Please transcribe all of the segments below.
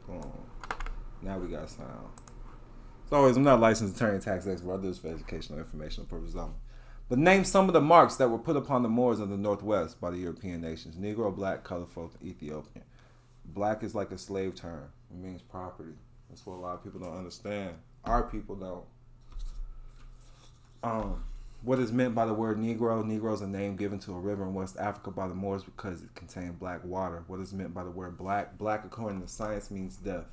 Boom. Now we got sound. As always, I'm not a licensed attorney, tax expert. I do this for educational, informational purposes only. But name some of the marks that were put upon the Moors of the Northwest by the European nations. Negro, black, colorful, Ethiopian. Black is like a slave term. It means property. That's what a lot of people don't understand. Our people don't. What is meant by the word Negro? Negro is a name given to a river in West Africa by the Moors because it contained black water. What is meant by the word black? Black, according to science, means death.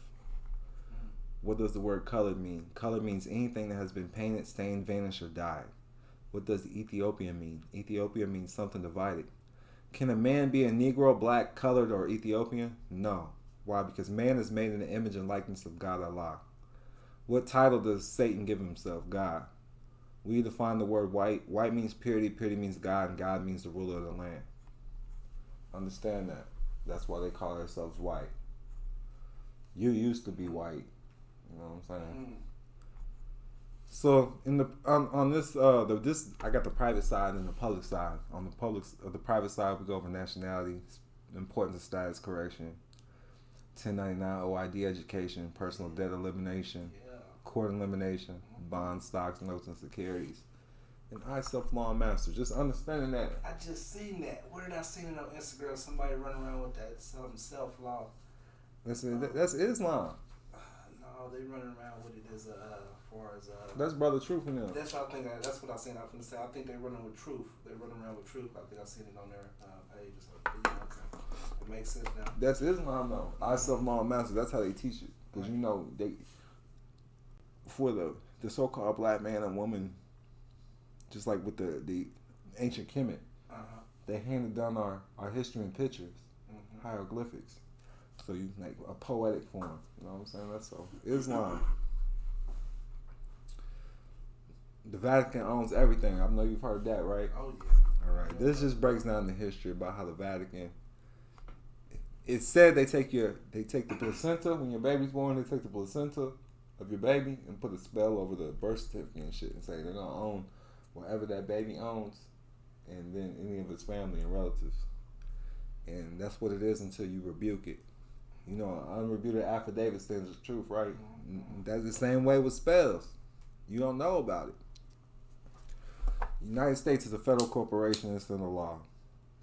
What does the word colored mean? Color means anything that has been painted, stained, vanished, or dyed. What does Ethiopian mean? Ethiopia means something divided. Can a man be a Negro, black, colored, or Ethiopian? No. Why? Because man is made in the image and likeness of God Allah. What title does Satan give himself? God. We define the word white. White means purity, purity means God, and God means the ruler of the land. Understand that. That's why they call themselves white. You used to be white. You know what I'm saying? So in the on this I got the private side and the public side. On the private side, we go over nationality, importance of status correction, 1099 OID education, personal debt elimination, court elimination, bonds, stocks, notes, and securities. And I self-law master. Just understanding that. I just seen that. Where did I see it on Instagram? Somebody running around with that some self-law. That's Islam. No, they running around with it as far as That's Brother Truth in them. That's what I think. That's what I seen. I was gonna say. I think they running with truth. They running around with truth. I think I seen it on their page. So, okay. It makes sense now. That's Islam though. I self-law master. That's how they teach it. Because you know they for the so-called black man and woman, just like with the ancient Kemet, they handed down our history in pictures, hieroglyphics. So you like a poetic form. You know what I'm saying? That's so Islam. The Vatican owns everything. I know you've heard that, right? Oh yeah. All right. This just breaks down the history about how the Vatican. It's said they take the placenta when your baby's born. They take the placenta of your baby and put a spell over the birth certificate and shit, and say they're gonna own whatever that baby owns, and then any of its family and relatives. And that's what it is until you rebuke it. You know, an unrebuted affidavit stands as truth, right? That's the same way with spells. You don't know about it. United States is a federal corporation. It's in the law.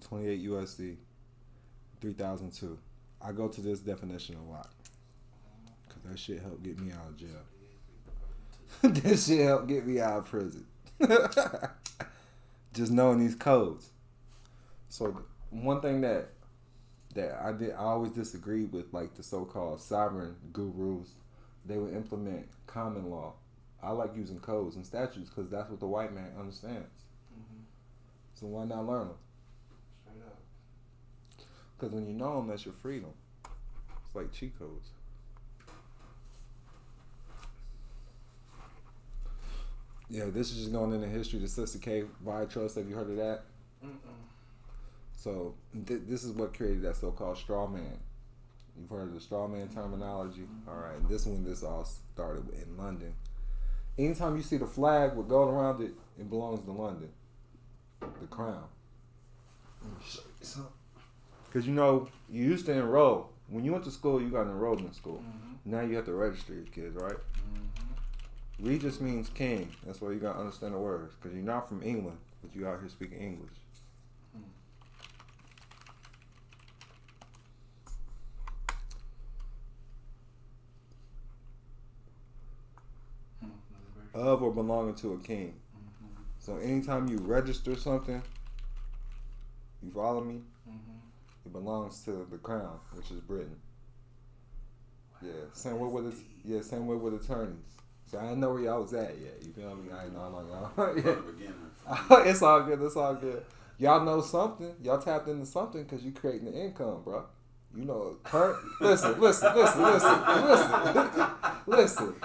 28 U.S.C. 3002. I go to this definition a lot. Because that shit helped get me out of jail. This shit helped get me out of prison. Just knowing these codes. So one thing that I always disagreed with, like the so-called sovereign gurus, they would implement common law. I like using codes and statutes because that's what the white man understands. So why not learn them? Straight up. Because when you know them, that's your freedom. It's like cheat codes. Yeah, this is just going into history. The Sister K Via Trust. Have you heard of that? So this is what created that so-called straw man. You've heard of the straw man terminology? All right. This all started in London. Anytime you see the flag with gold around it, it belongs to London. The crown. Let me show you something. Because you know, you used to enroll. When you went to school, you got enrolled in school. Now you have to register your kids, right? Regis means king. That's why you got to understand the words. Because you're not from England, but you out here speaking English. Of or belonging to a king. So anytime you register something, you follow me? It belongs to the crown, which is Britain. Yeah, same way with attorneys. So I didn't know where y'all was at yet. You feel me? I ain't know y'all. It's all good. It's all good. Y'all know something. Y'all tapped into something because you creating the income, bro. You know, listen.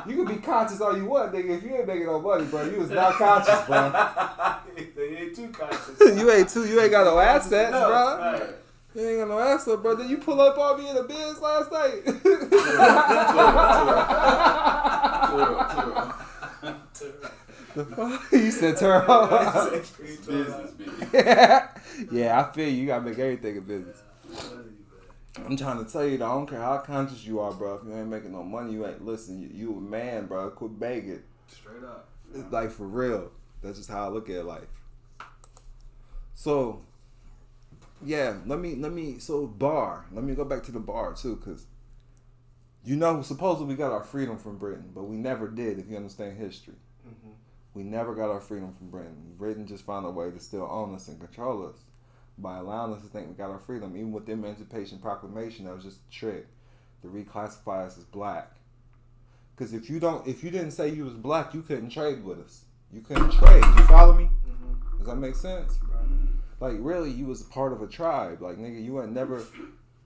You can be conscious all you want, nigga. If you ain't making no money, bro, you was not conscious, bro. They ain't too conscious. You ain't got no assets, no, bro. Right. You ain't got no assets, bro. Did you pull up on me in the biz last night? The fuck? You said turn on. Business, baby. Yeah, I feel you. You gotta make everything a business. I'm trying to tell you, though, I don't care how conscious you are, bro. If you ain't making no money, you ain't listen. You a man, bro. Quit begging. Straight up. It's like for real. That's just how I look at life. So, yeah, let me. So bar. Let me go back to the bar too, cause you know, supposedly we got our freedom from Britain, but we never did. If you understand history, we never got our freedom from Britain. Britain just found a way to still own us and control us by allowing us to think we got our freedom. Even with the Emancipation Proclamation, that was just a trick to reclassify us as black. Because if you didn't say you was black, you couldn't trade with us. You couldn't trade. You follow me? Does that make sense? Like, really, you was part of a tribe. Like, nigga, you ain't never...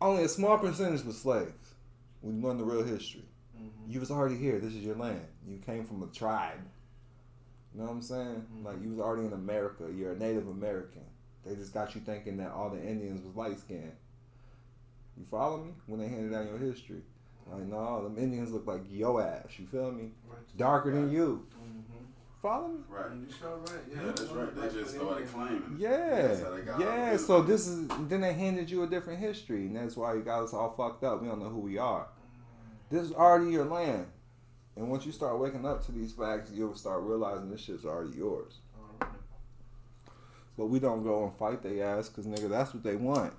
Only a small percentage was slaves. We learned the real history. You was already here. This is your land. You came from a tribe. You know what I'm saying? Like, you was already in America. You're a Native American. They just got you thinking that all the Indians was light-skinned. You follow me? When they handed down your history. Like, no, them Indians look like yo ass. You feel me? Darker than you. Follow me? Right. You sure right. Yeah, that's right. They just started claiming. Yeah. That's how they got Yeah, so this is, then they handed you a different history, and that's why you got us all fucked up. We don't know who we are. This is already your land. And once you start waking up to these facts, you'll start realizing this shit's already yours. But we don't go and fight they ass, because, nigga, that's what they want.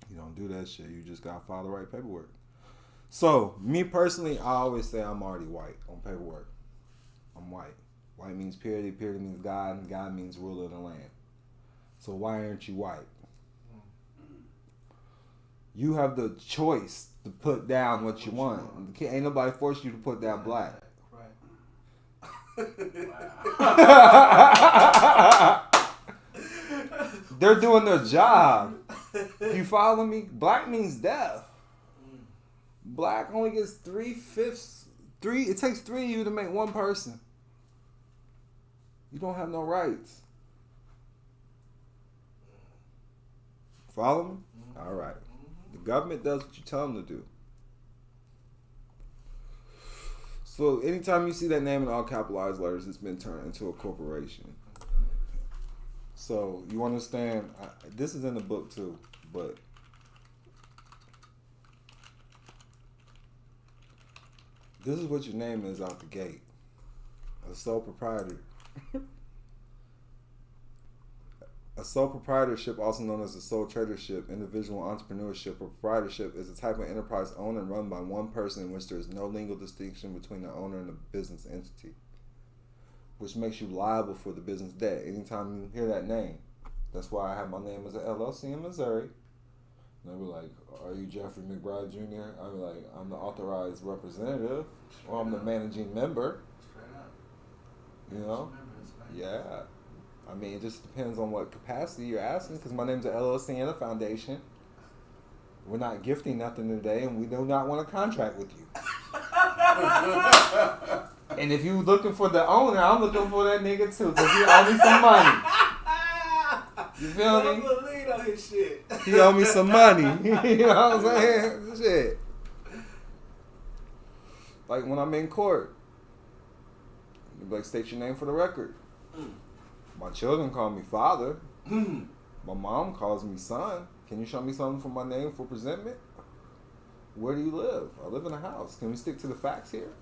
You don't do that shit. You just got to file the right paperwork. So, me personally, I always say I'm already white on paperwork. I'm white. White means purity. Purity means God. And God means ruler of the land. So, why aren't you white? You have the choice to put down what you want. Ain't nobody force you to put down black. They're doing their job. You follow me? Black means death. Black only gets 3/5. It takes 3 of you to make one person. You don't have no rights. Follow me? All right. The government does what you tell them to do. So anytime you see that name in all capitalized letters, it's been turned into a corporation. So you understand, this is in the book too, but this is what your name is out the gate. A sole proprietor. A sole proprietorship, also known as a sole tradership, individual entrepreneurship, or proprietorship, is a type of enterprise owned and run by one person in which there is no legal distinction between the owner and the business entity, which makes you liable for the business debt anytime you hear that name. That's why I have my name as an LLC in Missouri. And they'll be like, are you Jeffrey McBride Jr.? I'll be like, I'm the authorized representative, or I'm the managing member. You know? Yeah. I mean, it just depends on what capacity you're asking, because my name's an LLC and a foundation. We're not gifting nothing today, and we do not want a contract with you. And if you looking for the owner, I'm looking for that nigga too, because he owe me some money. You feel me? Put a lead on his shit. He owe me some money. You know what I'm saying? Shit. Like when I'm in court, you like, state your name for the record. My children call me father. My mom calls me son. Can you show me something for my name for presentment? Where do you live? I live in a house. Can we stick to the facts here?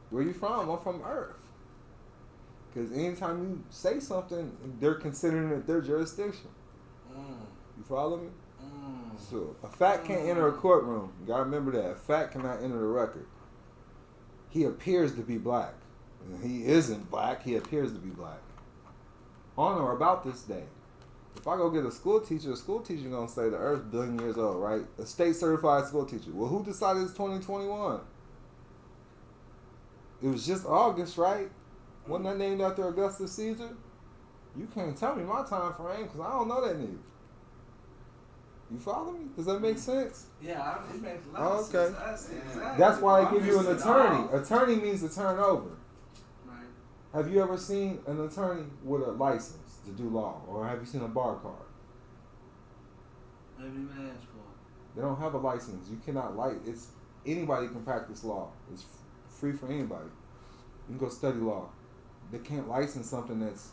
Where you from? I'm from Earth. Because anytime you say something, they're considering it their jurisdiction. You follow me? So a fact can't enter a courtroom. You gotta remember that. A fact cannot enter the record. He appears to be black. He isn't black. He appears to be black. On or about this day. If I go get a school teacher gonna say the Earth's 1 billion years old, right? A state certified school teacher. Well, who decided it's 2021? It was just August, right? Wasn't that named after Augustus Caesar? You can't tell me my time frame because I don't know that nigga. You follow me? Does that make sense? Yeah, it makes a lot of sense. Exactly. That's why they give you an attorney. Attorney means to turn over. Right. Have you ever seen an attorney with a license to do law? Or have you seen a bar card? Maybe even ask for it. They don't have a license. You cannot it's anybody can practice law. It's free for anybody. You can go study law. They can't license something that's,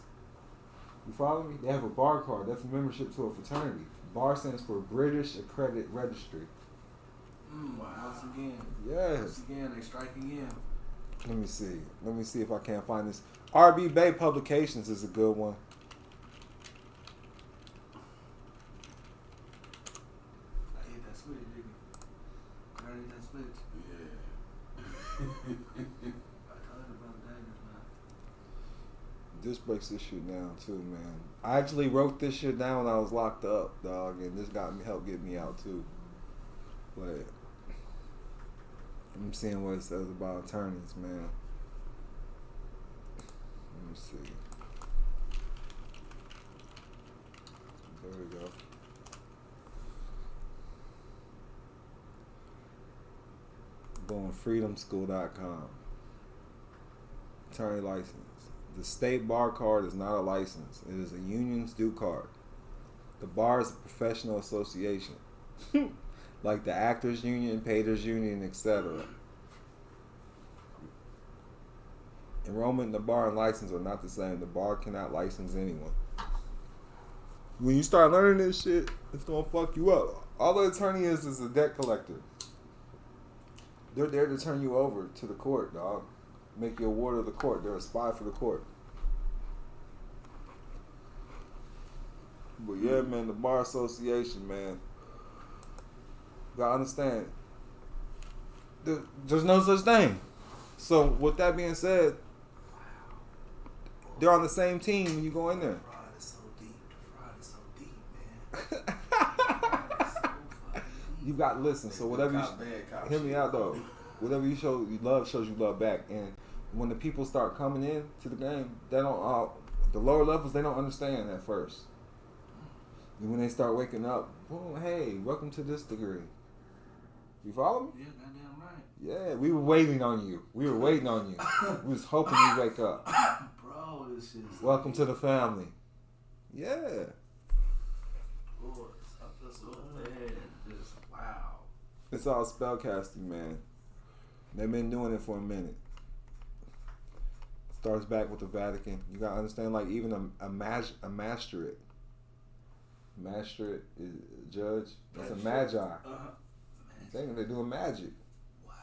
you follow me? They have a bar card. That's membership to a fraternity. BAR stands for British Accredited Registry. Wow. Once again. Yes. Once again, they striking in. Let me see. Let me see if I can't find this. RB Bay Publications is a good one. I hit that switch, didn't you? I hit that switch. Yeah. I told you about the daggers, man. This breaks this shit down too, man. I actually wrote this shit down when I was locked up, dog, and this helped get me out too. But I'm seeing what it says about attorneys, man. Let me see. There we go. Boom, freedomschool.com. Attorney license. The state bar card is not a license. It is a union's due card. The bar is a professional association. Like the actors union, painters union, etc. Enrollment in the bar and license are not the same. The bar cannot license anyone. When you start learning this shit, it's gonna fuck you up. All the attorney is a debt collector. They're there to turn you over to the court, dog. Make you a ward of the court. They're a spy for the court. But yeah, man, the bar association, man. You gotta understand. There's no such thing. So with that being said, they're on the same team when you go in there. Fraud is so deep. Fraud is so deep, man. Fraud is so fucking deep. You got to listen. So whatever you hear me out though. Whatever you show you love shows you love back. And when the people start coming in to the game, they don't. The lower levels, they don't understand at first. And when they start waking up, boom, hey, welcome to this degree. You follow me? Yeah, goddamn right. Yeah, we were waiting on you. We were waiting on you. We was hoping you wake up. Bro, this shit is Welcome to the family. Yeah. Boy, I feel so bad. Just wow. It's all spellcasting, man. They've been doing it for a minute. Starts back with the Vatican. You gotta understand, like even a magistrate. Magistrate is a judge. That's a magi. They're doing magic. Wow.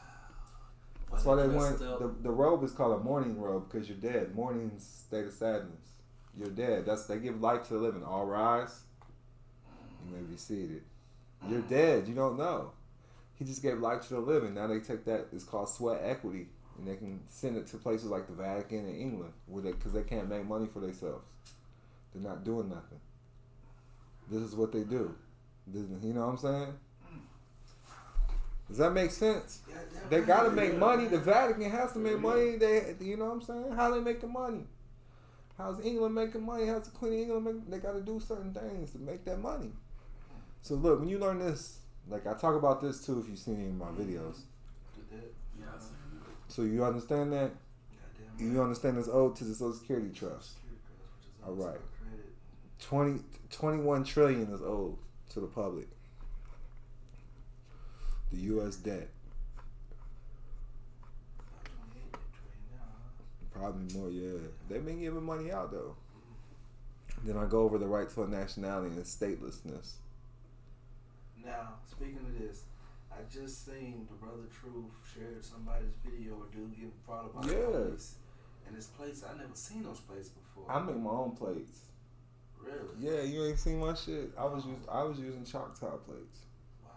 That's why they want the robe is called a mourning robe because you're dead. Mourning's state of sadness. You're dead. They give life to the living. All rise. You may be seated. You're dead. You don't know. He just gave life to the living. Now they take that. It's called sweat equity, and they can send it to places like the Vatican and England, because they can't make money for themselves. They're not doing nothing. This is what they do. You know what I'm saying? Does that make sense? Yeah, they gotta make money. The Vatican has to make money. You know what I'm saying? How they make the money? How's England making money? How's the Queen of England making? They gotta do certain things to make that money. So look, when you learn this, like I talk about this too, if you've seen any of my videos. Yeah, I seen it. So you understand that? Goddamn You understand it's owed to the Social Security Trust. All right. 21 trillion is owed to the public. The U.S. debt. Probably more, yeah. They've been giving money out though. Then I go over the right to a nationality and statelessness. Now, speaking of this, I just seen the Brother Truth shared somebody's video of dude getting brought up by the police. And this place, I never seen those places before. I make my own plates. Really? Yeah, you ain't seen my shit. I was using Choctaw plates. Wow.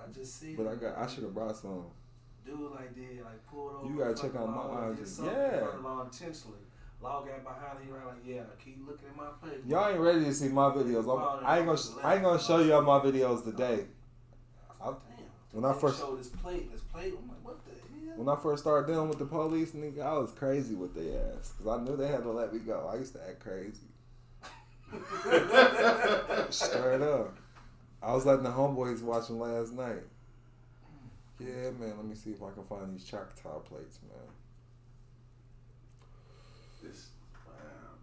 I just see. But I should have brought some. Dude pulled over. You gotta check out my eyes. Yeah. Intentionally. Law got behind him, like, yeah, keep looking at my plate. Y'all ain't ready to see my videos. I ain't gonna show y'all my videos today. When I first showed this plate, I'm like, what the hell? When I first started dealing with the police, nigga, I was crazy with their ass because I knew they had to let me go. I used to act crazy. Straight up. I was letting the homeboys watch them last night. Yeah, man. Let me see if I can find these Choctaw plates, man. Wow,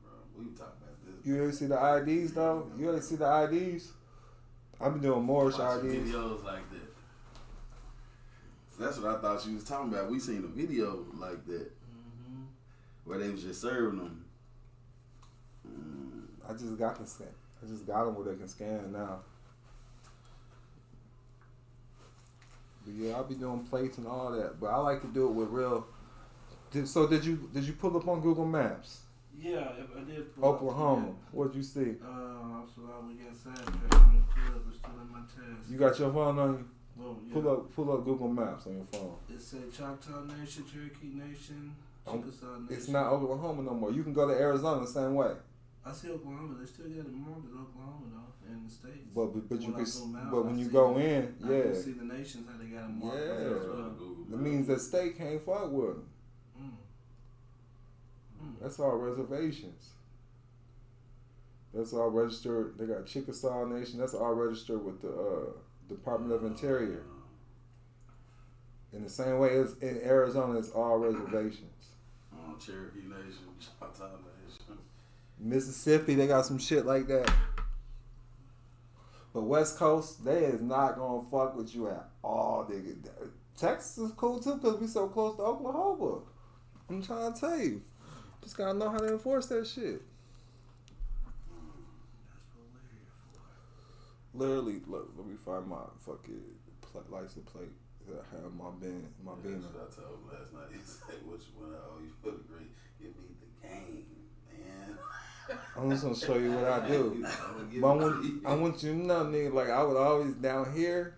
bro. We talking about this. You ever see the IDs though? You ever see the IDs? I've been doing more IDs. Videos like that. So that's what I thought she was talking about. We seen a video like that where they was just serving them. I just got them where they can scan now. But yeah, I'll be doing plates and all that. But I like to do it with real. So did you pull up on Google Maps? Yeah, I did. Oklahoma. What'd you see? So we got sidetracked. It's still in my test. You got your phone on you? Well, yeah. Pull up Google Maps on your phone. It said Choctaw Nation, Cherokee Nation, Chickasaw Nation. It's not Oklahoma no more. You can go to Arizona the same way. I see Oklahoma. They still got it marked as Oklahoma though in the states. But you when can. But when you go in, I can see the nations how they got them marked. Yeah. That means the state can't fuck with them. That's all reservations. That's all registered. They got Chickasaw Nation. That's all registered with the Department of Interior. In the same way as in Arizona, it's all reservations. Cherokee Nation, Choctaw Nation. Mississippi, they got some shit like that. But West Coast, they is not gonna fuck with you at all, nigga. Texas is cool too because we so close to Oklahoma. I'm trying to tell you. Just gotta know how to enforce that shit. That's what we're here for. Literally, look, let me find my fucking license plate that I have my Beamer. That's what I told him last night. He said, "What you want? Oh, you feel great? Give me the game, man." I'm just gonna show you what I do. But I want you to know, nigga, like I would always down here,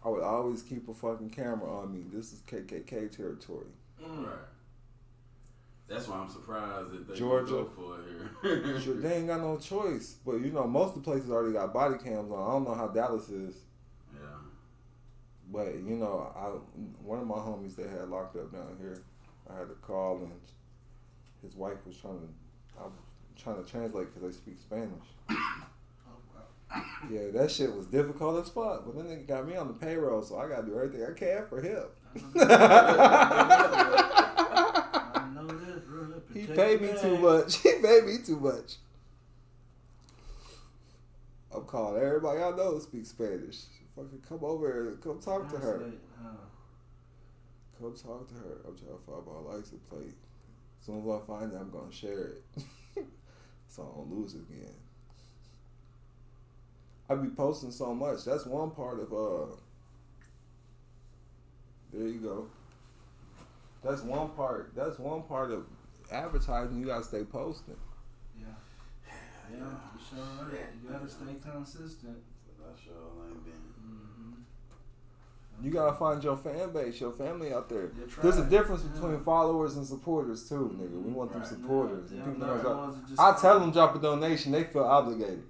I would always keep a fucking camera on me. This is KKK territory. Right. That's why I'm surprised that they Georgia go for it here. Sure, they ain't got no choice. But you know, most of the places already got body cams on. I don't know how Dallas is. Yeah. But you know, one of my homies they had locked up down here. I had to call and his wife was trying to translate because they speak Spanish. Yeah, that shit was difficult as fuck. But then they got me on the payroll, so I gotta do everything I can for him. He paid me too much. He paid me too much. I'm calling everybody I know speak Spanish. Fucking come over and come talk to her. Come talk to her. I'm trying to find my license plate. As soon as I find it, I'm gonna share it. So I don't lose it again. I be posting so much. That's one part of there you go. That's one part of advertising. You gotta stay posting. Yeah, you sure right. You gotta stay consistent. I sure ain't been. You gotta find your fan base, your family out there. There's a difference between followers and supporters too, nigga. We want them supporters. Yeah, and people just I tell them drop a donation, they feel obligated.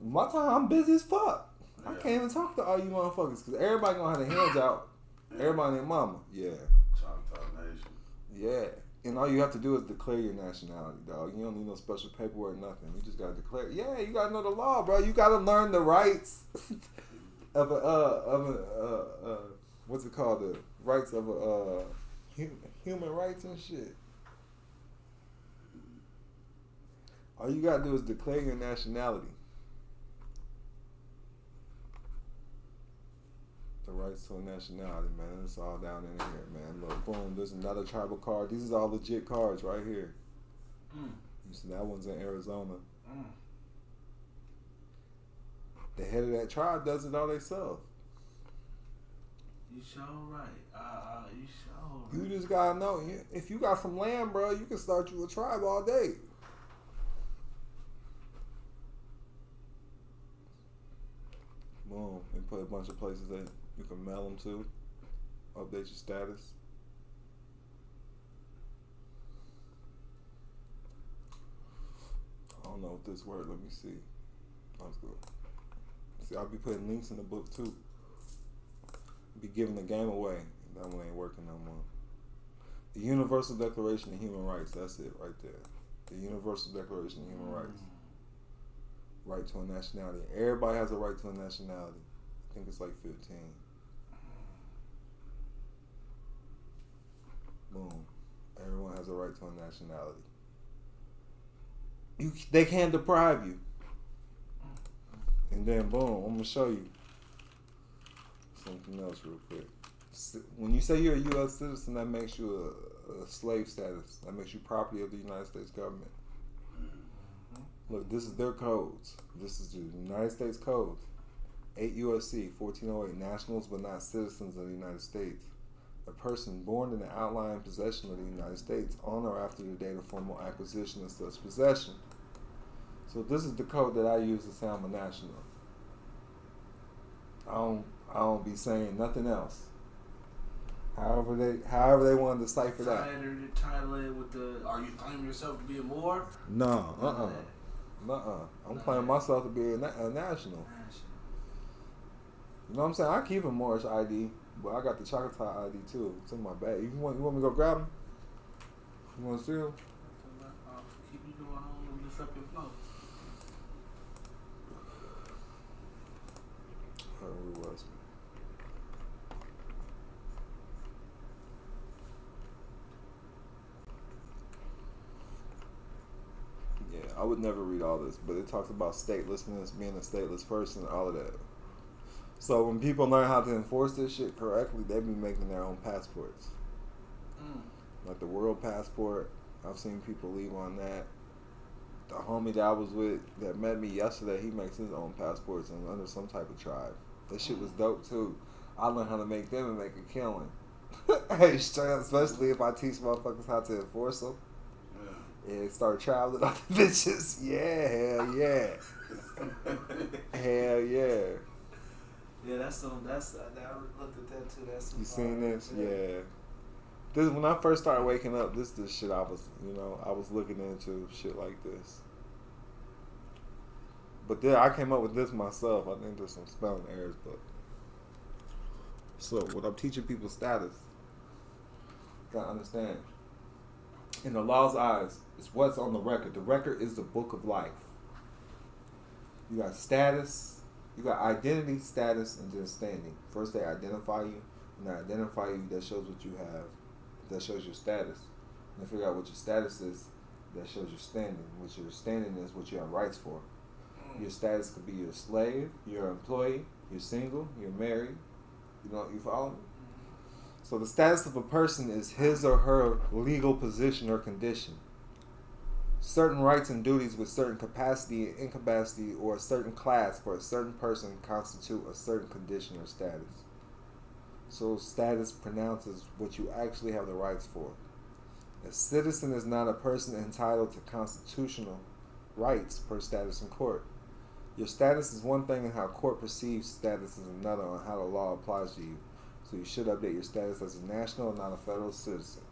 My time, I'm busy as fuck. Yeah. I can't even talk to all you motherfuckers because everybody gonna have their hands out. Everybody and their mama. Yeah. Choctaw Nation. Yeah. And all you have to do is declare your nationality, dog. You don't need no special paperwork, nothing. You just gotta declare. Yeah, you gotta know the law, bro. You gotta learn the rights of what's it called? The rights of human rights and shit. All you gotta do is declare your nationality. The rights to a nationality, man. It's all down in here, man. Look, boom, there's another tribal card. These are all legit cards right here. You see, that one's in Arizona. The head of that tribe does it all themselves. You sure right. You sure right. You just gotta know. If you got some land, bro, you can start you a tribe all day. Boom. And put a bunch of places that you can mail them to. Update your status. I don't know what this word. Let me see. Let's go. See, I'll be putting links in the book too. Be giving the game away. That one ain't working no more. The Universal Declaration of Human Rights. That's it right there. The Universal Declaration of Human Rights. Right to a nationality. Everybody has a right to a nationality. I think it's like 15. Boom. Everyone has a right to a nationality. They can't deprive you. And then boom, I'm gonna show you something else real quick. When you say you're a U.S. citizen, that makes you a slave status. That makes you property of the United States government. Look, this is their codes. This is the United States code. 8 U.S.C. 1408, nationals but not citizens of the United States. A person born in the outlying possession of the United States on or after the date of formal acquisition of such possession. So this is the code that I use to say I'm a national. I don't be saying nothing else. However they want to decipher that. Title it with the, are you claiming yourself to be a Moor? No, I'm claiming myself to be a national. You know what I'm saying? I keep a Moorish ID, but I got the Choctaw ID too. It's in my bag. You want me to go grab them? You want to see them? Keep you going on and disrupt your flow. Who was? Yeah, I would never read all this, but it talks about statelessness, being a stateless person, all of that. So when people learn how to enforce this shit correctly, they be making their own passports. Like the world passport, I've seen people leave on that. The homie that I was with that met me yesterday, he makes his own passports and under some type of tribe. That shit was dope too. I learned how to make them and make a killing. Hey, straight up, especially if I teach motherfuckers how to enforce them. And start traveling on the bitches. Yeah, hell yeah. Hell yeah. Yeah, I looked at that too. That's some you fire. Seen this? Yeah. This when I first started waking up. This the shit I was looking into shit like this. But then I came up with this myself. I think there's some spelling errors, but so when I'm teaching people status, you gotta understand. In the law's eyes, it's what's on the record. The record is the book of life. You got status, you got identity, status, and then standing. First they identify you, and they identify you, that shows what you have, that shows your status. And they figure out what your status is, that shows your standing. What your standing is, what you have rights for. Your status could be you're a slave, you're an employee, you're single, you're married. You follow me? So the status of a person is his or her legal position or condition. Certain rights and duties with certain capacity and incapacity or a certain class for a certain person constitute a certain condition or status. So status pronounces what you actually have the rights for. A citizen is not a person entitled to constitutional rights per status in court. Your status is one thing and how court perceives status is another on how the law applies to you. So you should update your status as a national and not a federal citizen.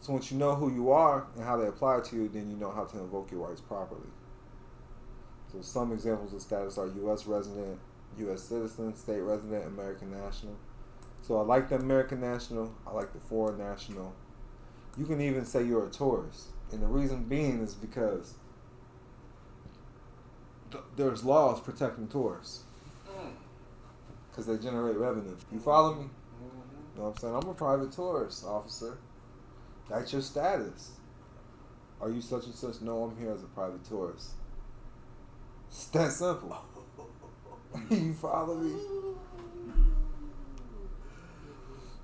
So once you know who you are and how they apply to you, then you know how to invoke your rights properly. So some examples of status are U.S. resident, U.S. citizen, state resident, American national. So I like the American national. I like the foreign national. You can even say you're a tourist. And the reason being is because there's laws protecting tourists. Because they generate revenue. You follow me? You know what I'm saying? I'm a private tourist officer. That's your status. Are you such and such? No, I'm here as a private tourist. It's that simple. You follow me?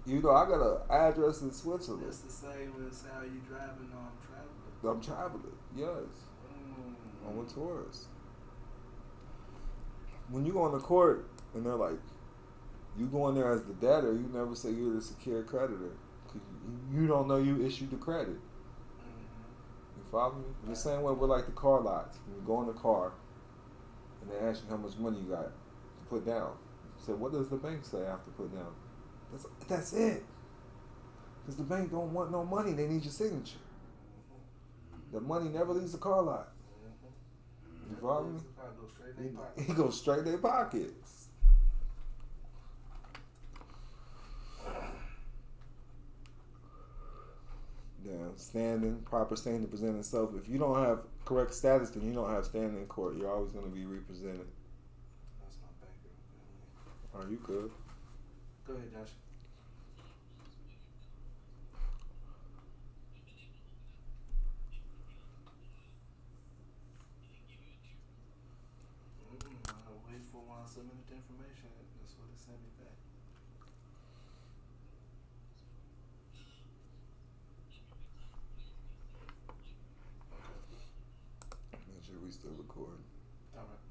You know, I got an address in Switzerland. It's the same as how you driving on traveling. I'm traveling, yes. I'm a tourist. When you go on the court and they're like, you go in there as the debtor, you never say you're the secured creditor. You don't know you issued the credit. You follow me? The same way with like the car lots. When you go in the car and they ask you how much money you got to put down. You say, what does the bank say I have to put down? That's it. Because the bank don't want no money. They need your signature. The money never leaves the car lot. You follow me? He goes straight in their pockets. Yeah, standing, proper standing to present itself. If you don't have correct status, then you don't have standing in court. You're always going to be represented. That's my banker. Are you good? Go ahead, Josh. I'll wait for when I submit the information. That's what it sent me back. Make sure we still recording. All right.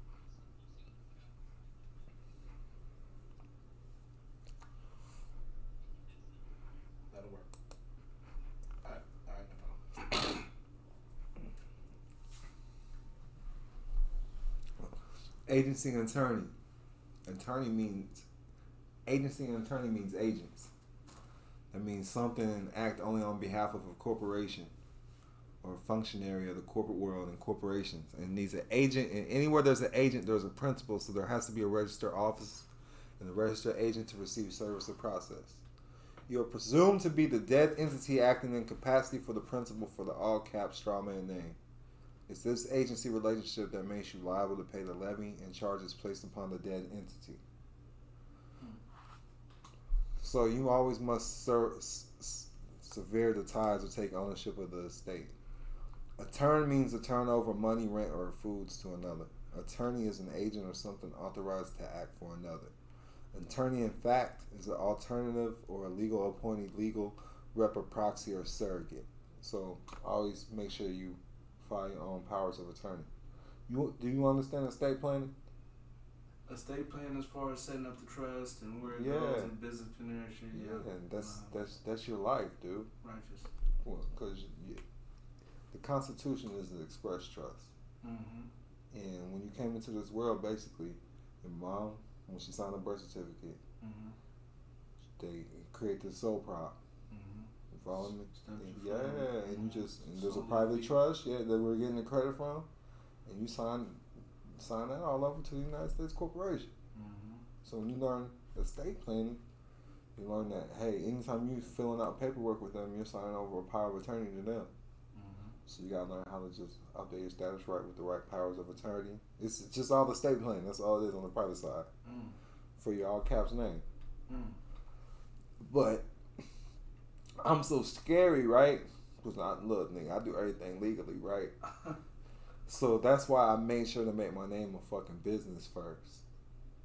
Agency and attorney. Agency and attorney means agents. That means something and act only on behalf of a corporation or a functionary of the corporate world and corporations. And it needs an agent. And anywhere there's an agent, there's a principal. So there has to be a registered office and a registered agent to receive service or process. You are presumed to be the dead entity acting in capacity for the principal for the all cap straw man name. It's this agency relationship that makes you liable to pay the levy and charges placed upon the dead entity. So you always must sever the ties or take ownership of the estate. A turn means to turn over money, rent, or foods to another. Attorney is an agent or something authorized to act for another. Attorney in fact is an alternative or a legal appointed legal rep or proxy or surrogate. So always make sure you file your own powers of attorney. Do you understand estate planning? Estate planning as far as setting up the trust and where it goes and business entrepreneurship. Yeah, and that's your life, dude. Righteous. Well, because the Constitution is an express trust. Mm-hmm. And when you came into this world, basically, your mom, when she signed a birth certificate, they create the sole prop. You follow me? And there's a private trust, that we're getting the credit from, and you sign that all over to the United States Corporation. So when you learn estate planning, you learn that, hey, anytime you're filling out paperwork with them, you're signing over a power of attorney to them. So you gotta learn how to just update your status right with the right powers of attorney. It's just all the estate planning. That's all it is on the private side for your all caps name. But I'm so scary, right? Because look, nigga, I do everything legally, right? So that's why I made sure to make my name a fucking business first.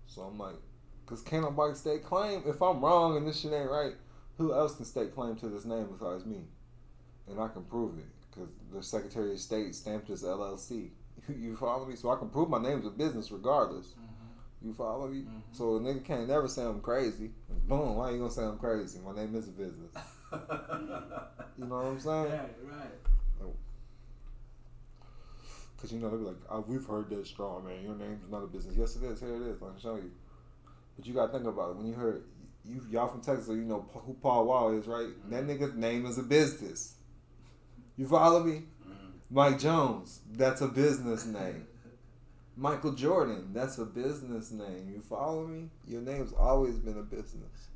So I'm like, because can't nobody stake claim? If I'm wrong and this shit ain't right, who else can stake claim to this name besides me? And I can prove it. Because the Secretary of State stamped as LLC. You follow me? So I can prove my name's a business regardless. You follow me? So a nigga can't never say I'm crazy. Boom, why you gonna say I'm crazy? My name is a business. You know what I'm saying? Right. Because, they be like, we've heard that straw, man. Your name's not a business. Yes, it is. Here it is. I can show you. But you got to think about it. When you heard, y'all from Texas, so you know who Paul Wall is, right? That nigga's name is a business. You follow me? Mike Jones, that's a business name. Michael Jordan, that's a business name. You follow me? Your name's always been a business.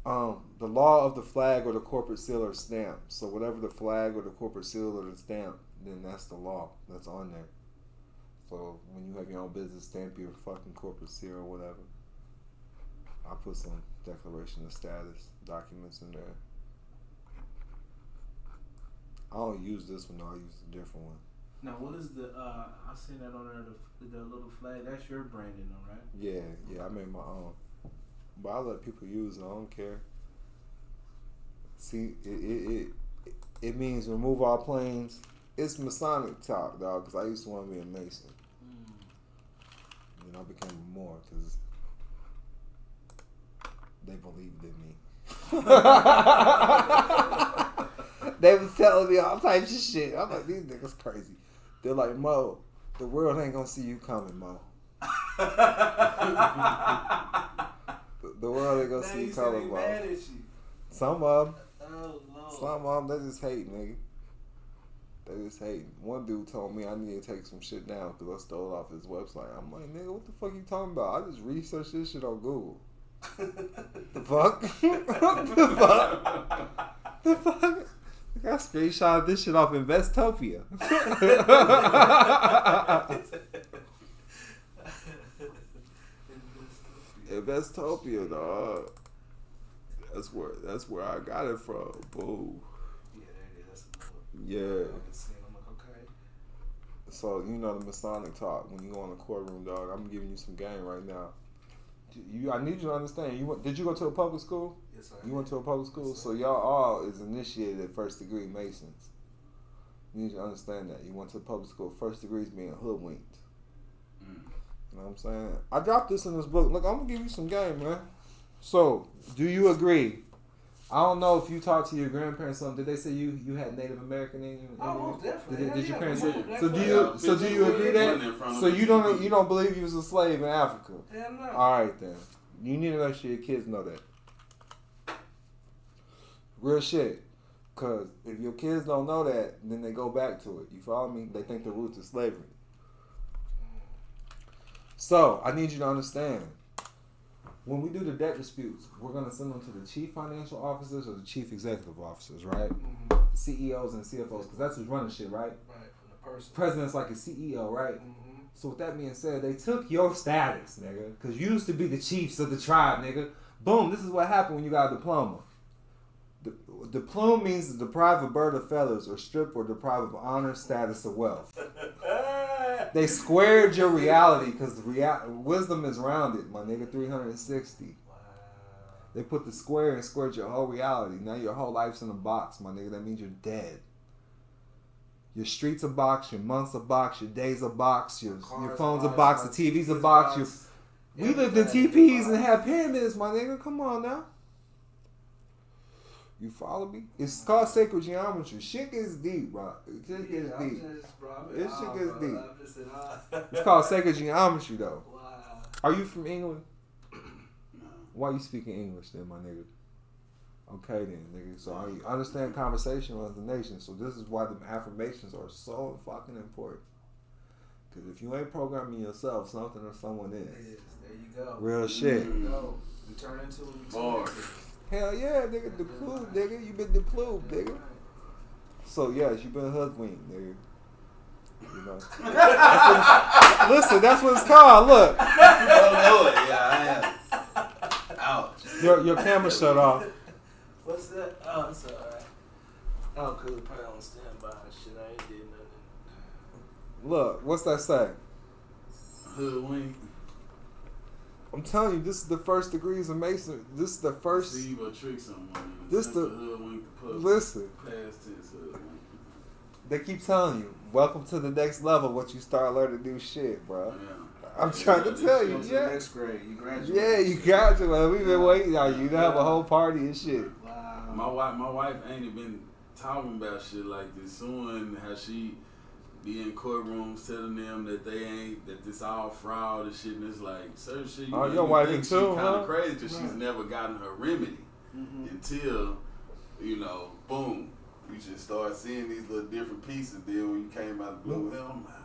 The law of the flag or the corporate seal or stamp. So whatever the flag or the corporate seal or the stamp, then that's the law that's on there. So when you have your own business, stamp your fucking corporate seal or whatever. I put some declaration of status documents in there. I don't use this one though, I use a different one. Now what is I seen that on there, the little flag, that's your branding though, right? Yeah, I made my own. But I let people use it, I don't care. See, it means remove all planes. It's Masonic talk, dog, because I used to want to be a Mason. And I became a Moor because they believed in me. They was telling me all types of shit. I'm like, these niggas crazy. They're like, Mo, the world ain't gonna see you coming, Mo. The world ain't gonna see you coming, Mo. Mad at you. Some of them. Oh, Lord. Some of them, they just hate, nigga. They just hate. One dude told me I need to take some shit down because I stole it off his website. I'm like, nigga, what the fuck you talking about? I just researched this shit on Google. The fuck? The fuck? The fuck? I got screenshot this shit off Investopia. Investopia, dog. That's where I got it from. Boo. Yeah, there it is. That's a Yeah. I'm like, okay. So you know the Masonic talk when you go in the courtroom, dog. I'm giving you some game right now. I need you to understand. Did you go to a public school? Yes, sir. You went to a public school, Yes, so y'all all is initiated first degree Masons. You need to understand that. You went to public school. First degree is being hoodwinked. You know what I'm saying? I dropped this in this book. Look, I'm gonna give you some game, man. So, do you agree I don't know if you talked to your grandparents. Something. Did they say you had Native American in you? Oh, most definitely. Did your parents say? Black So do you agree that? So you don't believe you was a slave in Africa? Hell no. All right then. You need to make sure your kids know that. Real shit. Cause if your kids don't know that, then they go back to it. You follow me? They think the roots is slavery. So I need you to understand. When we do the debt disputes, we're gonna send them to the chief financial officers or the chief executive officers, right? Mm-hmm. CEOs and CFOs, because that's who's running shit, right? Right, from the person. President's like a CEO, right? Mm-hmm. So with that being said, they took your status, nigga, because you used to be the chiefs of the tribe, nigga. Boom, this is what happened when you got a diploma. The plume means to deprive a bird of feathers or strip or deprive of honor, status, or wealth. They squared your reality because wisdom is rounded, my nigga, 360. Wow. They put the square and squared your whole reality. Now your whole life's in a box, my nigga. That means you're dead. Your street's a box, your month's a box, your day's a box, your phone's a box, the TV's a box. We lived in TPs and had pyramids, my nigga. Come on now. You follow me? It's called sacred geometry. Shit gets deep, bro. Shit gets deep. This shit gets deep. It's called sacred geometry, though. Wow. Are you from England? Why you speaking English then, my nigga? Okay then, nigga. So I understand conversation runs the nation. So this is why the affirmations are so fucking important. Because if you ain't programming yourself, something or someone is. There you go. Real shit. There you go. You turn into what you turn into. Hell yeah, nigga. Deplued, nigga. You been deplued, nigga. So yes, you been hoodwinked, nigga. You know. Listen, that's what it's called. Look. Yeah, I am. Ouch. Your camera shut off. What's that? Oh, it's alright. Oh, cause probably on standby and shit. I ain't did nothing. Look, what's that say? Hoodwink. I'm telling you, this is the first degrees of Mason. This is the first. Deceive or trick someone. This the hoodwink the puppet. Listen. Past tense hoodwink. They keep telling you, welcome to the next level. Once you start learning new shit, bro. Yeah. I'm trying to tell you, yeah. Next grade, you graduate. Yeah, you graduate. We've been waiting on you to have a whole party and shit. Wow. My wife ain't been talking about shit like this. Soon how she be in courtrooms telling them that they ain't, that this all fraud and shit, and it's like certain shit. Oh, your wife too, she kind huh? of crazy because she's never gotten her remedy until, boom, you just start seeing these little different pieces. Then when you came out of the blue,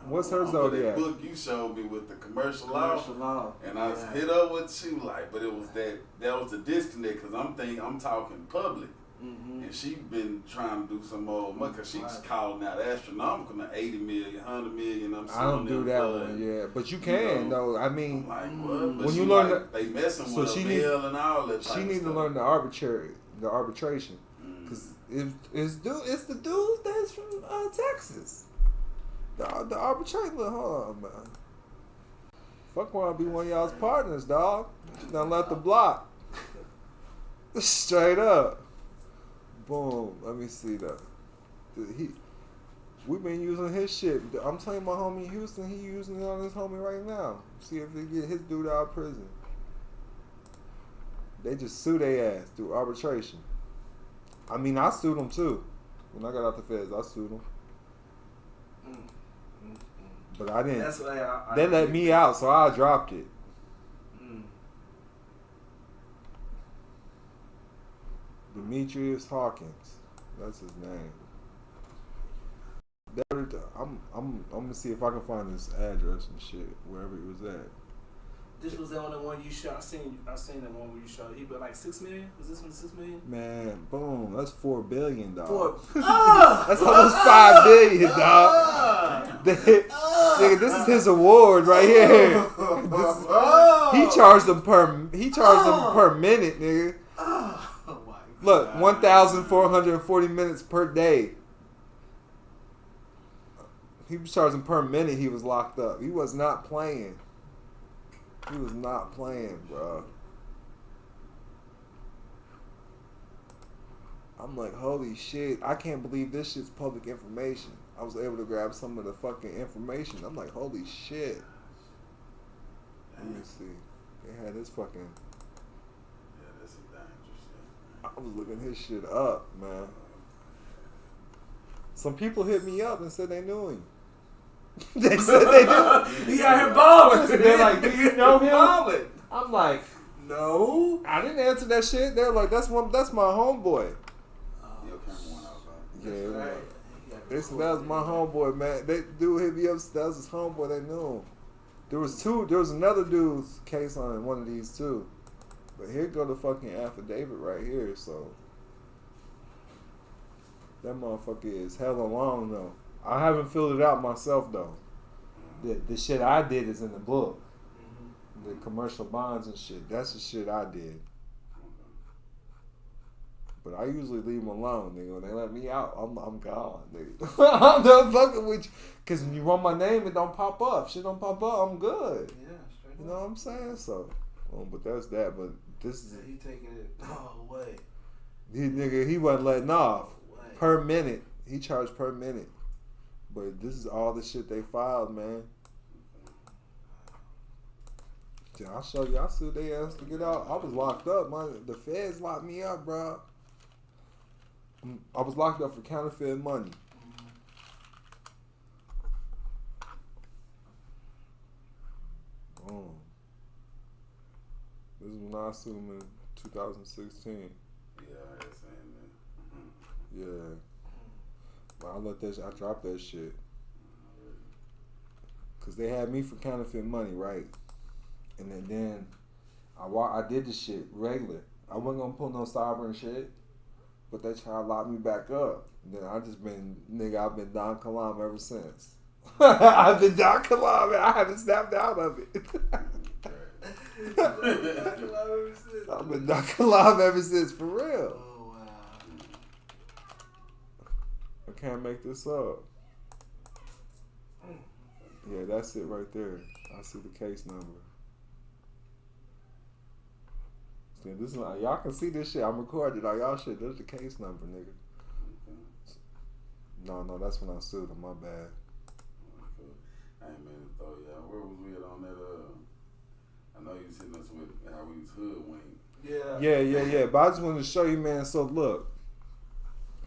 what's her zodiac? The book you showed me with the commercial law, and I Yeah. hit up with you like, but it was that was the disconnect because I'm talking public. And she been trying to do some more money because she's calling out astronomical, now 80 million, 100 million. I don't do that one, yeah. But you can, though. I mean, like, what? But when you learn learn they messing so with she a needs, bill and all that type she of needs to stuff. learn the arbitration. Because it's the dude that's from Texas. The arbitration, hold on, man. Fuck around, be one of y'all's partners, dog. Now let the block. Straight up. Boom. Let me see that. We've been using his shit. I'm telling my homie in Houston, he using it on his homie right now. See if they get his dude out of prison. They just sue their ass through arbitration. I mean, I sued them too. When I got out the feds, I sued them. But I didn't. That's what they let me out, so I dropped it. Demetrius Hawkins, that's his name. I'm gonna see if I can find his address and shit wherever he was at. This was the only one you shot. I seen that one where you shot. He put like 6 million. Was this one 6 million? Man, boom, that's $4 billion, dog. Oh! That's almost $5 billion, dog. Nigga, this is his award right here. He charged them per minute, nigga. Look, 1,440 minutes per day. He was charging per minute he was locked up. He was not playing. He was not playing, bro. I'm like, holy shit. I can't believe this shit's public information. I was able to grab some of the fucking information. I'm like, holy shit. Let me see. They had this fucking... Yeah, that's a dangerous thing. I was looking his shit up, man. Some people hit me up and said they knew him. They said they knew. He out here balling. They're like, do you know him? Balling. I'm like, no. I didn't answer that shit. They're like, that's my homeboy. Your camera went out, right? Yeah, Right. they said that was my homeboy, man. They dude hit me up. That was his homeboy. They knew him. There was another dude's case on one of these too. But here go the fucking affidavit right here. So that motherfucker is hella long though. I haven't filled it out myself though. The shit I did is in the book. The commercial bonds and shit. That's the shit I did. But I usually leave them alone, nigga. When they let me out, I'm gone, nigga. I'm done fucking with you. Cause when you run my name, it don't pop up. Shit don't pop up, I'm good. Yeah, straight You know what I'm saying? So, but that's that. But this is he taking it all away. He wasn't letting off Way. per minute. He charged per minute. But this is all the shit they filed, man. Yeah, I'll show you. I sued they ass to get out. I was locked up. The feds locked me up, bro. I was locked up for counterfeit money. This is when I sued him in 2016. Yeah, I had saying that. Yeah. But I dropped that shit. Cause they had me for counterfeit money, right? And then I did the shit regular. I wasn't gonna pull no sovereign shit, but they tried to lock me back up. And then I've been Don Kilam ever since. I've been Don Kilam, and I haven't snapped out of it. I've been Don Kilam ever since, for real. Oh wow. I can't make this up. Yeah, that's it right there. I see the case number. See, this is y'all can see this shit. I'm recording on y'all shit. There's the case number, nigga. No, that's when I sued him. My bad. I ain't meant to throw you out. Where was we at on that? I know you was hitting us with how we was hoodwinked. Yeah. But I just wanted to show you, man. So look,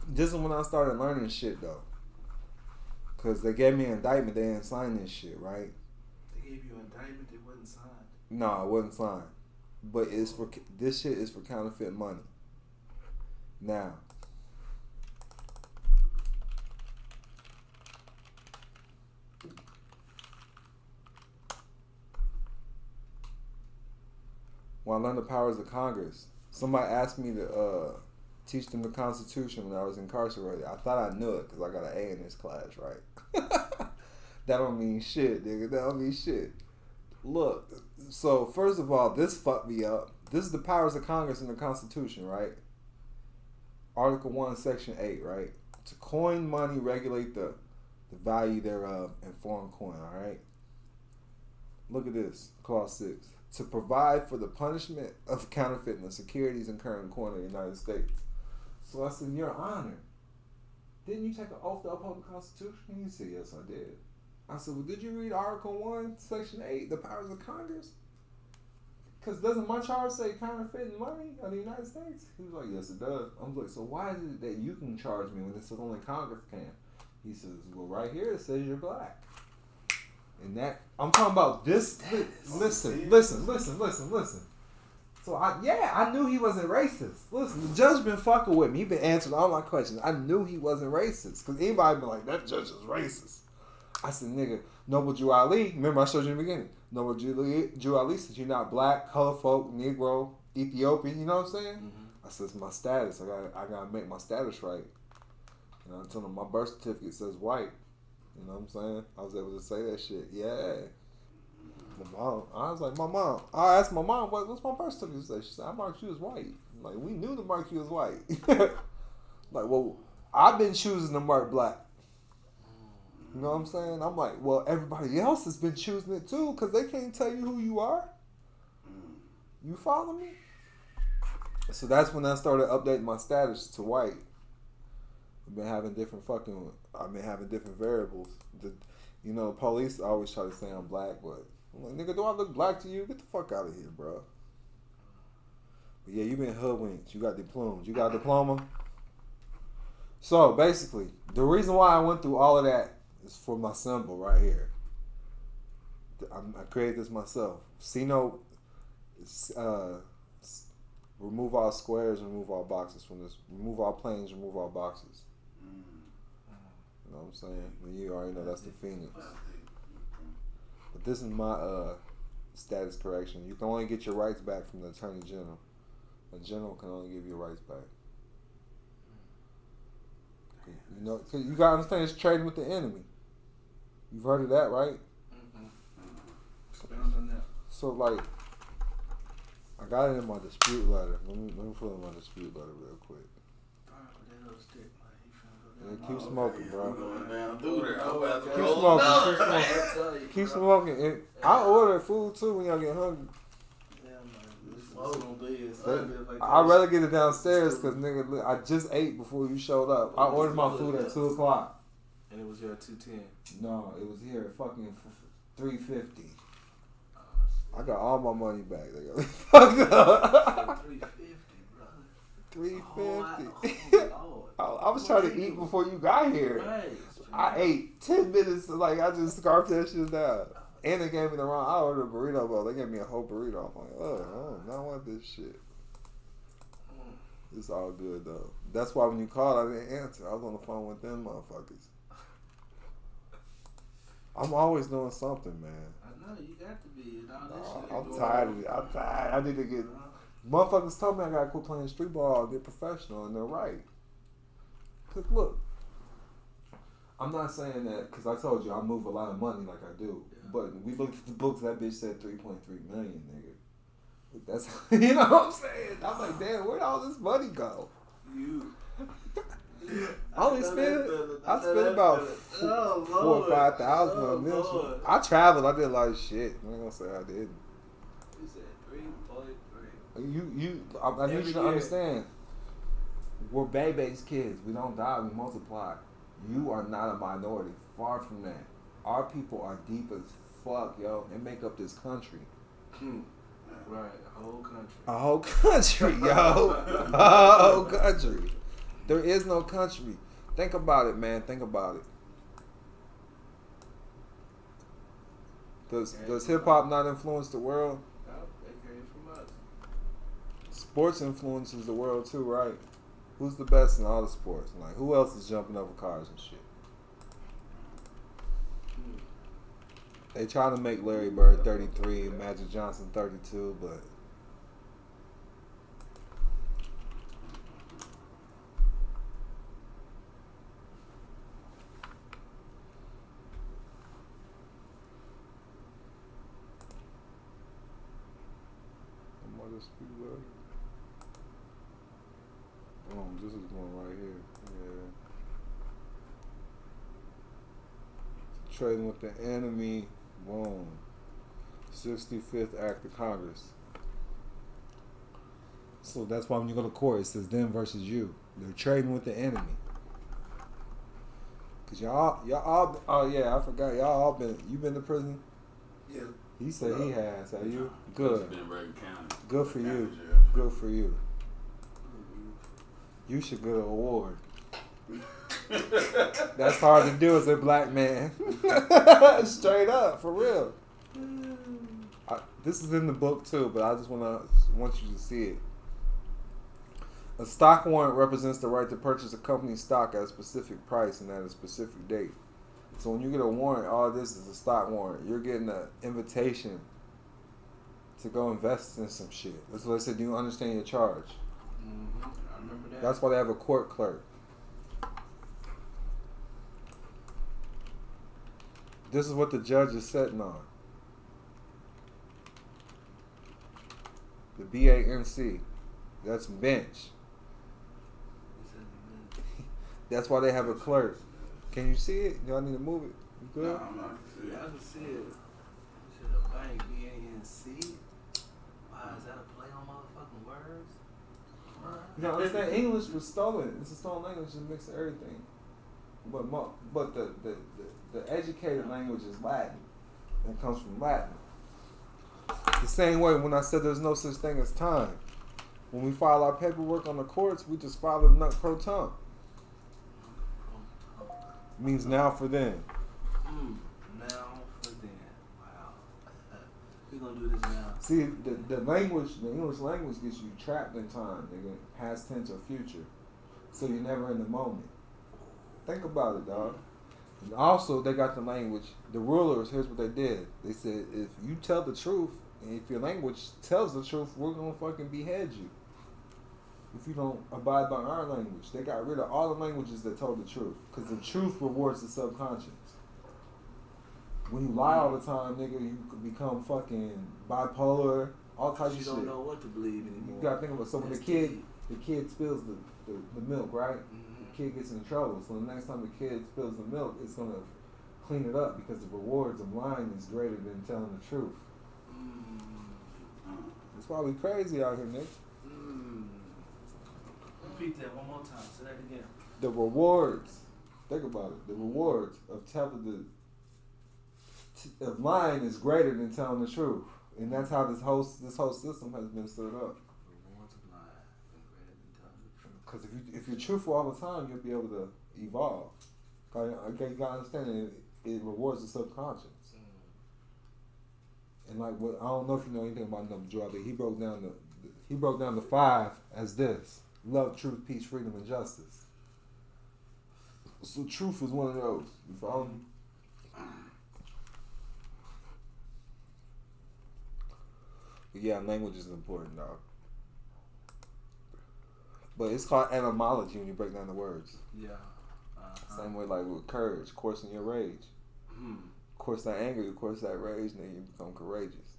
this is when I started learning shit though. Cause they gave me an indictment, they didn't sign this shit, right? They gave you an indictment, it wasn't signed. No, it wasn't signed. But this shit is for counterfeit money. Now, when I learned the powers of Congress, somebody asked me to teach them the Constitution when I was incarcerated. I thought I knew it because I got an A in this class, right? That don't mean shit, nigga. That don't mean shit. Look, so first of all, this fucked me up. This is the powers of Congress in the Constitution, right? Article 1, Section 8, right? To coin money, regulate the value thereof, and foreign coin, all right? Look at this, Clause 6. To provide for the punishment of counterfeiting the securities and current coin of the United States. So I said, Your Honor, didn't you take an oath to uphold the Constitution? And he said, yes, I did. I said, well, did you read Article 1, Section 8, the powers of Congress? Because doesn't my charge say counterfeiting money of the United States? He was like, yes, it does. I was like, so why is it that you can charge me when it says only Congress can? He says, well, right here it says you're black. And that, I'm talking about this. Listen. So I knew he wasn't racist. Listen, the judge been fucking with me. He been answering all my questions. I knew he wasn't racist. Because anybody been like, that judge is racist. I said, nigga, Noble Jew Ali, remember I showed you in the beginning. Noble Jew Ali said, you're not black, color folk, Negro, Ethiopian, you know what I'm saying? Mm-hmm. I said, it's my status. I gotta make my status right. You know, I told him my birth certificate says white. You know what I'm saying? I was able to say that shit. Yeah. My mom, I was like, my mom. I asked my mom, what's my birth certificate say? She said, I marked you as white. Like, we knew to mark you as white. Like, well, I've been choosing to mark black. You know what I'm saying? I'm like, well, everybody else has been choosing it too, because they can't tell you who you are. You follow me? So that's when I started updating my status to white. I've been having different variables. The police always try to say I'm black, but I'm like, nigga, do I look black to you? Get the fuck out of here, bro. But yeah, you been hoodwinked. You got diplomas. You got a diploma? So, basically, the reason why I went through all of that is for my symbol right here. I created this myself. Remove all squares, remove all boxes from this. Remove all planes, remove all boxes. You know what I'm saying? And you already know that's the Phoenix. But this is my status correction. You can only get your rights back from the Attorney General. A general can only give your rights back. You know, cause you gotta understand it's trading with the enemy. You've heard of that, right? So like, I got it in my dispute letter. Let me pull in my dispute letter real quick. Yeah, keep smoking, bro. Keep smoking. I order food too when y'all get hungry. I'd rather get it downstairs because nigga, look, I just ate before you showed up. I ordered my food at 2:00. And it was here at 2:10. No, it was here at fucking 3:50. I got all my money back. They got me fucked up. 350, brother. 350. Oh, I was trying to eat before you got here. right. I ate 10 minutes. Like I just scarfed that shit down. And they gave me the wrong. I ordered a burrito bowl. They gave me a whole burrito. I'm like, oh, I don't want this shit. It's all good though. That's why when you called, I didn't answer. I was on the phone with them motherfuckers. I'm always doing something, man. I know you got to be. I'm tired of it. I'm tired. I need to get. Motherfuckers told me I gotta quit playing street ball and get professional, and they're right. Cause look, I'm not saying that because I told you I move a lot of money like I do. Yeah. But we looked at the books. That bitch said 3.3 million, nigga. That's you know what I'm saying. I'm like, damn, where'd all this money go? I spent about $4,000 or $5,000 on a meal. I traveled. I did a lot of shit. I'm not gonna say I didn't. You said 3.3. I need you to understand. We're baby's kids. We don't die. We multiply. You are not a minority. Far from that. Our people are deep as fuck, yo. They make up this country. Right, a whole country. A whole country, yo. A whole country. There is no country. Think about it, man. Think about it. Does hip hop not influence the world? No, they came from us. Sports influences the world too, right? Who's the best in all the sports? Like, who else is jumping over cars and shit? They try to make Larry Bird 33 and Magic Johnson 32, but this is going right here. Yeah. Trading with the enemy. Boom. 65th Act of Congress. So that's why when you go to court, it says them versus you. They're trading with the enemy. Cause y'all oh yeah, I forgot. Y'all all been, you been to prison? Yeah. He said he has. Have you? Good. Good for you. Good for you. You should get an award. That's hard to do as a black man. Straight up, for real. This is in the book too, but I just want you to see it. A stock warrant represents the right to purchase a company's stock at a specific price and at a specific date. So when you get a warrant, all this is a stock warrant. You're getting an invitation to go invest in some shit. That's what I said. Do you understand your charge? Mm-hmm. I remember that. That's why they have a court clerk. This is what the judge is sitting on. The BANC. That's bench. That's why they have a clerk. Can you see it? Y'all need to move it. You good? No, I'm not. I can see it. Should a bank BANC? Wow, is that a play on motherfucking words? You know, understand English was stolen. It's a stolen language that mixed everything. But the educated language is Latin. It comes from Latin. The same way when I said there's no such thing as time. When we file our paperwork on the courts, we just file a nunc pro tunc. Means now for then. Now for then. Wow. We're gonna do this now. See, the language, the English language gets you trapped in time, nigga. Past tense or future. So you're never in the moment. Think about it, dog. And also, they got the language. The rulers, here's what they did. They said, if you tell the truth, and if your language tells the truth, we're gonna fucking behead you. If you don't abide by our language. They got rid of all the languages that told the truth. Because the truth rewards the subconscious. When you lie all the time, nigga, you could become fucking bipolar, all types of shit. You don't know what to believe anymore. You gotta think about, so when the kid spills the milk, right? The kid gets in trouble. So the next time the kid spills the milk, it's gonna clean it up because the rewards of lying is greater than telling the truth. That's why we crazy out here, Nick. Repeat that one more time. Say that again. The rewards. Think about it. The rewards of telling of lying is greater than telling the truth, and that's how this whole system has been set up. Rewards of lying is greater than telling the truth. Because if you're truthful all the time, you'll be able to evolve. Okay, you gotta understand it rewards the subconscious. And like, what, I don't know if you know anything about number draw, but he broke down the 5 as this: love, truth, peace, freedom, and justice. So truth is one of those. You follow me? But yeah, language is important, dog. But it's called etymology when you break down the words. Yeah. Same way like with courage, coursing your rage. Course that anger, you course that rage, then you become courageous.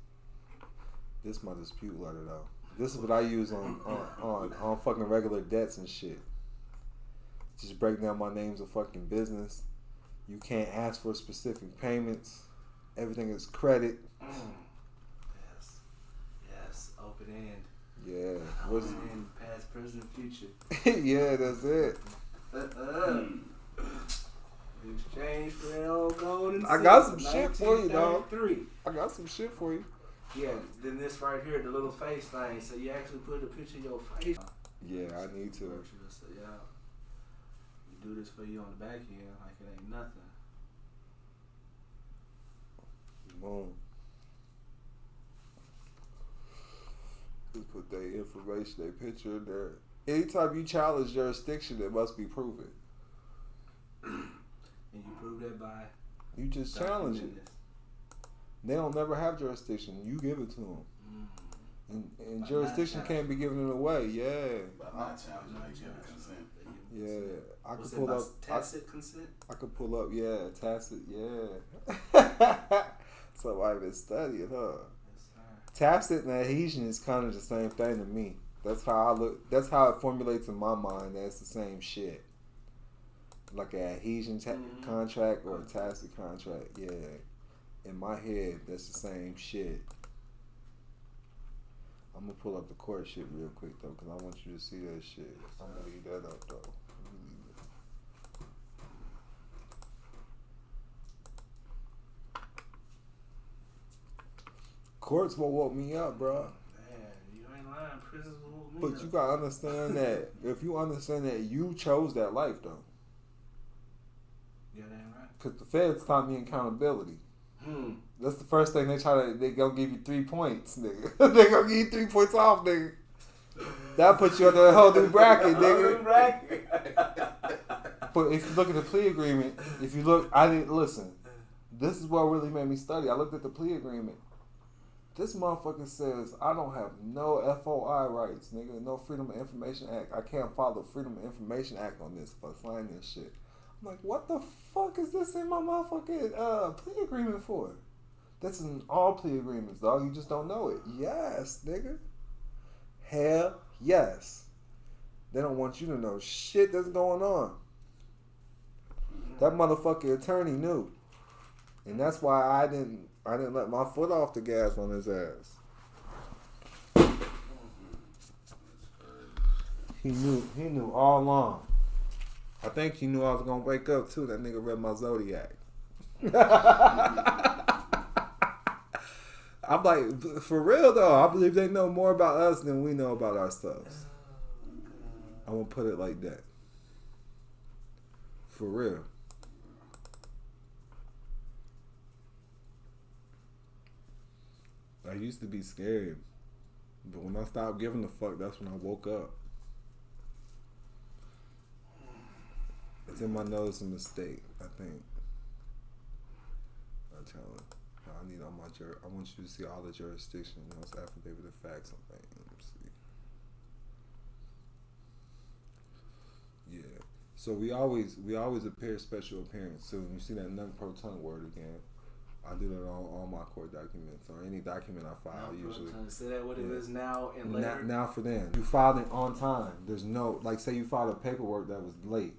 This is my dispute letter though. This is what I use on fucking regular debts and shit. Just break down my names of fucking business. You can't ask for specific payments. Everything is credit. Yes. Open end. Yeah. Open end, past, present, future. Yeah, that's it. Exchange for that old gold and I got some shit for you, dog. 1933. I got some shit for you. Yeah, then this right here, the little face thing. So you actually put a picture of your face. Yeah, I need to. So, yeah, we do this for you on the back end like it ain't nothing. Boom. Just put their information, their picture there. Anytime you challenge jurisdiction, it must be proven. And you prove that by? You just challenge it. They don't never have jurisdiction. You give it to them. And jurisdiction can't be given away. Yeah. By not challenging, they give consent. Yeah. I could pull up. Tacit consent? I could pull up, yeah. Tacit, yeah. Somebody been studying, huh? Tacit and adhesion is kind of the same thing to me. That's how I look. That's how it formulates in my mind. That's the same shit. Like an adhesion contract or a tacit contract. Yeah. In my head, that's the same shit. I'm gonna pull up the court shit real quick though, because I want you to see that shit. I'm gonna leave that up though. Courts will woke me up, bro. Man, you ain't lying. Prisons will woke me But up. you gotta understand that if you understand that you chose that life though. Yeah, that ain't right. Cause the feds taught me accountability. That's the first thing they gonna give you 3 points, nigga. They gonna give you 3 points off, nigga. That puts you under a whole new bracket, nigga. But if you look at the plea agreement, I didn't listen. This is what really made me study. I looked at the plea agreement. This motherfucker says I don't have no FOI rights, nigga. No Freedom of Information Act. I can't file the Freedom of Information Act on this if I sign this shit. I'm like, what the fuck is this in my motherfucking plea agreement for? That's in all plea agreements, dog. You just don't know it. Yes, nigga. Hell yes. They don't want you to know shit that's going on. That motherfucking attorney knew. And that's why I didn't let my foot off the gas on his ass. He knew all along. I think he knew I was gonna wake up too. That nigga read my Zodiac. I'm like, for real though, I believe they know more about us than we know about ourselves. I won't put it like that. For real. I used to be scared, but when I stopped giving a fuck, that's when I woke up. It's in my notes a mistake, I think. I'm telling you. I need all my I want you to see all the jurisdiction. You know, it's affidavit of facts. I think. Let me see. Yeah. So we always appear special appearance. So when you see that non-proton word again, I do that on all my court documents or any document I file usually. Say that what it is now and later. Now for them. You filed it on time. There's no, like, say you filed a paperwork that was late.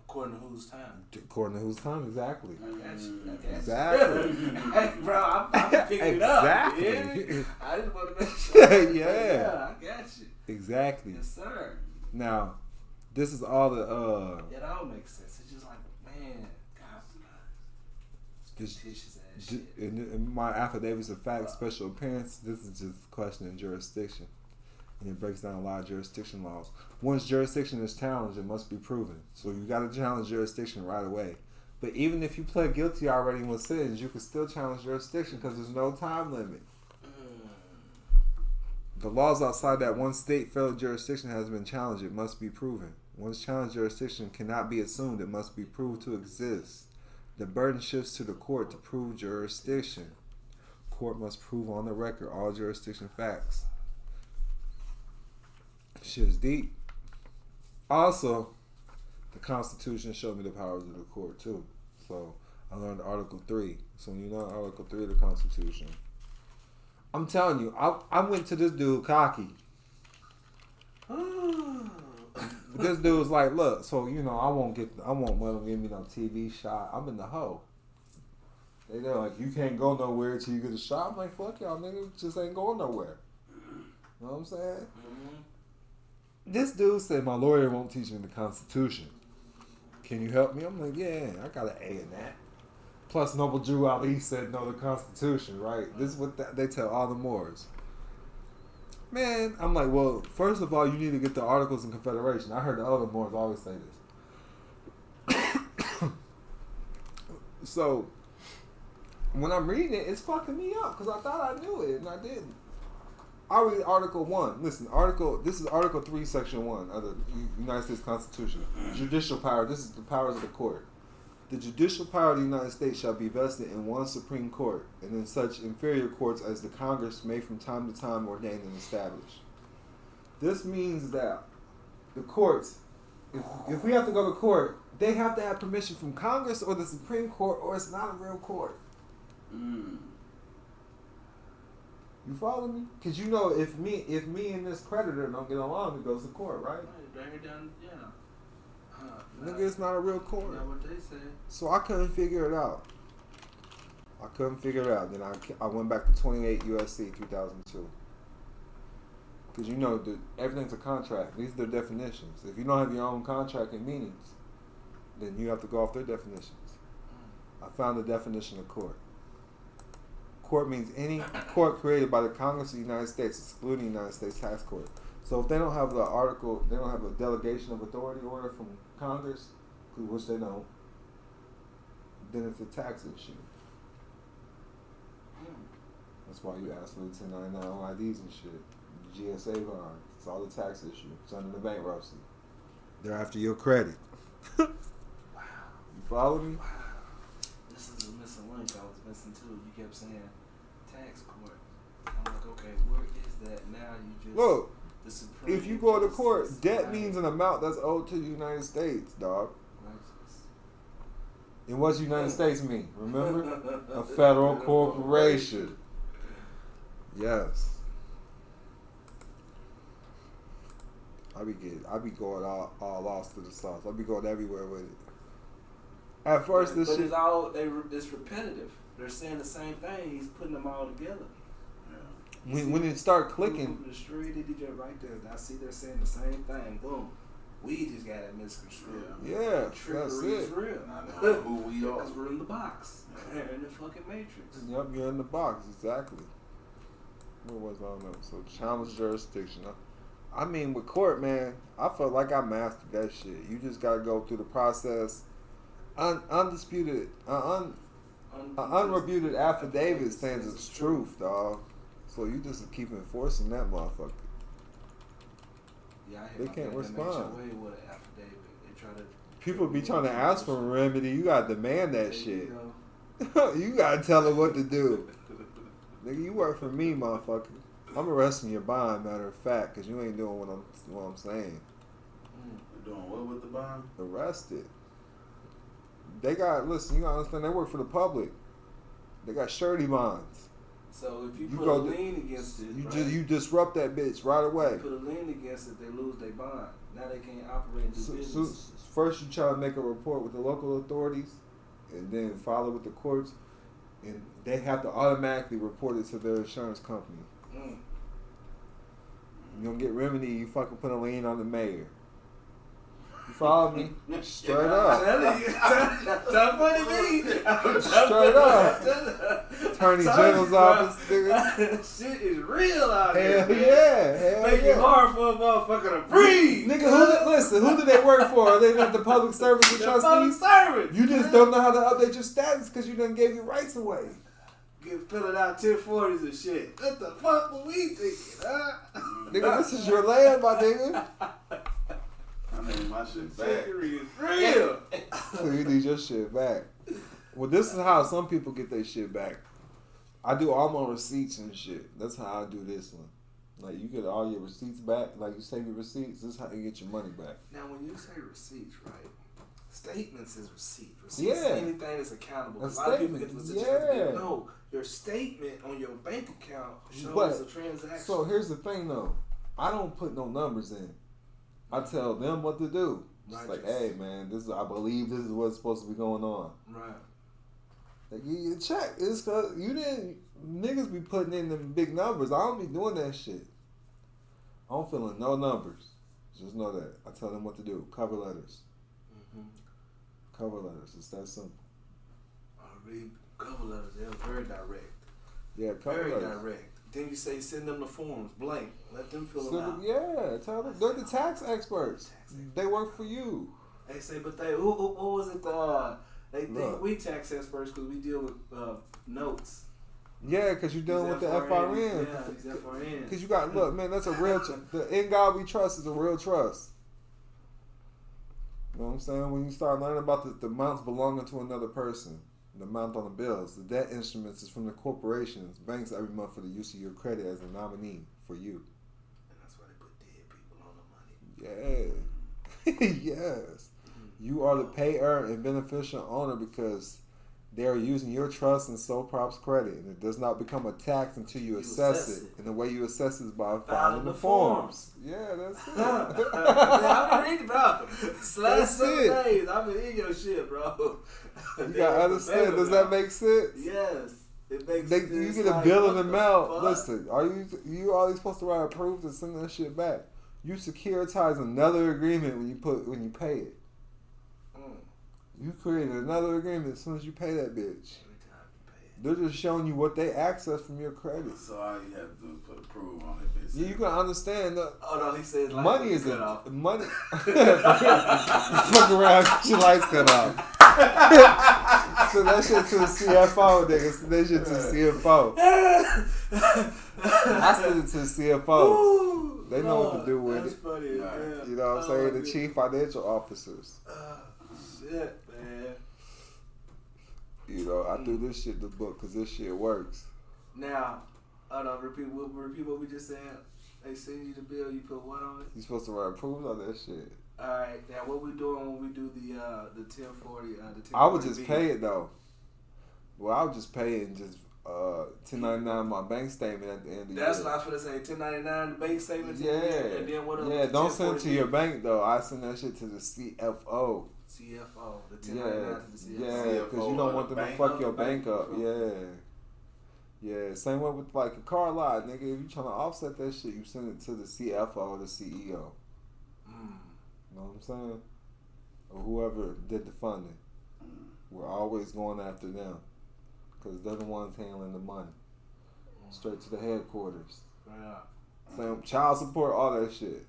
According to whose time? According to whose time, exactly. I got you. Exactly. Hey, bro, I'm picking it up. Exactly. Yeah? I just want to make sure. Yeah. I got you. Exactly. Yes, sir. Now, this is all the That all makes sense. It's just like, man, God, fictitious ass shit. In my affidavits of fact, special appearance, this is just questioning jurisdiction. And it breaks down a lot of jurisdiction laws. Once jurisdiction is challenged, it must be proven. So you got to challenge jurisdiction right away. But even if you pled guilty already and was sentenced, you can still challenge jurisdiction because there's no time limit. The laws outside that one state federal jurisdiction has been challenged, it must be proven. Once challenged jurisdiction cannot be assumed, it must be proved to exist. The burden shifts to the court to prove jurisdiction. Court must prove on the record all jurisdiction facts. Shit is deep. Also, the Constitution showed me the powers of the court too. So I learned Article 3. So when you learn Article 3 of the Constitution, I'm telling you, I went to this dude cocky. This dude was like, look, so you know, I won't let them give me no TV shot. I'm in the hole. They're like, you can't go nowhere till you get a shot. I'm like, fuck y'all niggas, just ain't going nowhere. You know what I'm saying? Mm-hmm. This dude said, my lawyer won't teach me the Constitution. Can you help me? I'm like, yeah, I got an A in that. Plus, Noble Drew Ali said, no, the Constitution, right? This is what they tell all the Moors. Man, I'm like, well, first of all, you need to get the Articles of Confederation. I heard the other Moors always say this. So, when I'm reading it, it's fucking me up because I thought I knew it and I didn't. I read Article 1. Listen, this is Article 3, Section 1 of the United States Constitution. Judicial power. This is the powers of the court. The judicial power of the United States shall be vested in one Supreme Court and in such inferior courts as the Congress may from time to time ordain and establish. This means that the courts, if we have to go to court, they have to have permission from Congress or the Supreme Court or it's not a real court. You follow me? Because you know, if me and this creditor don't get along, it goes to court, right? Bring it down, yeah. Nigga, it's not a real court. Not what they say. So I couldn't figure it out. Then I went back to 28 U.S.C. 2002. Because you know, everything's a contract. These are their definitions. If you don't have your own contract and meanings, then you have to go off their definitions. I found the definition of court. Court means any court created by the Congress of the United States, excluding the United States Tax Court. So if they don't have the article, they don't have a delegation of authority order from Congress, which they don't, then it's a tax issue. That's why you ask for the 1099 on IDs and shit. GSA bonds. It's all the tax issue. It's under the bankruptcy. They're after your credit. Wow. You follow me? Wow. This is a missing link I was missing too. You kept saying tax court. I'm like, okay, where is that now? You just look. The Supreme If you go to court, Justice, debt right? means an amount that's owed to the United States, dog. And what's United States mean? Remember? A federal corporation. Yes. I be going all lost to the sauce. I be going everywhere with it. At first, this shit. It's repetitive. They're saying the same thing. He's putting them all together. When it start clicking, the street, DJ right there. I see they're saying the same thing. Boom. We just got it misconstrued. Yeah, Trickery that's is it. real. I know who we are. Because we're in the box. We're in the fucking matrix. Yep, you're in the box, exactly. What was I on that? So challenge jurisdiction. I mean, with court, man, I felt like I mastered that shit. You just gotta go through the process. Undisputed, unrefuted affidavit stands as truth, dog. So you just keep enforcing that motherfucker. Yeah, I They can't respond. Way with an affidavit. They try to. People be trying to ask for a remedy. You gotta demand that shit. You You gotta tell them what to do. Nigga, you work for me, motherfucker. I'm arresting your bond, matter of fact, because you ain't doing what I'm saying. You're doing what with the bond? Arrested. They got, listen, you gotta understand, they work for the public. They got surety bonds. So if you put a lien against it, you disrupt that bitch right away. You put a lien against it, they lose their bond. Now they can't operate and do business. First you try to make a report with the local authorities, and then file it with the courts, and they have to automatically report it to their insurance company. You don't get remedy, you fucking put a lien on the mayor. You follow me? Straight up. Stop funny me. Straight up. Attorney General's office, nigga. Shit is real out here. Hell yeah. Hell Make it hard for a motherfucker to breathe. Nigga, who do they work for? Are they not the public service and trustees? Public service. You just don't know how to update your status because you done gave your rights away. Get filling out 1040s and shit. What the fuck were we thinking, huh? Nigga, this is your land, my nigga. I need my shit back. Trickery is real. So you need your shit back. Well, this is how some people get their shit back. I do all my receipts and shit. That's how I do this one. Like, you get all your receipts back. Like, you save your receipts. This is how you get your money back. Now, when you say receipts, right? Statements is receipts. Receipts Yeah. is anything that's accountable. A A lot of people get statement, the position that yeah. they know your statement on your bank account shows a transaction. So here's the thing, though. I don't put no numbers in. I tell them what to do. It's like, hey, man, I believe this is what's supposed to be going on. Right. Like, you check. It's because niggas be putting in them big numbers. I don't be doing that shit. I don't fill in no numbers. Just know that. I tell them what to do. Cover letters. Cover letters. It's that simple. I read cover letters. They're very direct. Yeah, cover very letters. direct. Then you say send them the forms blank. Let them fill them out. Yeah, tell them. They're the tax experts. They work for you. They say, but what was it? They think we tax experts because we deal with notes. Yeah, because you're dealing with the FRN. Yeah, these FRN. Because you got, look, man, that's a real, the in God we trust is a real trust. You know what I'm saying? When you start learning about the amounts belonging to another person, the amount on the bills, the debt instruments is from the corporations, banks every month for the use of your credit as a nominee for you. And that's why they put dead people on the money. Yeah. Yes. You are the payer and beneficial owner because they are using your trust and sole props credit, and it does not become a tax until you assess it. And the way you assess it is by filing the forms. Yeah, that's it. I've been reading, bro. Last 7 days, I've been in your shit, bro. You gotta understand. Does that make sense? Yes. It makes sense. You get a bill in the mail. Listen, are you always supposed to write a proof and send that shit back? You securitize another agreement when you pay it. You create another agreement as soon as you pay that bitch. Every time you pay it. They're just showing you what they access from your credit. So all you have to do is put a proof on it, bitch. Yeah, you can understand. Oh no, he says money is money. Fuck around, get your lights cut off. Send that shit to the CFO, nigga. Send that shit to the CFO. I send it to the CFO. They know what to do with it. Funny, you know what I'm saying? The chief financial officers. Shit, man. You know, I threw this shit in the book because this shit works. Now, repeat what we just said. They send you the bill, you put what on it? You supposed to write proofs on that shit. Alright, now what we doing when we do the 1040, the 1040 I would just pay it though. Well, I would just pay it and just 1099 my bank statement at the end of the year. That's what I was going to say. 1099 the bank statement. Yeah. And then what else? Yeah, don't send it to your bank though. I send that shit to the CFO. CFO. The 1099 to the CFO. Yeah, because you don't want them to fuck your bank up. Yeah. Same way with like a car lot, nigga. If you trying to offset that shit, you send it to the CFO or the CEO. You know what I'm saying? Or whoever did the funding. We're always going after them. Because they're the ones handling the money. Straight to the headquarters. Yeah. Same child support, all that shit.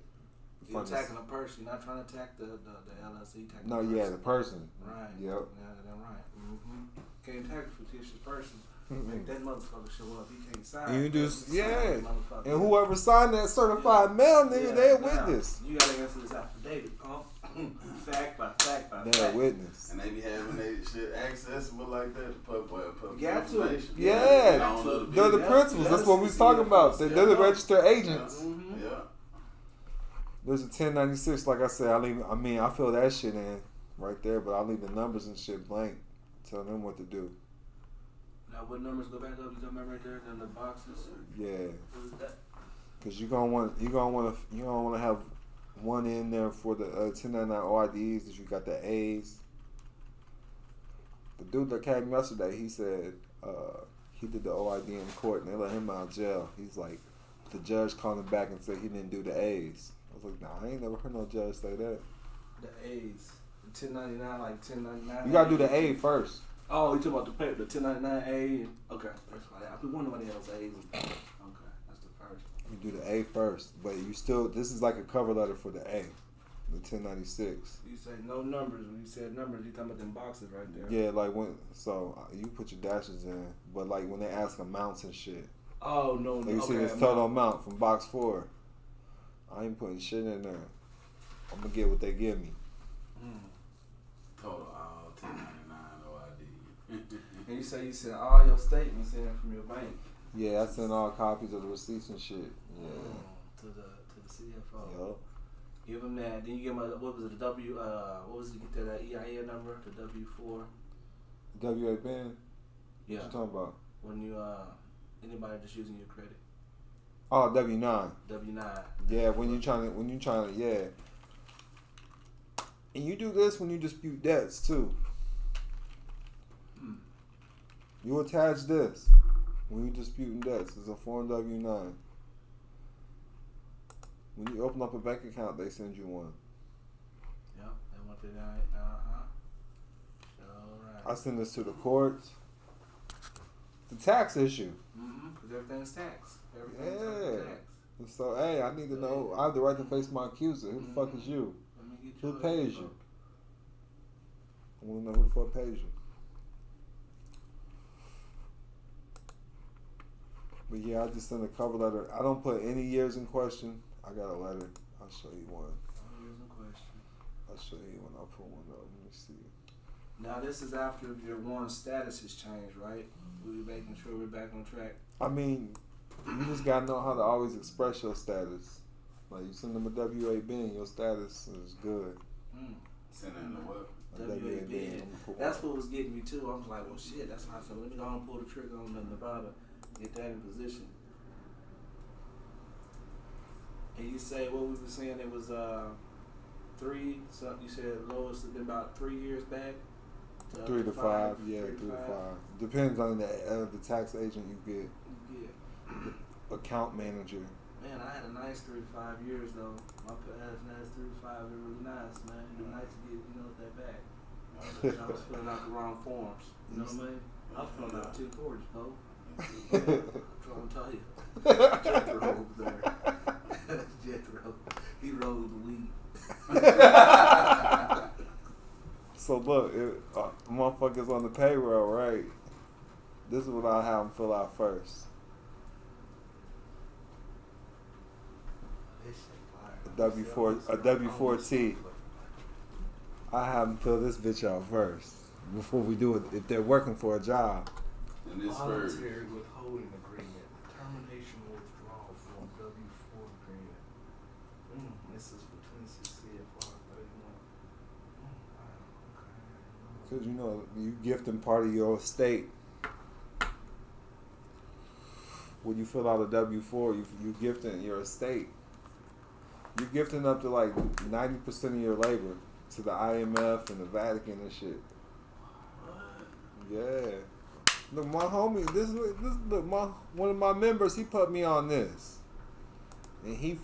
You're attacking a person. You're not trying to attack the LLC. No, the person. Right. Yep. Yeah, that's right. Mm-hmm. Can't attack a fictitious person. Make that motherfucker show up. He can't sign. You just, and whoever signed that certified mail, nigga, they're a witness. You gotta answer this affidavit, pump. Fact by fact by fact. They're a witness. And they be having they shit accessible like that to public got to. information. Yeah. They're the principals. That's what we was talking about. They're the registered agents. Yeah. There's a 1096, like I said. I fill that shit in right there, but I leave the numbers and shit blank. Tell them what to do. Now, what numbers go back up? You talking about right there in the boxes? Yeah. Because you're gonna want to have one in there for the 1099 OIDs that you got the A's. The dude that came yesterday, he said he did the OID in court and they let him out of jail. He's like, the judge called him back and said he didn't do the A's. I was like, nah, I ain't never heard no judge say that. The A's, the 1099, like 1099. You gotta do the A first. Oh, you talking about the paper, the 1099A? Okay, that's fine. I've been wondering what the hell's A's. Okay, that's the first. You do the A first, but you still, this is like a cover letter for the A, the 1096. You say no numbers. When you said numbers, you talking about them boxes right there. Yeah, like you put your dashes in, but like when they ask amounts and shit. Oh, no. Like you see this total amount from box 4. I ain't putting shit in there. I'm gonna get what they give me. Total all 1099 OID. And you say you sent all your statements in from your bank. Yeah, I sent all copies of the receipts and shit. Yeah. To the CFO. Yup. Give them that. Then you give them what was it? The what was it? You get that EIN number, the W4. WA band. Yeah. What you talking about? When you anybody just using your credit. Oh, W9. W9. Yeah, when you trying to, yeah. And you do this when you dispute debts too. You attach this when you disputing debts. It's a form W9. When you open up a bank account, they send you one. Yep, they want it out. All right. I send this to the courts. The tax issue. Because everything's taxed. Yeah. So, hey, I need to know. I have the right to face my accuser. Who the fuck is you? Who pays you? I want to know who the fuck pays you. But yeah, I just send a cover letter. I don't put any years in question. I got a letter. I'll show you one. Years in question. I'll show you one. I'll put one up. Let me see. Now, this is after your one status has changed, right? We're making sure we're back on track. I mean, you just gotta know how to always express your status. Like you send them a WAB and your status is good. Send them a what? WAB. That's what was getting me too. I was like, well, shit. That's why I said, let me go and pull the trigger on the Nevada, get that in position. And you say what we were saying? It was 3. So you said lowest has been about 3 years back. 3 to 5, yeah, 3 to 5. Depends on the tax agent you get. The account manager. Man, I had a nice 3 to 5 years though. My past nice 3 to 5, it was nice, man. It was nice to get that back. I was filling out the wrong forms. You know what I mean? I was filling out 2 quarters, bro. I'm trying to tell you. Jethro over there. Jethro, he rolled the weed. So look, motherfuckers on the payroll, right? This is what I have them fill out first. A W4T. I have them fill this bitch out first before we do it. If they're working for a job. And this voluntary withholding agreement, termination or withdrawal from W4 agreement. This is between CFR 31. Because you gifting part of your estate. When you fill out a W4, you gifting your estate. You're gifting up to like 90% of your labor to the IMF and the Vatican and shit. What? Yeah. Look, my homie, one of my members, he put me on this. And he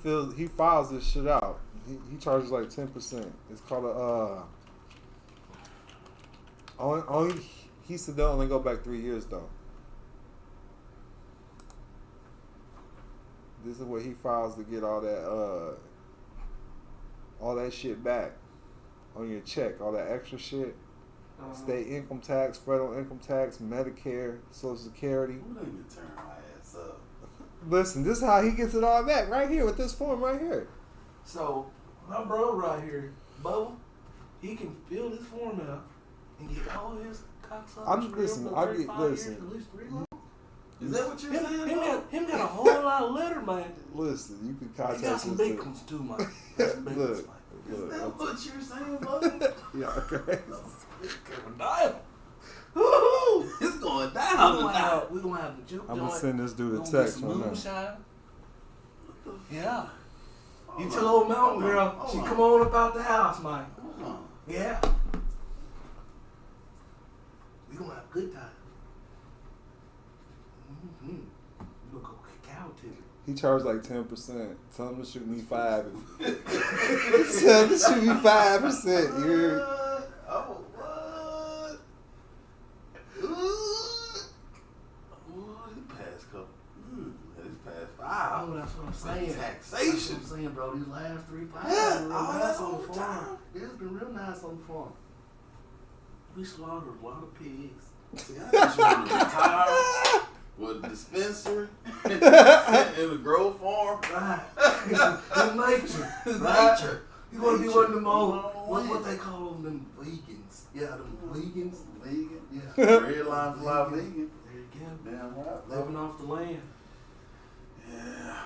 files this shit out. He charges like 10%. It's called a only he said they'll only go back 3 years though. This is what he files to get all that shit back on your check, all that extra shit. State income tax, federal income tax, Medicare, Social Security. Who let me turn my ass up? Listen, this is how he gets it all back right here with this form right here. So my bro right here, Bubba, he can fill this form out and get all his cocksuckers. I'm listen. I get listen. At least 3 months. Is that what you're saying? Him got a whole lot of letter, man. Listen, you can He contact got some us big too. ones too, man. Got some big ones, Look, man. Is look. that what you're saying, buddy? Yeah, okay. It's going down. Woo! It's going We down gonna tonight. have the juke I'm joint. gonna send this dude We a gonna get text some right now. moonshine. Yeah. You Hold tell on. old mountain Hold girl, on. she Hold come on up out the house, man. Hold on. Yeah. We gonna have a good time. Mm-hmm. We gonna go cacao too. He charged like 10%. Tell him to shoot me 5. Tell him to shoot me 5%. You hear? Oh, what? He passed couple. He's passed 5. Oh, that's what I'm saying. Taxation. That's what I'm saying, bro. These last 3 5 Yeah, been real all nice that on the whole farm. time. It's been real nice on the farm. We slaughtered a lot of pigs. See, I just want to retire with a dispensary in a grow farm. Right. In nature. Nature. You want to be one of them old, what they call them vegans. Yeah, them vegans. Vegan. Yeah. Red line fly vegan. There you go. Damn right. Living off the land. Yeah.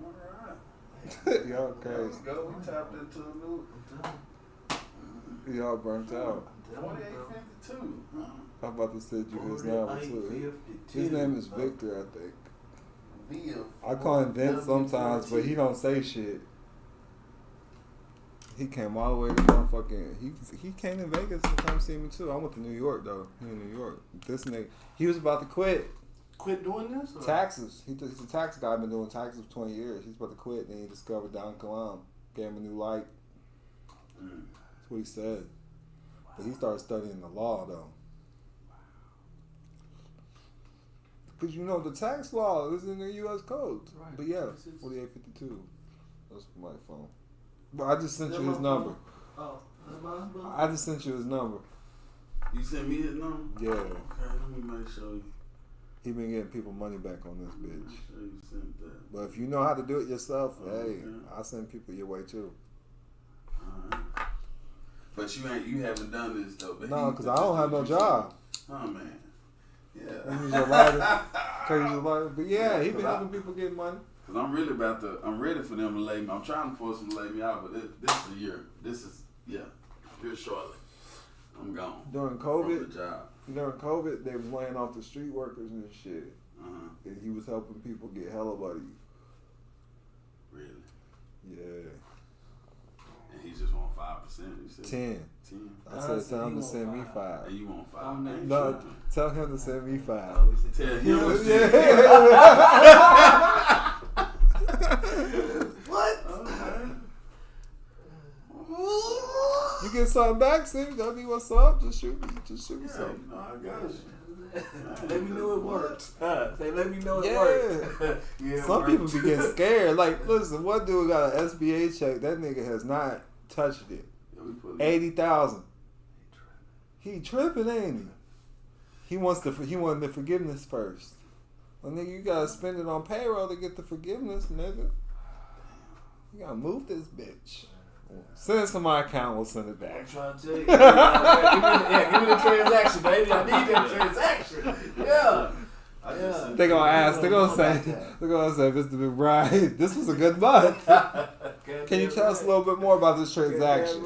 All right. Y'all There crazy. we go. We tapped into a new I'm telling Y'all burnt out. you, bro. 4852. I'm about to send you his number too. His name is Victor, I think. Via I call him Vince sometimes, but he don't say shit. He came all the way to motherfucking. He came to Vegas to come see me too. I went to New York though. He in New York. This nigga, he was about to quit Quit doing this? Or? taxes. He's a tax guy. Been doing taxes for 20 years. He's about to quit. Then he discovered Don Kilam, gave him a new light. That's what he said. But he started studying the law though. Because you know the tax law is in the U.S. code. Right. But yeah, 4852. That's my phone. But I just sent you his number. Oh, that's mine, bro? I just sent you his number. You sent me his number? Yeah. Okay, let me make sure you. He been getting people money back on this bitch. Make sure you sent that. But if you know how to do it yourself, hey, Okay. I send people your way too. Alright. But you haven't done this though. But No, because I don't have no job. Oh man. Yeah. You use your lighter. Cause your lighter. But yeah, he been helping people get money. Cause I'm ready for them to lay me. I'm trying to force them to lay me out, but this is a year. This is here shortly. I'm gone. During From the COVID, job. they was laying off the street workers and shit. And he was helping people get hella money. Really? Yeah. And he just want 5%. You said 10. 10. I said tell him to send me 5. And you want 5? Oh, man. No, tell him to send me 5. Oh, he said, Tell him to Yeah. what? Okay. Ooh. You get something back, send me what's up. Just shoot me Yeah, something. you know, I got you. Let me know it works. Say, let me know it Yeah. works. Yeah, Some works. people be getting scared. Like, listen, one dude got an SBA check. That nigga has not touched it. Yeah, we put 80,000. He tripping, ain't he? He wanted the forgiveness first. Well, nigga, you gotta spend it on payroll to get the forgiveness, nigga. You gotta move this bitch. Send it to my account. We'll send it I'm back. trying to tell you. Give me the transaction, baby. I need that transaction. Yeah. Yeah. They gonna ask. They gonna say, Mr. McBride, this was a good month. Can you tell us a little bit more about this transaction?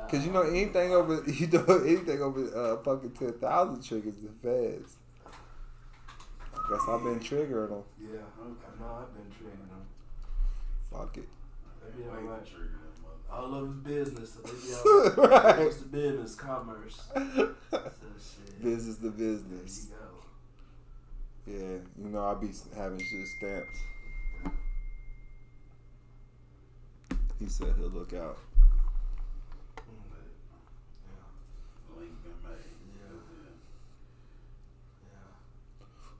Cause you know anything over fucking 10,000 triggers the feds. I guess I've been triggering them. Yeah. Okay. No, I've been triggering them. Fuck it. They be all Wait, right. trigger that mother. All of his business. So they be all right. Right. What's the business? Commerce. So shit. Business to There business. you go. Yeah, you know, I be having shit stamped. He said he'll look out. Link been made.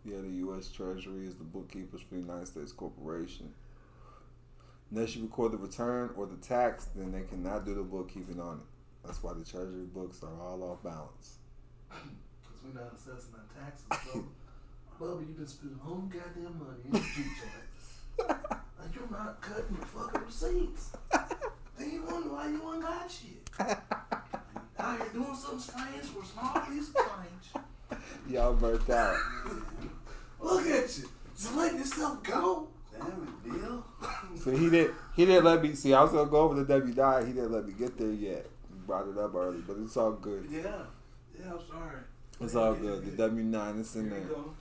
Yeah, the U.S. Treasury is the bookkeepers for the United States Corporation. Unless you record the return or the tax, then they cannot do the bookkeeping on it. That's why the Treasury books are all off balance. Because we're not assessing our taxes, bro. Bubba, you've been spending all the goddamn money in the future. And you're not cutting the fucking receipts. Then you wonder why you ain't got shit. Out here doing something strange for a small piece of change. Y'all burnt out. Look at you. Just letting yourself go. Damn it, Bill. So he didn't let me see. I was gonna go over the W9. He didn't let me get there yet. He brought it up early, but it's all good. Yeah, I'm sorry. It's all good. The W9 is in Here there. you go.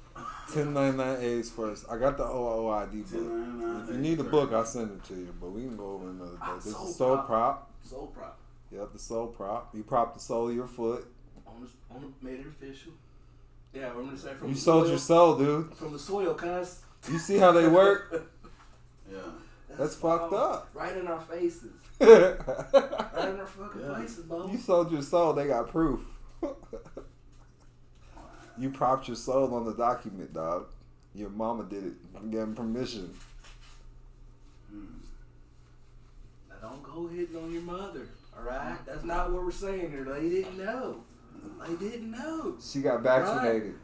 1099A's first. I got the OOID book. 1099 If you need the book, I'll send it to you. But we can go over another day. This is sole prop. Sole prop. Yep, the sole prop. You prop the sole of your foot. On the made it official. Yeah, I'm gonna say from You the sold soil, your soul, dude. from the soil, cuz. You see how they work? Yeah. That's fucked up. Right in our faces. Right in our fucking faces, bro. You sold your soul. They got proof. You propped your soul on the document, dog. Your mama did it. You gave him permission. Now don't go hitting on your mother, alright? That's not what we're saying here. They didn't know. They didn't know. She got vaccinated.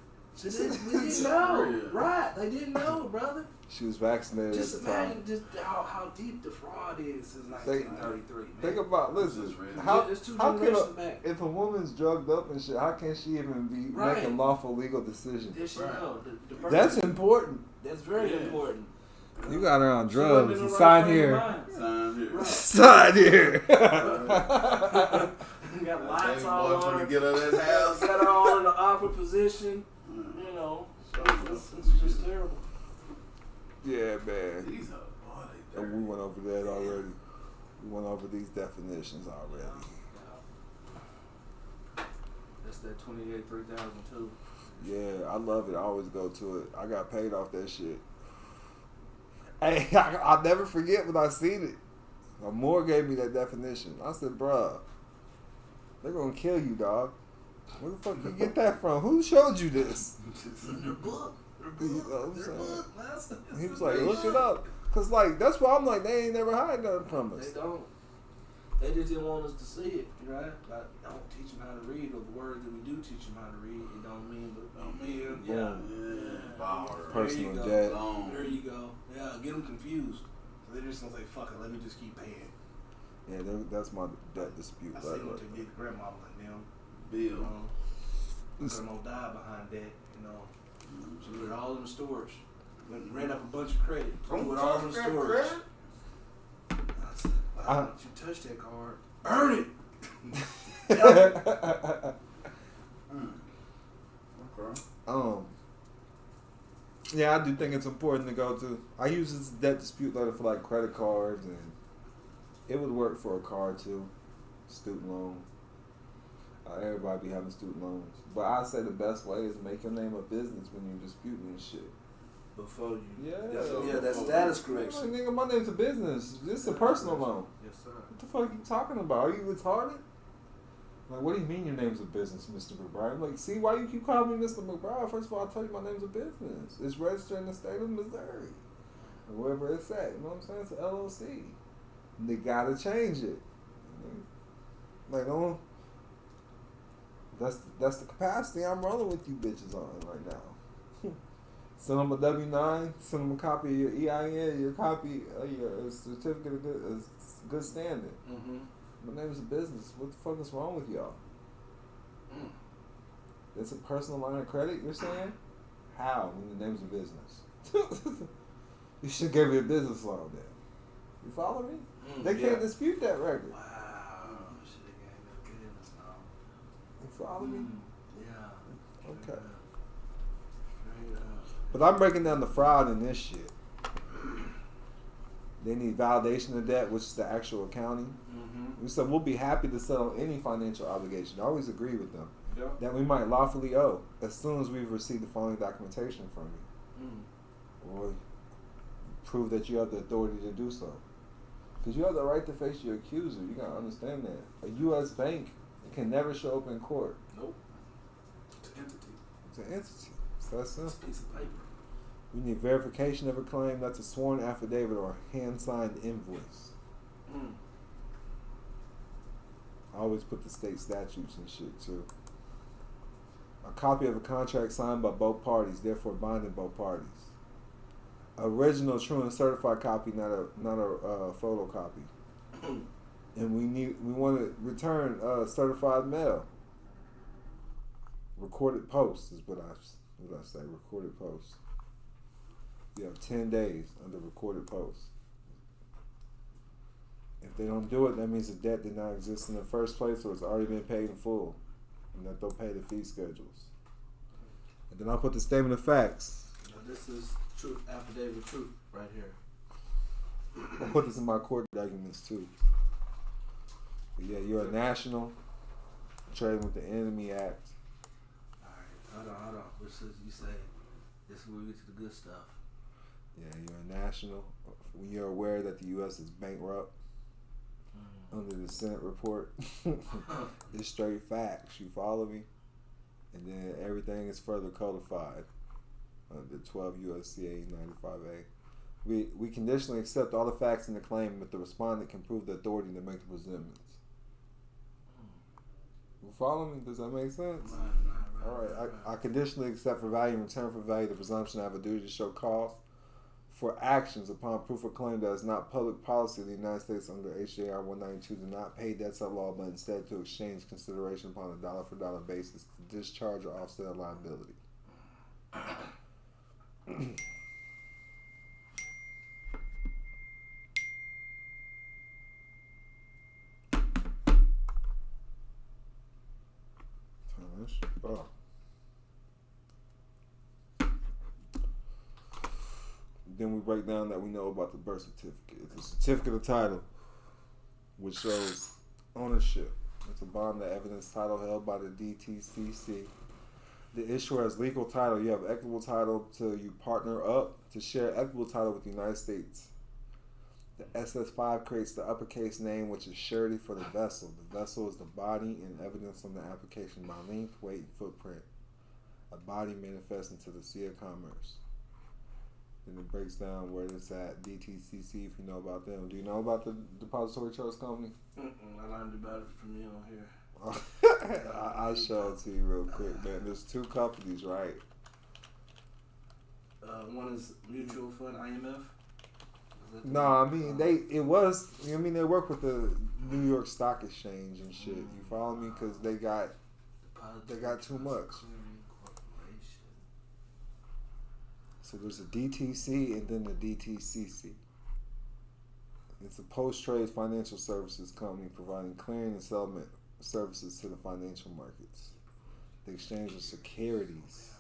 We didn't know. Right, they didn't know, brother. She was vaccinated Just at the time. imagine just how deep the fraud is since 1933, man. Think about, listen, It's two how can generations back. if a woman's drugged up and shit, how can she even be making lawful legal decisions? Did she know? The person- That's important. That's very important. You got her on She wasn't drugs. in the right Sign frame of here. mind. Sign here. Right. Sign here. You got lights all boy on trying her. to get out of that house. Got her all in an awkward position. You know, so it's just terrible. Yeah, man. These are boy, they And dirty. we went over that already. We went over these definitions already. That's that 28,302. Yeah, I love it. I always go to it. I got paid off that shit. Hey, I'll never forget when I seen it. Moore gave me that definition. I said, bruh, they're going to kill you, dog. Where the fuck you get that from? Who showed you this? It's in their book. You know what I'm saying? Book. He was like, look it up. Because, like, that's why I'm like, they ain't never hide nothing from us. They don't. They just didn't want us to see it, right? Like, don't teach them how to read, or the word that we do teach them how to read, it don't mean, but don't mean. Yeah. Baller. Personal There you jet. go. There you go. Yeah, get them confused. So they're just gonna say, fuck it, let me just keep paying. Yeah, that's my debt dispute. I seen what they did to grandma and them. Bill. You know, grandma died behind that, you know. She put it all in the storage. Went and ran up a bunch of credit. Threw it all in the storage. I said, why don't you touch that card? Burn it! Okay. Yeah, I do think it's important to go to. I use this debt dispute letter for like credit cards, and it would work for a car too, student loan. Everybody be having student loans, but I say the best way is make your name a business when you're disputing this shit. Before you, Yeah. that's status correction. Like, nigga, my name's a business. This is a personal loan. Yes, sir. What the fuck are you talking about? Are you retarded? Like, what do you mean your name's a business, Mr. McBride? I'm like, see, why you keep calling me Mr. McBride? First of all, I told you my name's a business. It's registered in the state of Missouri. Or wherever it's at. You know what I'm saying? It's an LLC. And they gotta change it. Like, don't... That's the capacity I'm rolling with you bitches on right now. Send them a W-9, send them a copy of your EIN, your copy of your certificate of good standing. Mm-hmm. My name is a business. What the fuck is wrong with y'all? It's a personal line of credit, you're saying? How when the name's a business? You should give me a business loan then. You follow me? They can't dispute that record. Wow. Should have gave me a business loan. You follow me? Yeah. Okay. Straight up. But I'm breaking down the fraud in this shit. They need validation of debt, which is the actual accounting. Mm-hmm. We said we'll be happy to settle any financial obligation. I always agree with them. Yep. That we might lawfully owe as soon as we've received the following documentation from you. or prove that you have the authority to do so. Because you have the right to face your accuser. You gotta understand that. A U.S. bank can never show up in court. Nope. It's an entity. It's an entity. It's that simple. It's a piece of paper. We need verification of a claim. That's a sworn affidavit or a hand-signed invoice. I always put the state statutes and shit too. A copy of a contract signed by both parties, therefore binding both parties. Original, true, and certified copy, not a photocopy. And we want to return certified mail. Recorded post is what I say. Recorded post. You have 10 days under recorded post. If they don't do it, that means the debt did not exist in the first place, or it's already been paid in full, and that they'll pay the fee schedules. And then I'll put the statement of facts. Now this is truth, affidavit of truth, right here. I'll put this in my court documents too. But yeah, you're a national, trading with the Enemy Act. Alright, hold on. This is, you say, this is where we get to the good stuff. Yeah, you're a national. When you're aware that the U.S. is bankrupt, under the Senate report, it's straight facts. You follow me? And then everything is further codified under 12 U.S.C.A. 95A. We conditionally accept all the facts in the claim if the respondent can prove the authority to make the presentments. You follow me? Does that make sense? Right. All right. I conditionally accept for value in return for value the presumption I have a duty to show cause for actions upon proof of claim that is not public policy of the United States under HJR 192 to not pay debts of law, but instead to exchange consideration upon a dollar-for-dollar basis to discharge or offset a liability. Oh. Then we break down that we know about the birth certificate. It's a certificate of title, which shows ownership. It's a bond of evidence title held by the DTCC. The issuer has legal title. You have equitable title till you partner up to share equitable title with the United States. The SS5 creates the uppercase name, which is surety for the vessel. The vessel is the body and evidence on the application by length, weight, and footprint. A body manifests into the sea of commerce. Then it breaks down where it's at, DTCC, if you know about them. Do you know about the Depository Trust Company? I learned about it from you on here. I'll show it to you real quick, man. There's two companies, right? One is Mutual Fund, IMF. No, I mean they work with the New York Stock Exchange and shit. You follow me? Because they got too much. So there's a DTC and then the DTCC. It's a post-trade financial services company providing clearing and settlement services to the financial markets. The exchange of securities.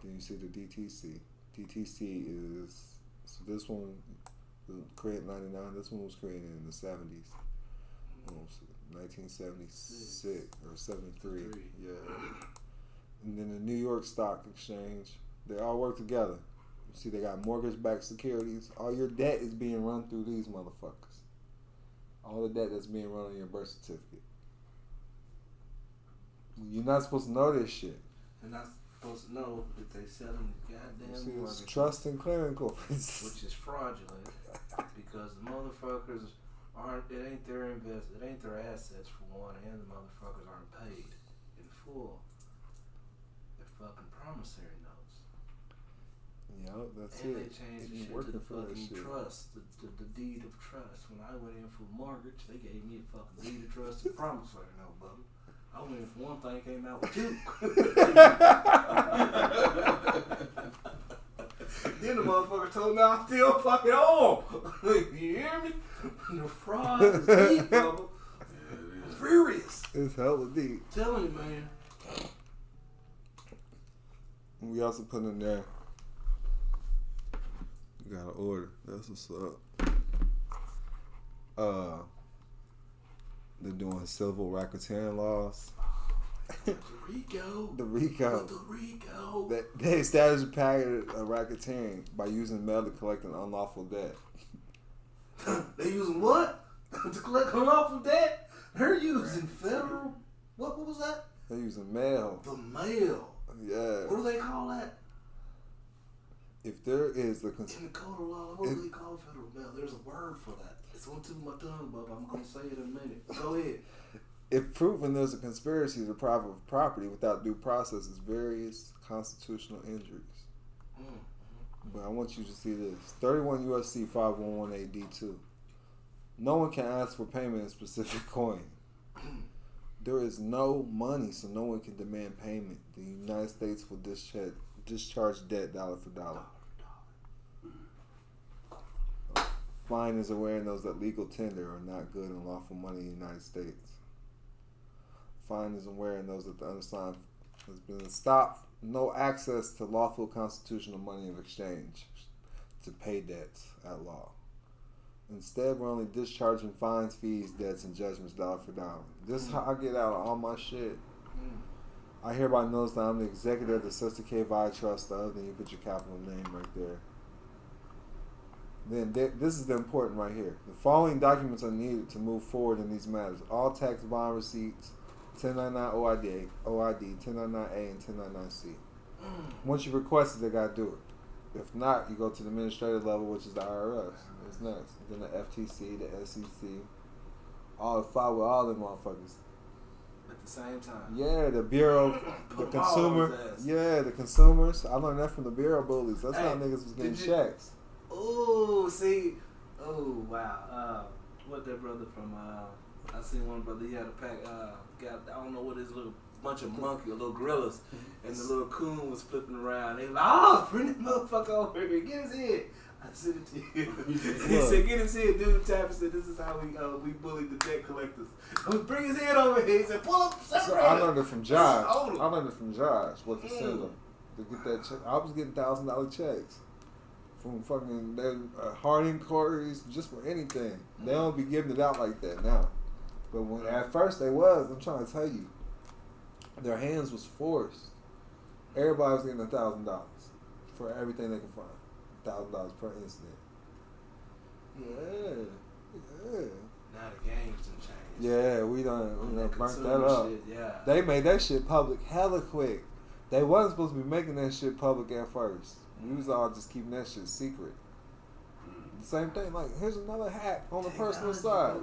Then you see the DTC. DTC is, so this one was created in 99. This one was created in the 70s. 1976 or 73. Yeah. And then the New York Stock Exchange. They all work together. You see, they got mortgage-backed securities. All your debt is being run through these motherfuckers. All the debt that's being run on your birth certificate. You're not supposed to know this shit. They're not supposed to know that they selling the goddamn mortgage. Trust and clearing corporations. Which is fraudulent because the motherfuckers aren't. It ain't their It ain't their assets for one, and the motherfuckers aren't paid in full. They're fucking promissory notes. Yep, that's and it. And they changed the shit to the fucking trust, the deed of trust. When I went in for a mortgage, they gave me a fucking deed of trust and promissory note, buddy. I went in for one thing, came out with two. Then the motherfucker told me I'm still fucking on. You hear me? The fraud is deep, brother. I'm furious. It's hella deep. I'm telling you, man. We also put in there, you got an order. That's what's up. They're doing civil racketeering laws. Rico. The Rico. The Rico. They established a pattern of racketeering by using mail to collect an unlawful debt. They using what? To collect unlawful debt? They're using federal. What was that? They're using mail. The mail. Yeah. What do they call that? If there is the in the code of law, what do they call federal mail? There's a word for that. It's on tip of my tongue, but I'm gonna say it in a minute. Go ahead. If proven there's a conspiracy to deprive of property without due process, is various constitutional injuries. But I want you to see this: 31 U.S.C. 5118 D2. No one can ask for payment in specific coin. There is no money, so no one can demand payment. The United States will discharge debt dollar for dollar. Fine is aware and knows that legal tender are not good and lawful money in the United States. Fine is aware and knows that the undersigned has been stopped. No access to lawful constitutional money of exchange to pay debts at law. Instead, we're only discharging fines, fees, debts, and judgments dollar for dollar. This is how I get out of all my shit. I hereby notice that I'm the executor of the Sister K Trust Co. Then you put your capital name right there. Then this is the important right here. The following documents are needed to move forward in these matters. All tax bond receipts, 1099 OID, 1099A, and 1099C. Once you request it, they got to do it. If not, you go to the administrative level, which is the IRS. It's next. Then the FTC, the SEC. All file with all them motherfuckers. At the same time. Yeah, the Bureau, the consumer. Yeah, the consumers. I learned that from the Bureau bullies. That's how niggas was getting checks. Oh, see. Oh, wow. What that brother from, I seen one brother, he had a pack, got, I don't know what his little bunch of monkey or little gorillas, and the little coon was flipping around. They was like, oh, bring that motherfucker over here, get his head. I sent it to you. He said, get his head. Dude tapped and said, this is how we bullied the debt collectors. Bring his head over here. He said, pull up. So I learned it from Josh. What to send them to get that check. I was getting $1,000 checks from fucking hard inquiries just for anything. They don't be giving it out like that now. But when at first they was, I'm trying to tell you, their hands was forced. Everybody was getting $1,000 for everything they could find. $1,000 per incident. Yeah. Now the games done changed. Yeah, we done burnt that up. Shit, yeah. They made that shit public hella quick. They wasn't supposed to be making that shit public at first. We was all just keeping that shit secret. The same thing, like, here's another hack on the personal side.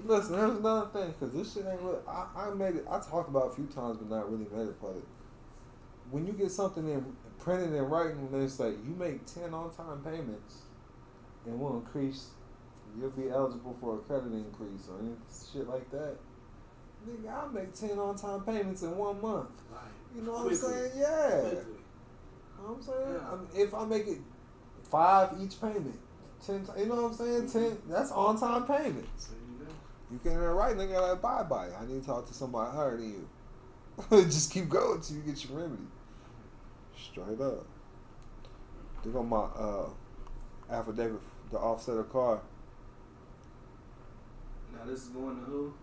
Listen, here's another thing, because this shit ain't really, I made it, I talked about it a few times, but not really made it public. When you get something in printed in writing, they say you make 10 on-time payments, and we'll increase. You'll be eligible for a credit increase or any shit like that. Nigga, I make 10 on-time payments in 1 month. Right. You know what I'm saying? Yeah. Quickly. You know what I'm saying? Yeah. I mean, if I make it 5 each payment, 10, you know what I'm saying? 10, that's on-time payments. You can write, nigga, like, bye-bye. I need to talk to somebody higher than you. Just keep going till you get your remedy. Straight up. They got my affidavit to offset a car. Now this is going to who?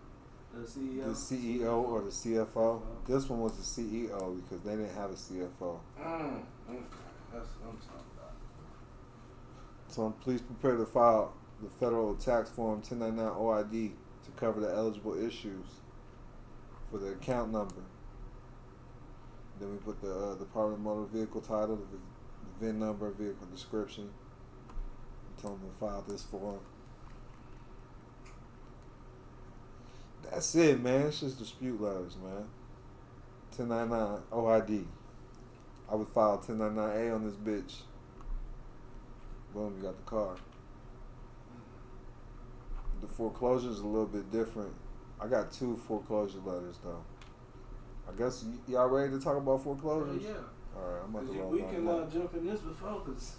The CEO? The CEO or the CFO. This one was the CEO because they didn't have a CFO. Okay. That's what I'm talking about. So please prepare to file the federal tax form 1099 OID to cover the eligible issues for the account number. Then we put the Department of Motor Vehicle title, the VIN number, vehicle description. We told them to file this form. That's it, man. It's just dispute letters, man. 1099 OID. I would file 1099A on this bitch. Boom, you got the car. The foreclosure is a little bit different. I got 2 foreclosure letters, though. I guess y'all ready to talk about foreclosures? Yeah. All right, I'm about to roll we can jump in this before this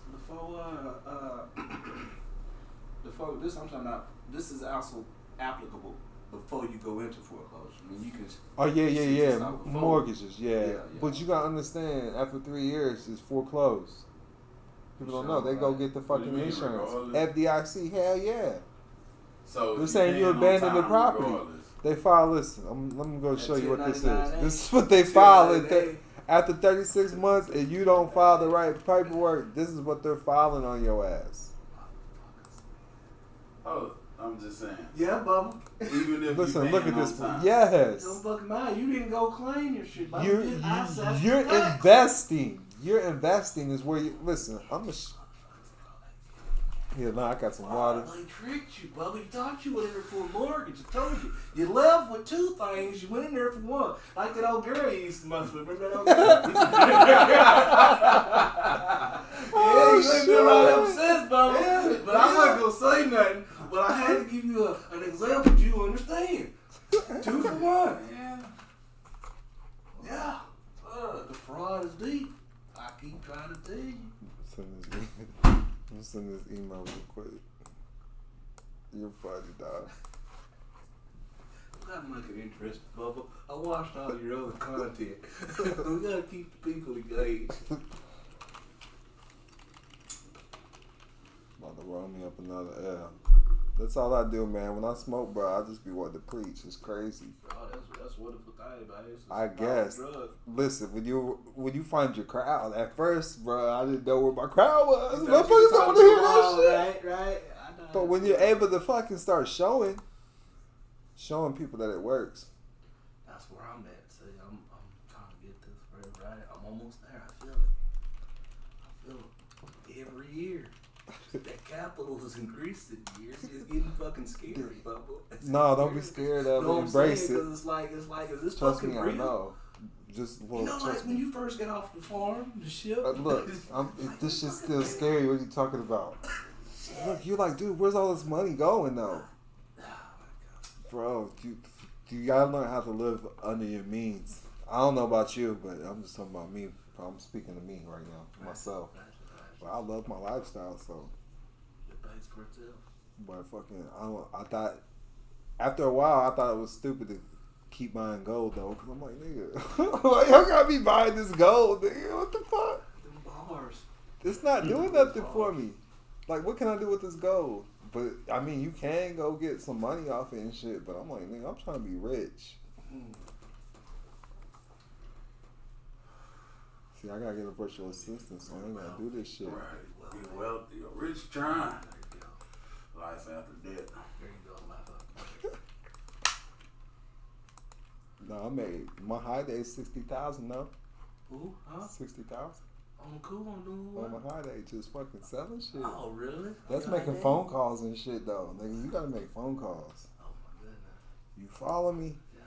I'm talking about. This is also applicable before you go into foreclosure. I mean, you can. Oh yeah. Mortgages, yeah. But you gotta understand, after 3 years, it's foreclosed. People don't know. They go get the fucking insurance. FDIC, hell yeah. So they're saying you abandoned the property. Regardless. They file. Listen, let me go show you what this is. 1099, This is what they file. After 36 months, and you don't file the right paperwork, this is what they're filing on your ass. Oh, I'm just saying. Yeah, Bubba. Even if Listen, you look at this. time. Yes. Don't fucking mind. You didn't go claim your shit, Bubba. You're investing. You're investing is where you listen. Yeah, no, I got some water. They tricked you, Bubba. He thought you went in there for a mortgage. I told you. You left with two things. You went in there for one. Like that old girl you used to mess with. Remember that old girl? Yeah, you ain't been right up since, Bubba. Yeah, but I wasn't going to say nothing. But I had to give you an example that you understand. 2 for 1. Yeah. The fraud is deep. I keep trying to tell you. I'm gonna send this email real quick. You're funny, dog. We gotta make it interesting, Bubba. I watched all your other content. We gotta keep the people engaged. About to roll me up another L. That's all I do, man. When I smoke, bro, I just be wanting to preach. It's crazy. Oh, that's a wonderful thing about it. I guess. Listen, when you find your crowd, at first, bro, I didn't know where my crowd was. Motherfuckers don't want to hear that shit. Right. But when you're able to fucking start showing people that it works. That's where I'm at. See, I'm trying to get this right. I'm almost there. I feel it every year. That capital is increasing. It's getting fucking scary, Bubba. No, don't be scared of it. Embrace it. It's like, is this Trust fucking me, real? I know. Just you know, like when you first get off the farm, the ship. Look, this shit's still scary. What are you talking about? Look, you're like, dude, where's all this money going though? Bro, you gotta learn how to live under your means. I don't know about you, but I'm just talking about me. I'm speaking to me right now, myself. But I love my lifestyle, so. It pays for itself. But fucking, I thought, after a while, I thought it was stupid to keep buying gold though, because I'm like, nigga, like, y'all gotta be buying this gold, nigga. What the fuck? Them bars. It's not doing nothing for me. Like, what can I do with this gold? But I mean, you can go get some money off it and shit. But I'm like, nigga, I'm trying to be rich. See, I gotta get a virtual assistant, so I ain't gotta do this shit. Right. Be wealthy, a rich trying. Life after death. There you go, motherfucker. No, I made my high day 60,000 though. Ooh, huh? 60,000. On cool, on doing what? On my high day, just fucking selling shit. Oh, really? That's making phone calls and shit though, nigga. You gotta make phone calls. Oh my goodness. You follow me? Yeah.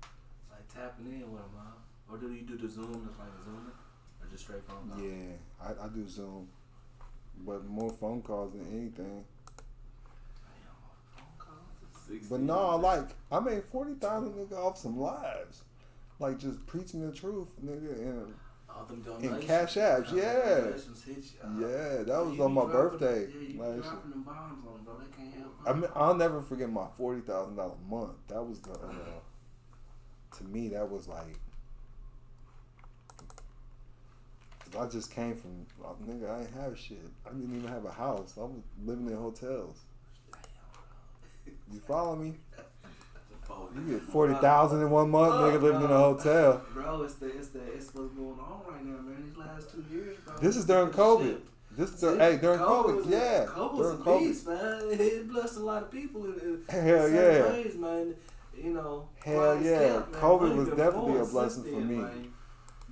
It's like tapping in with them, huh? Or do you do the Zoom? It's like Zooming, or just straight phone calls? Yeah, I do Zoom, but more phone calls than anything. But no, like, I made 40,000 nigga off some lives, like just preaching the truth, nigga, and in Cash Apps, yeah, yeah, that was on my birthday. Yeah, you dropping them bombs on them, bro. They can't help. I mean, I'll never forget my $40,000 month. That was the, to me, that was like, cause I just came from, nigga, I ain't have shit. I didn't even have a house. I was living in hotels. You follow me? You get 40,000 in 1 month, nigga, living in a hotel. Bro, it's what's going on right now, man. These last 2 years, bro. This is during COVID. During COVID, yeah. COVID was a beast, man. It blessed a lot of people in hell certain ways, man. You know. Hell yeah. Scale, COVID was definitely a blessing for me. Man.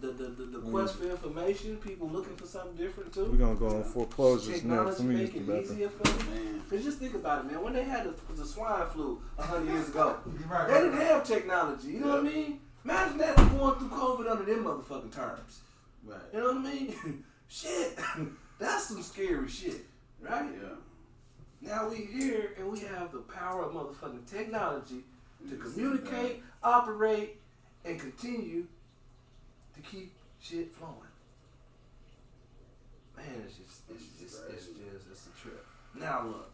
The quest for information, people looking for something different too. We're gonna go on foreclosures next. Technology make it easier for them, man. Cause just think about it, man. When they had the swine flu 100 years ago, they didn't have technology. You know what I mean? Imagine that going through COVID under them motherfucking terms. Right. You know what I mean? Shit, that's some scary shit, right? Yeah. Now we here and we have the power of motherfucking technology to communicate, operate, and continue to keep shit flowing. Man, it's a trip. Now look,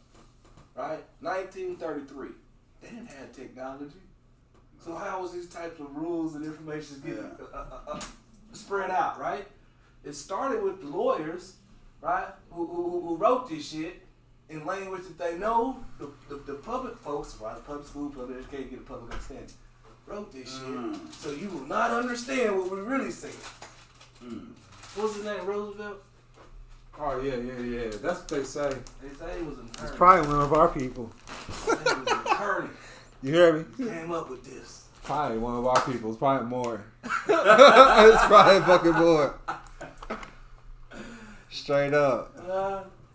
right? 1933, they didn't have technology. So how was these types of rules and information getting spread out, right? It started with the lawyers, right, who wrote this shit in language that they know the public folks supervised public school, public education, get a public understanding. Wrote this shit, so you will not understand what we're really saying. What's his name, Roosevelt? Oh, yeah. That's what they say. They say he was an attorney. It's probably one of our people. He was an attorney. You hear me? He came up with this. Probably one of our people. It's probably more. It's probably fucking more. Straight up.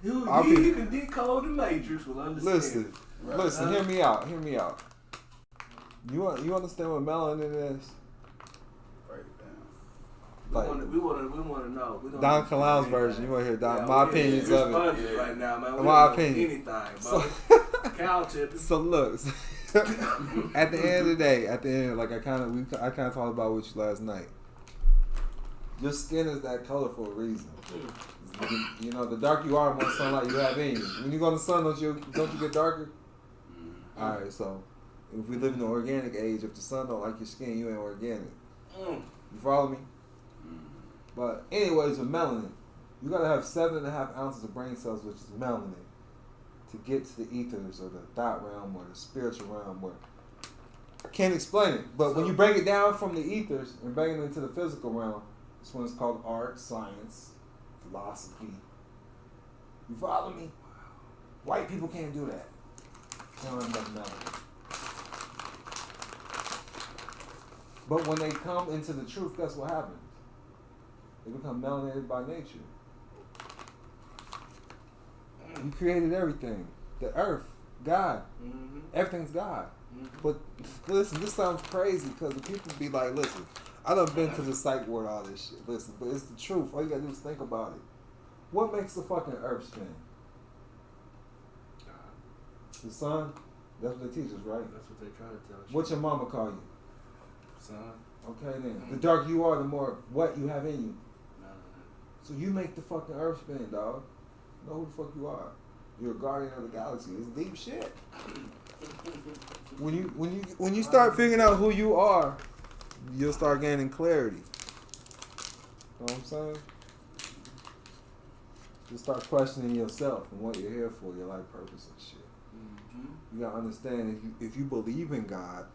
He can decode the matrix with understanding. Listen. Hear me out. You understand what melanin is? Break it down. We want to know. We don't Don Kilam's version. You want to hear my opinions of it? Right now, man. We My don't know opinion. anything, bro. Cow tipping. So look, at the end of the day, like I kind of talked about with you last night. Your skin is that color for a reason. You know, the darker you are, the more sunlight you have in you. When you go in the sun, don't you get darker? All right, so if we live in the organic age, if the sun don't like your skin, you ain't organic. You follow me? But anyways, with melanin, you gotta have 7.5 ounces of brain cells, which is melanin, to get to the ethers or the thought realm or the spiritual realm. Where I can't explain it, but when you break it down from the ethers and bring it into the physical realm, this one's called art, science, philosophy. You follow me? White people can't do that. They don't have enough melanin. But when they come into the truth, guess what happens? They become melanated by nature. You created everything. The earth, God. Everything's God. But listen, this sounds crazy because the people be like, listen, I done been to the psych ward, all this shit. Listen, but it's the truth. All you gotta do is think about it. What makes the fucking earth spin? The sun? That's what they teach us, right? That's what they try to tell us. What your mama call you? Son. Okay then. The darker you are, the more what you have in you. So you make the fucking earth spin, dog. You know who the fuck you are. You're a guardian of the galaxy. It's deep shit. When you start figuring out who you are, you'll start gaining clarity. You know what I'm saying? You start questioning yourself and what you're here for, your life purpose and shit. You gotta understand if you believe in God,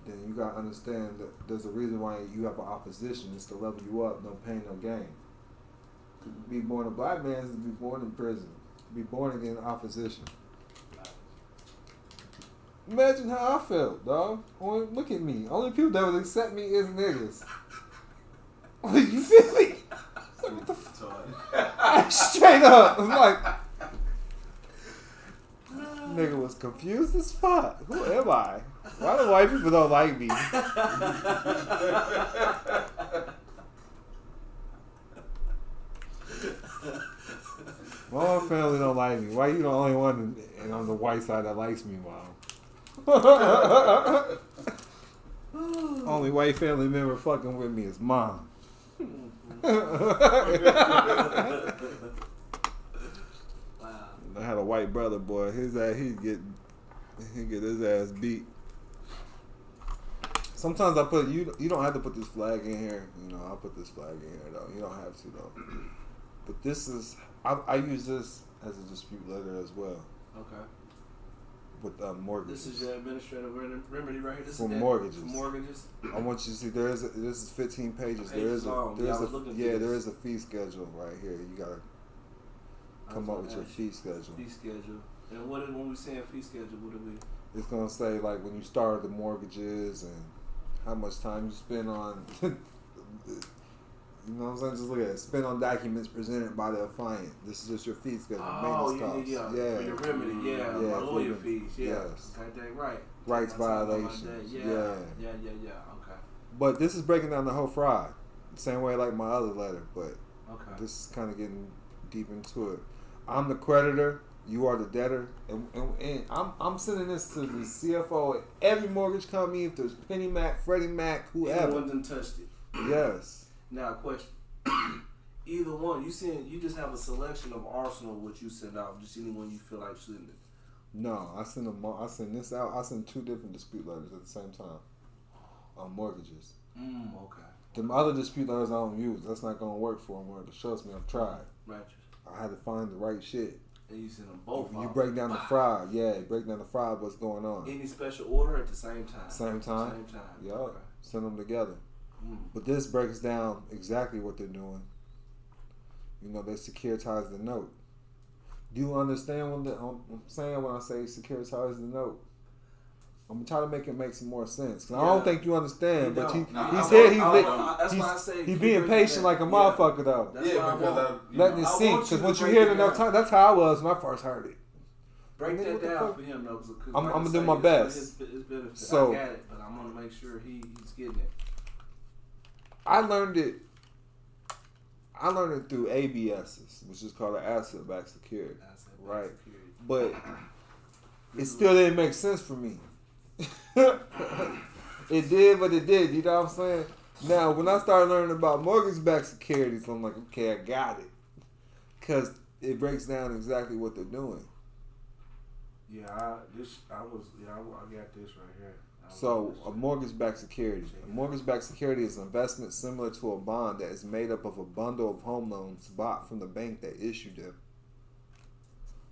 then you gotta understand that there's a reason why you have an opposition. It's to level you up, no pain, no gain. To be born a black man is to be born in prison. To be born again in opposition. Imagine how I felt, dog. Look at me. Only people that would accept me is niggas. You feel me? What the fuck? Straight up. I'm like, nigga was confused as fuck. Who am I? Why do white people don't like me? My whole family don't like me. Why you the only one and on the white side that likes me, wow? Only white family member fucking with me is mom. I had a white brother, boy. His ass, he'd get his ass beat. Sometimes I put you don't have to put this flag in here. You know, I'll put this flag in here though. You don't have to though. But this is I use this as a dispute letter as well. Okay. With mortgages. This is your administrative remedy right here. This for is mortgages. For mortgages. I want you to see this is 15 pages. There is a fee schedule right here. You gotta come up with your fee schedule. Fee schedule. And when we say fee schedule, what do we? It's gonna say like when you start the mortgages and how much time you spend on. You know what I'm saying? Just look at it. Spend on documents presented by the affiant. This is just your fee schedule. Maintenance costs. Yeah. For your remedy, my lawyer fees, Yes. Okay, right. Rights violations. Yeah. Okay. But this is breaking down the whole fraud. The same way like my other letter, but this is kind of getting deep into it. I'm the creditor. You are the debtor, and I'm sending this to the CFO at every mortgage company. If there's Penny Mac, Freddie Mac, whoever. Anyone done touched it. Yes. Now, question. Either one, you just have a selection of arsenal of what you send out. Just anyone you feel like sending it. No, I send this out. I send 2 different dispute letters at the same time on mortgages. Okay. The other dispute letters I don't use. That's not gonna work for them. Trust me, I've tried. Right. I had to find the right shit. And you send them both. You break down the fraud. Yeah, break down the fraud. What's going on? Any special order at the same time. Same time. Same time. Yeah. Okay. Send them together. But this breaks down exactly what they're doing. You know, they securitize the note. Do you understand what I'm saying when I say securitize the note? I'm gonna try to make it make some more sense. I don't think you understand, but he's being patient like a motherfucker though. Because letting it sink. Because once you hear it enough time, that's how I was when I first heard it. Break that down for him though. I'm gonna do my best. So I got it, but I'm gonna make sure he's getting it. I learned it through ABSs, which is called an asset-backed security, right? But it still didn't make sense for me. It did, but it did. You know what I'm saying? Now, when I started learning about mortgage-backed securities, I'm like, okay, I got it, because it breaks down exactly what they're doing. Yeah, I got this right here. So, a mortgage-backed security. A mortgage-backed security is an investment similar to a bond that is made up of a bundle of home loans bought from the bank that issued them.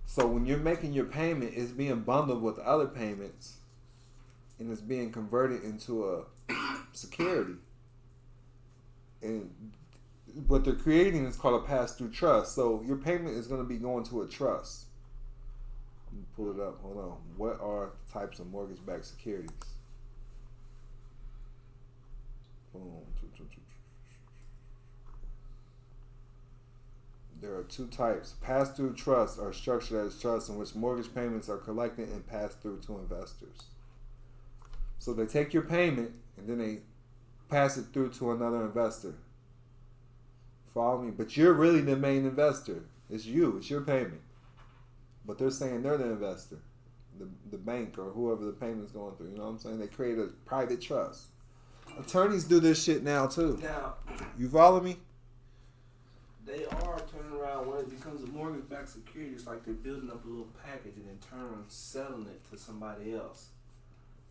So, when you're making your payment, it's being bundled with other payments, and it's being converted into a security. And what they're creating is called a pass-through trust. So, your payment is going to be going to a trust. Let me pull it up. Hold on. What are types of mortgage-backed securities? There are two types. Pass-through trusts are structured as trusts in which mortgage payments are collected and passed through to investors. So they take your payment and then they pass it through to another investor. Follow me? But you're really the main investor. It's you. It's your payment. But they're saying they're the investor. The bank or whoever the payment's going through. You know what I'm saying? They create a private trust. Attorneys do this shit now too. Now, you follow me? They are turning around when it becomes a mortgage-backed security. It's like they're building up a little package and in turn selling it to somebody else.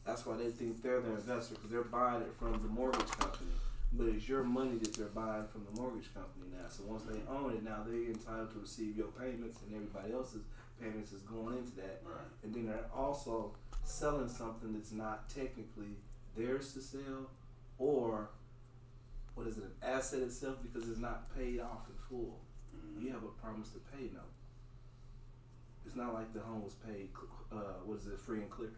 That's why they think they're the investor, because they're buying it from the mortgage company. But it's your money that they're buying from the mortgage company now. So once they own it, now they're entitled to receive your payments, and everybody else's payments is going into that. Right. And then they're also selling something that's not technically theirs to sell, or what is it, an asset itself, because it's not paid off in full. You have a promise to pay note. It's not like the home was paid, free and clear.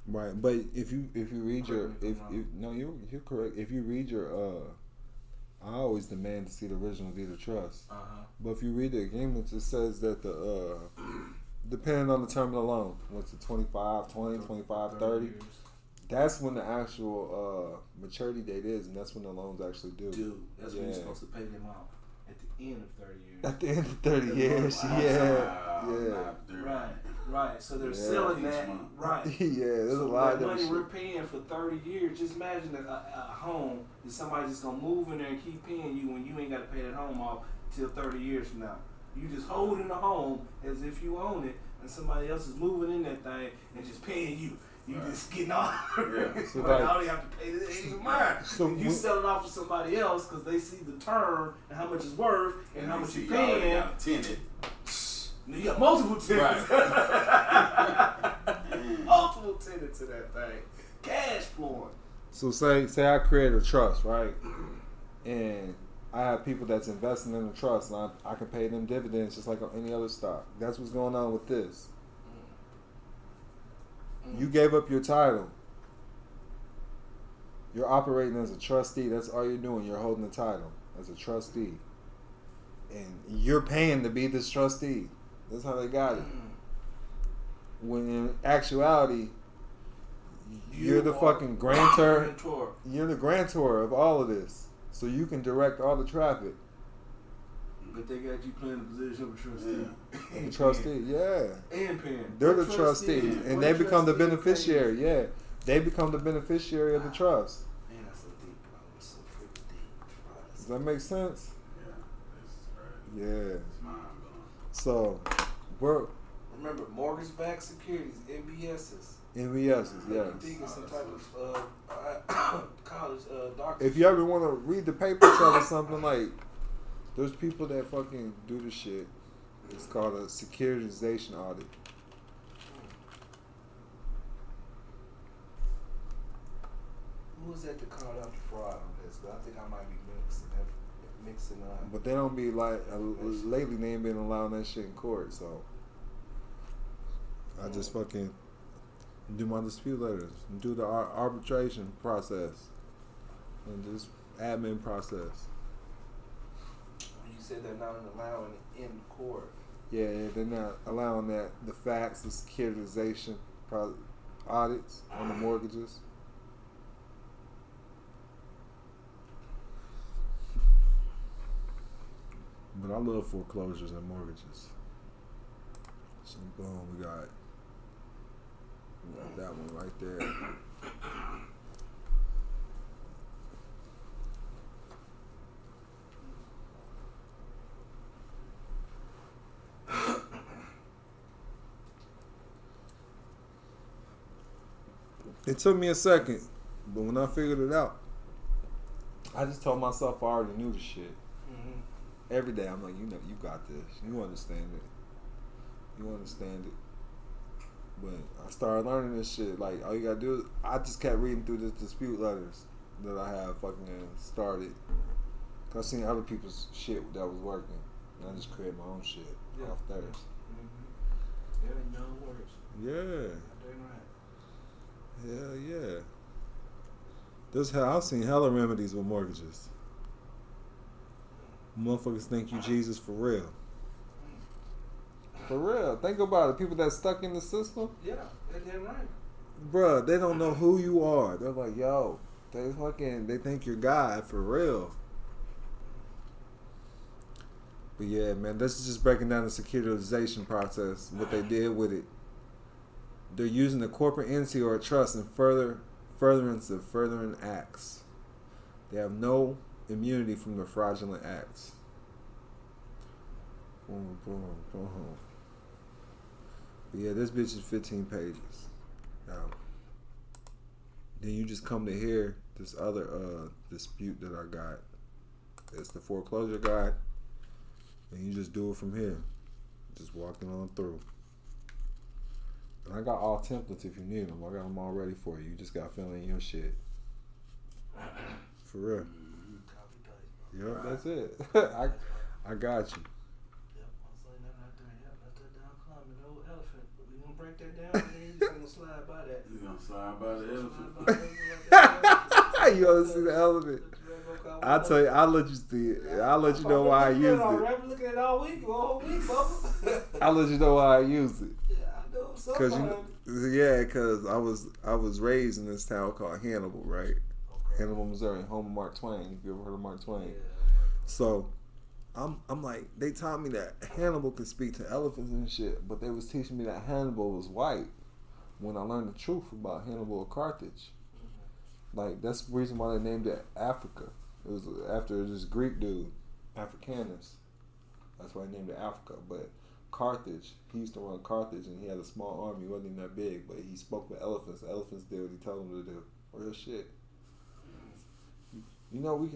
Right, but if you read you're correct. If you read your I always demand to see the original deed of trust. But if you read the agreements, it says that the depending on the term of the loan, what's it, 25, 20, 25, 30. That's when the actual maturity date is, and that's when the loans actually due. That's when you're supposed to pay them out at the end of 30 years. At the end of 30 years, Right. So they're selling that. Right. There's a lot of money we're paying for 30 years. Just imagine a home that somebody's just gonna move in there and keep paying you when you ain't got to pay that home off till 30 years from now. You just holding the home as if you own it, and somebody else is moving in that thing and just paying you. You just getting off. So I don't have to pay this. It ain't even mine. So you sell it off to somebody else because they see the term and how much it's worth and how much you're paying. You got multiple tenants. Right. Multiple tenants to that thing. Cash flowing. So say I create a trust, right? And I have people that's investing in the trust, and I can pay them dividends just like on any other stock. That's what's going on with this. You gave up your title. You're operating as a trustee. That's all you're doing. You're holding the title as a trustee. And you're paying to be this trustee. That's how they got it. When in actuality, you're the fucking grantor. You're the grantor of all of this. So you can direct all the traffic. But they got you playing the position of a trustee. The trustee, yeah. And paying. They're the trustees. And they become the beneficiary, yeah. They become the beneficiary of the trust. Man, that's so deep, bro. It's so freaking deep. Does that make sense? Yeah. Yeah. So, remember, mortgage-backed securities, MBSs. MBSs, yes. I think it's some type of college doctor. If you ever want to read the paper trail or something, like, there's people that fucking do the shit. It's called a securitization audit. Who was that called out the fraud on this? Because I think I might be mixing up. But they don't be like lately. They ain't been allowing that shit in court, so I just fucking do my dispute letters, do the arbitration process, and just admin process. You said they're not allowing it in court. Yeah, they're not allowing that. The facts, the securitization audits on the mortgages. But I love foreclosures and mortgages. So boom, we got that one right there. It took me a second, but when I figured it out, I just told myself I already knew the shit. Mm-hmm. Every day I'm like, you know, you got this. You understand it. You understand it. But I started learning this shit. Like, all you gotta do is, I just kept reading through the dispute letters that I have fucking started. Cause I seen other people's shit that was working. And I just created my own shit off theirs. Mm-hmm. Yeah, no words. Yeah. Damn right. Hell yeah. This how I've seen hella remedies with mortgages. Motherfuckers thank you Jesus for real. For real. Think about it. People that stuck in the system. Yeah, that's damn right. Bruh, they don't know who you are. They're like, yo, they think you're God for real. But yeah, man, this is just breaking down the securitization process, what they did with it. They're using the corporate entity or a trust in furtherance of furthering acts. They have no immunity from the fraudulent acts. Boom, boom, boom. But yeah, this bitch is 15 pages. Now, then you just come to hear this other dispute that I got. It's the foreclosure guide. And you just do it from here. Just walking on through. And I got all templates if you need them. I got them all ready for you. You just got to fill in your shit. For real. Yep, that's it. I got you. Yep, I'll say that right there. Yep, that's that Don Kilam, the old elephant. But we gonna break that down, and then you're just gonna slide by that. You gonna slide by the elephant? You want to see the elephant? I'll tell you. I'll let you see it. I'll let you know why I used it. I'm looking at it all week, all whole week, Bubba. I'll let you know why I used it. Yeah, I know. Cause I was raised in this town called Hannibal, right? Okay. Hannibal, Missouri, home of Mark Twain. If you ever heard of Mark Twain? Yeah. So I'm like, they taught me that Hannibal could speak to elephants and shit, but they was teaching me that Hannibal was white. When I learned the truth about Hannibal of Carthage, like that's the reason why they named it Africa. It was after this Greek dude, Africanus. That's why they named it Africa. But Carthage, he used to run Carthage, and he had a small army. He wasn't even that big, but he spoke with elephants. The elephants did what he told them to do. Real shit. You know, we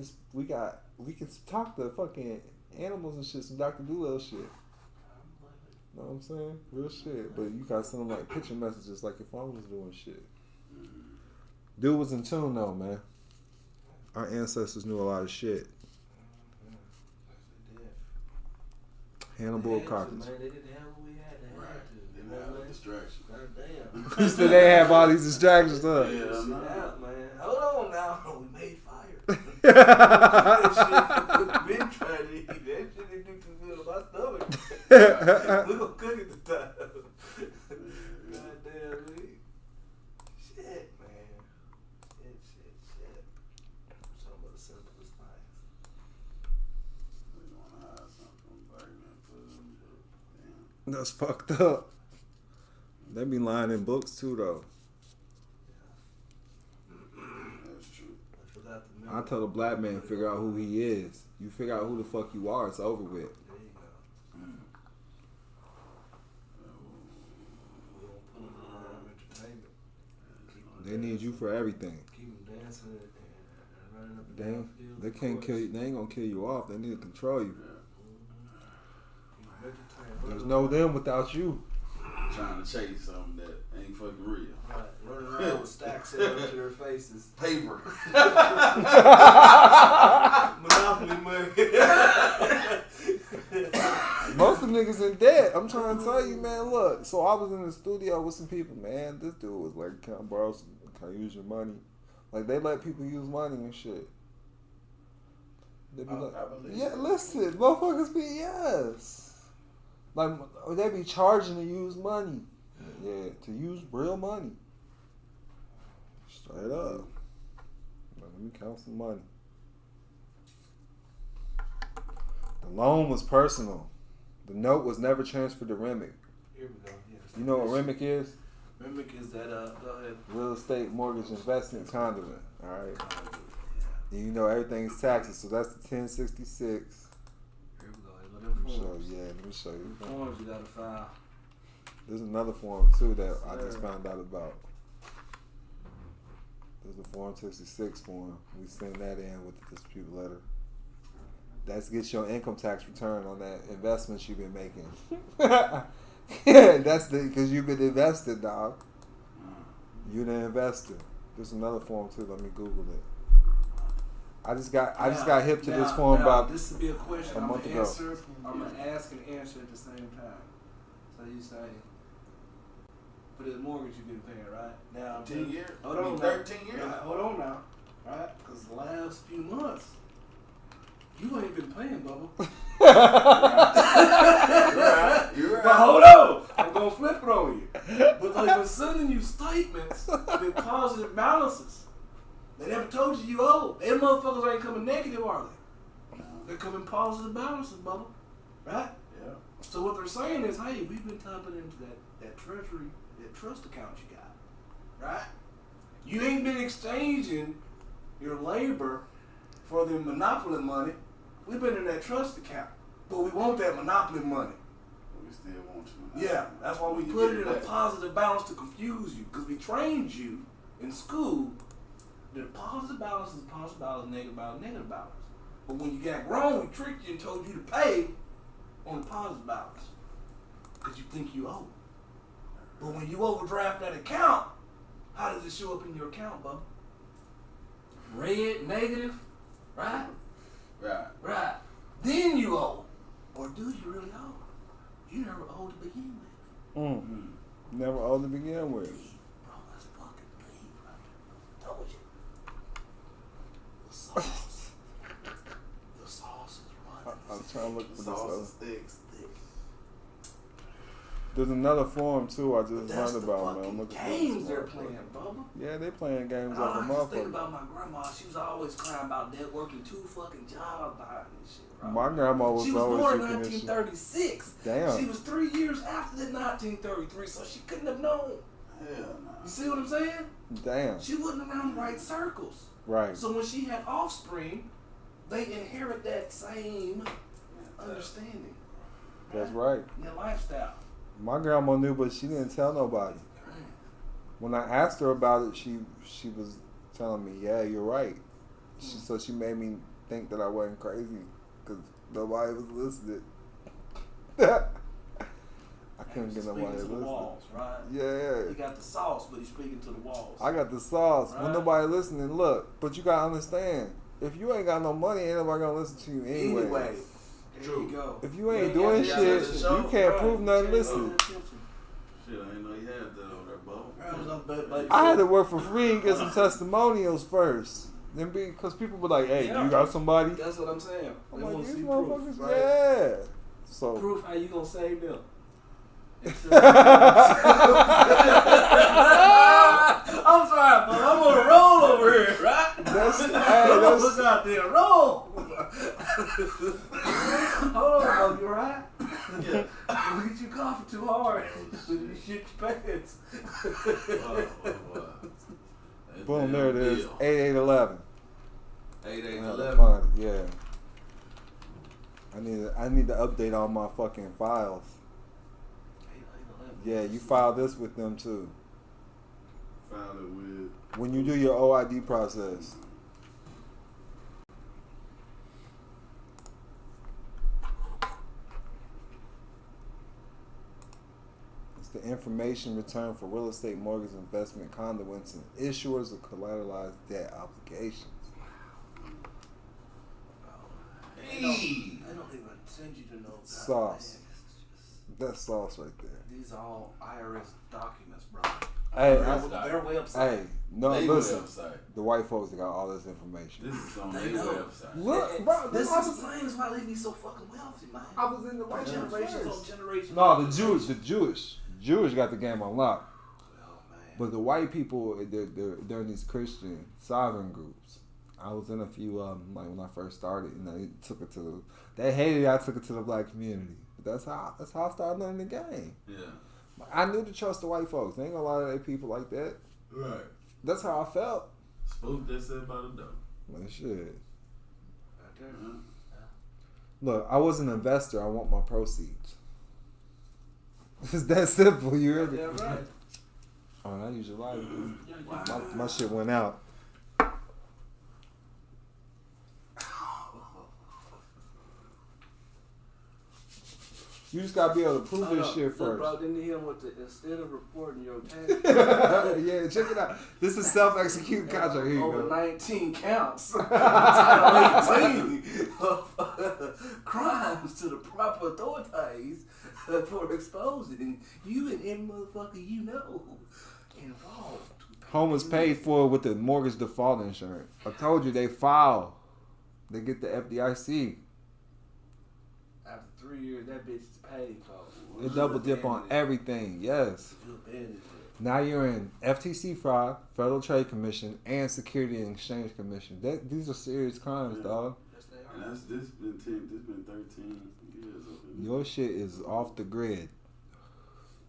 can talk to fucking animals and shit. Some Dr. Doolittle shit. Know what I'm saying? Real shit. But you gotta send them like picture messages, like if I was doing shit. Dude was in tune though, man. Our ancestors knew a lot of shit. Hannibal Carthage. Man, they didn't have what we had. They had to. They didn't have a distraction. Goddamn. You said they have all these distractions, huh? Yeah, man. Hold on now. We made fire. Been trying to eat that shit. Didn't do too good on my stomach. We gonna cook it the time. Goddamn, man. Shit, man. Shit. Some of the simplest things. We gonna hide something back there. That's fucked up. They be lying in books too, though. That's true. I tell the black man, figure out who he is. You figure out who the fuck you are, it's over with. There you go. We gonna put them in entertainment. They need you for everything. Keep them dancing and running up and Damn, down the field. they can't kill you. They ain't gonna kill you off. They need to control you. There's no them without you. Trying to chase something that ain't fucking real. Right. Running around with stacks set up to their faces. Paper. Monopoly money. Most of the niggas in debt. I'm trying to tell you, man. Look, so I was in the studio with some people, man. This dude was like, "Can I borrow some? Can I use your money?" Like they let people use money and shit. They be like, "Yeah, listen, motherfuckers be yes." Like they be charging to use money. Yeah, to use real money. Straight up. Let me count some money. The loan was personal. The note was never transferred to Remick. Here we go. Yes. You know what Remick is? Remick is that, go ahead. Real estate mortgage investment conduit. All right. Yeah. And you know everything's taxes, so that's the 1066. Here we go. Look at the forms. Let me show you. Forms you gotta file. There's another form too that I just found out about. There's a Form 66 form. We send that in with the dispute letter. That gets your income tax return on that investment you've been making. Yeah, that's because you've been invested, dog. You're the investor. There's another form too. Let me Google it. I just got hip to this form about this would be a question a month ago. I'm gonna ask and answer at the same time. So you say, for the mortgage you've been paying, right? Now 10 years. Hold on, 13 years. Right, hold on now, right? Because the last few months, you ain't been paying, Bubba. You're right. But hold on, I'm gonna flip it on you. But they've been sending you statements with positive balances. They never told you owe. Them motherfuckers ain't coming negative, are they? They're coming positive balances, Bubba. Right? Yeah. So what they're saying is, hey, we've been tapping into that treasury, that trust account you got. Right? You ain't been exchanging your labor for the monopoly money. We've been in that trust account. But we want that monopoly money. We still want you. Yeah, that's why we put it in a positive balance to confuse you. Because we trained you in school that a positive balance is a positive balance, negative balance. But when you got grown, we tricked you and told you to pay on the positive balance. Because you think you owe. But when you overdraft that account, how does it show up in your account, Bubba? Red, negative, right? Right. Right. Then you owe. Or do you really owe? You never owed to begin with. Never owed to begin with. Bro, that's fucking deep right there. Told you. The sauce. The sauce is running. I'm trying to look for this Sauce other. is thick. There's another form too I just That's learned the about, man. I'm fucking looking for games this they're one. playing, Bubba. Yeah, they playing games I like a just think motherfucker. about my grandma. She was always crying about debt, working 2 fucking jobs behind this shit, bro. My grandma was She was always born in looking at shit. 1936. Damn. She was 3 years after the 1933, so she couldn't have known. Hell no. You see what I'm saying? Damn. She wasn't around the right circles. Right. So when she had offspring, they inherit that same understanding. That's right. Their lifestyle. My grandma knew, but she didn't tell nobody. When I asked her about it, she was telling me, "Yeah, you're right." So she made me think that I wasn't crazy because nobody was listening. I couldn't get nobody Speaking to the listening. walls, right? Yeah. He got the sauce, but he's speaking to the walls. I got the sauce. Right. When nobody listening, look. But you gotta understand, if you ain't got no money, ain't nobody gonna listen to you anyway. Anyway, there you go. If you ain't got doing the shit, attention. you can't Right. prove nothing. You can't Listen. pay attention. Shit, I didn't know you had that over there, Bo. Like, I had to work for free and get some testimonials first. Then because people be like, "Hey, Yeah. you got somebody?" That's what I'm saying. I'm They like, want to these see motherfuckers, proof, right? yeah. So Proof how you gonna save them. I'm sorry, but I'm on a roll over here, right? that's Look out there, roll. Hold on, bro, you alright? Yeah. Don't get your coffee too hard. You shit your pants. boom, there it is. 8811. 8811. Find it, yeah. I need to update all my fucking files. Yeah, you file this with them too. Filed it with. When you do your OID process. the information returned for real estate mortgage investment conduits and issuers of collateralized debt obligations. They don't even send you to know. Sauce. That's sauce right there. These are all IRS documents, bro. Hey, their website. Hey, no, they listen. Website. The white folks that got all this information. This is on their They know. website. Look, bro, This explains why they be so fucking wealthy, man. I was in the white Generations on generations. No, the Jewish got the game on lock. Oh, man. But the white people, they're in these Christian sovereign groups. I was in a few like when I first started, and they took it to they hated it. I took it to the black community. But that's how I started learning the game. Yeah. I knew to trust the white folks. They ain't gonna lie to their people like that. Right. That's how I felt. Spook that said about the dough. Well, shit. Right there. Mm-hmm. Look, I was an investor. I want my proceeds. It's that simple. You heard me? Yeah, right. Oh, I use your life. Wow. My shit went out. You just gotta be able to prove this shit first. Bro, didn't you hear what instead of reporting your tax Yeah, check it out. This is self-executing contract. Here you over go. 19 counts, Title 18 of crimes to the proper authorities for exposing you and any motherfucker you know involved. Home was paid for with the mortgage default insurance. I told you they file. They get the FDIC. After 3 years, that bitch is paid for. They double dip on everything. Yes. Now you're in FTC fraud, Federal Trade Commission, and Security and Exchange Commission. These are serious crimes, dog. Yes, they And are. this been 13 years. Your shit is off the grid.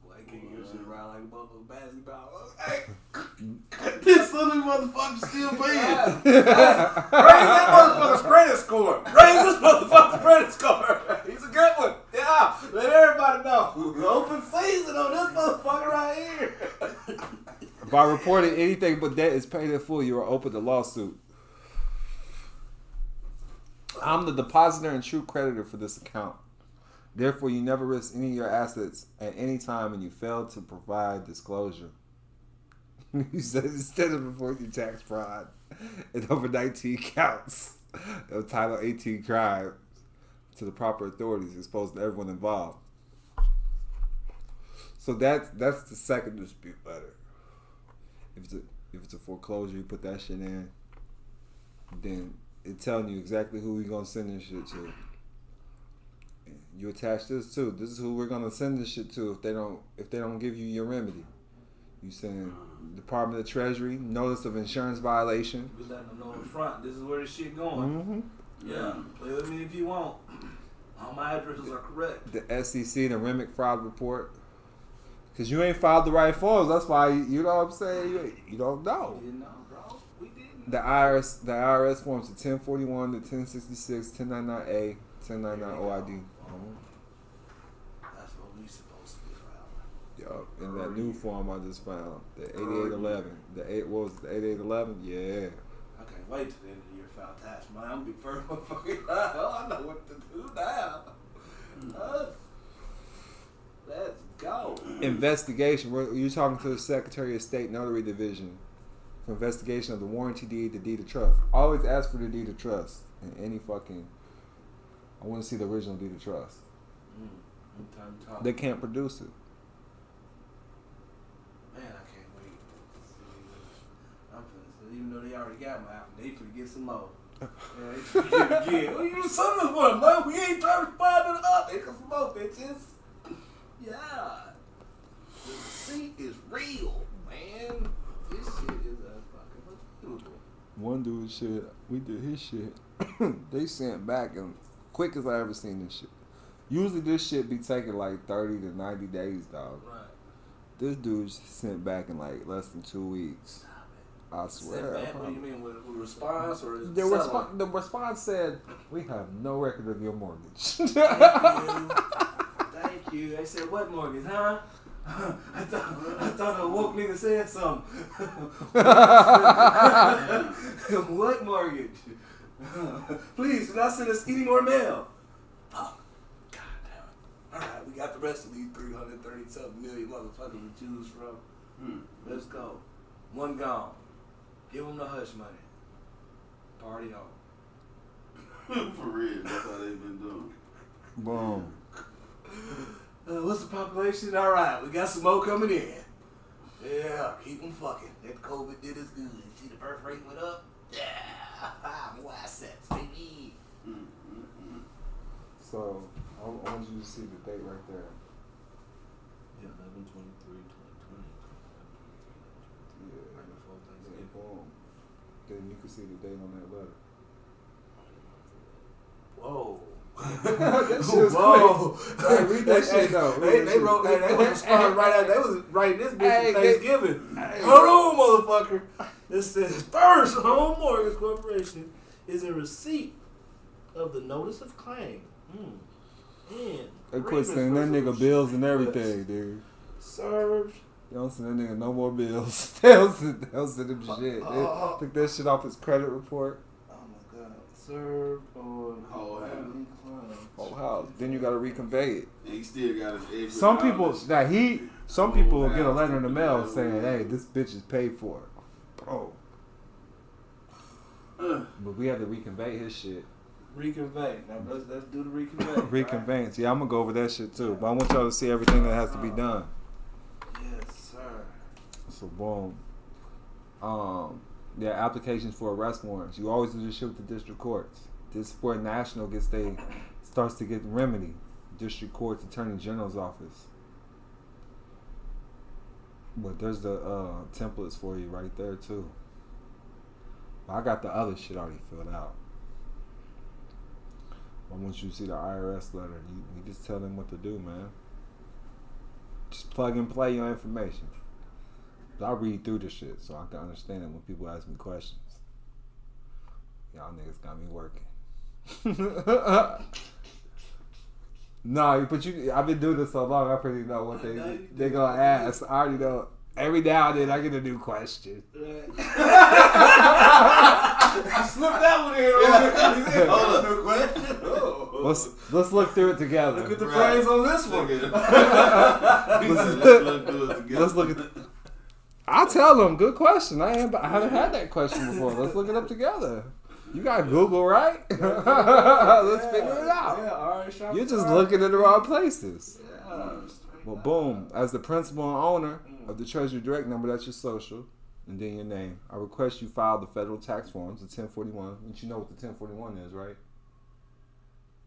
Boy, they kick your shit around like a motherfucking basketball. Hey, This little motherfucker still paying. raise that motherfucker's credit score. Raise this motherfucker's credit score. He's a good one. Yeah, let everybody know. Open season on this motherfucker right here. By reporting anything but debt is paid in full, you are open to lawsuit. I'm the depositor and true creditor for this account. Therefore, you never risk any of your assets at any time when you fail to provide disclosure. You said instead of reporting tax fraud and over 19 counts of Title 18 crime to the proper authorities exposed to everyone involved. So that's the second dispute letter. If it's a foreclosure, you put that shit in, then it's telling you exactly who you're gonna send this shit to. You attach this too. This is who we're gonna send this shit to if they don't give you your remedy. You send Department of Treasury notice of insurance violation. We letting them know in front. This is where this shit going. Mm-hmm. Yeah, play with me if you want. All my addresses are correct. The SEC, the REMIC fraud report. Cause you ain't filed the right forms. That's why you know what I'm saying. You don't know. We didn't know, bro. We didn't. The IRS forms the 1041, the 1066, 1099A, 1099 OID. That's what we supposed to be filing. Yup. And that new form I just found, the 8811. What was it, the 8811? Yeah. I can't wait till the end of the year file tax, man. I'm gonna be first motherfucker. I know what to do now. Let's go. Investigation. You're talking to the Secretary of State Notary Division for investigation of the warranty deed, the deed of trust. Always ask for the deed of trust in any fucking. I want to see the original deed of trust. They can't produce it. Man, I can't wait. I'm finna, even though they already got my app, they finna get some more. Yeah, they finna get it again. Well, you some of this one, man. We ain't trying to find it up. They got some more, bitches. Yeah. The receipt is real, man. This shit is a fucking unbelievable. One dude shit, we did his shit. They sent back and quick as I ever seen this shit. Usually this shit be taking like 30 to 90 days, dog. Right. This dude sent back in like less than 2 weeks. I swear. Back, what do you mean with response or is The settlement? the response said, "We have no record of your mortgage." Thank you. They said, what mortgage, huh? I thought a woke nigga said something. What mortgage? Please, do not send us any more mail. Oh, God damn it. All right, we got the rest of these 330-something million motherfuckers to choose from. Let's go. One gone. Give them the hush money. Party on. For real, that's how they've been doing. Boom. What's the population? All right, we got some more coming in. Yeah, keep them fucking. That COVID did us good. See the birth rate went up? Yeah, more assets, baby. So, I want you to see the date right there. Yeah, 11/23/2020. Yeah. Right before Thanksgiving. Boom. Then you can see the date on that letter. Whoa. That shit was quick. Hey, read that shit though. They wrote. They was responding right after. They was writing this bitch Hey, for Thanksgiving. hey. Hold on, motherfucker. This says First Home Mortgage Corporation is in receipt of the notice of claim. And They quit sending that nigga bills and everything, dude. served. They don't send that nigga no more bills. They don't send him shit. They took that shit off his credit report. Oh my god. Served on Whole house. Whole house. Then you gotta reconvey it. And he still got his extra. Some people will get a house letter in the mail to saying, do. "Hey, this bitch is paid for." Bro. But we had to reconvey his shit. Reconvey. Now let's do the reconvey. Reconveyance. Yeah, I'm gonna go over that shit too. But I want y'all to see everything that has to be done. Yes, sir. So boom. Yeah, applications for arrest warrants. You always do this shit with the district courts. This is where national starts to get remedy. District courts, attorney general's office. But there's the templates for you right there too. I got the other shit already filled out. I want you to see the IRS letter. You just tell them what to do, man. Just plug and play your information. But I read through the shit so I can understand it when people ask me questions. Y'all niggas got me working. No, but I've been doing this so long, I pretty know what they gonna ask. I already know. Every now and then I get a new question. Slip that one in. Hold up, question. Oh. Let's look through it together. Look at the brains on this one. Let's look at. I'll tell them. Good question. I haven't had that question before. Let's look it up together. You got Google, right? Let's figure it out. Yeah, all right, You're just looking in the wrong places. Yeah. Well, boom. As the principal and owner of the Treasury Direct number, that's your social, and then your name. I request you file the federal tax forms, the 1041. But you know what the 1041 is, right?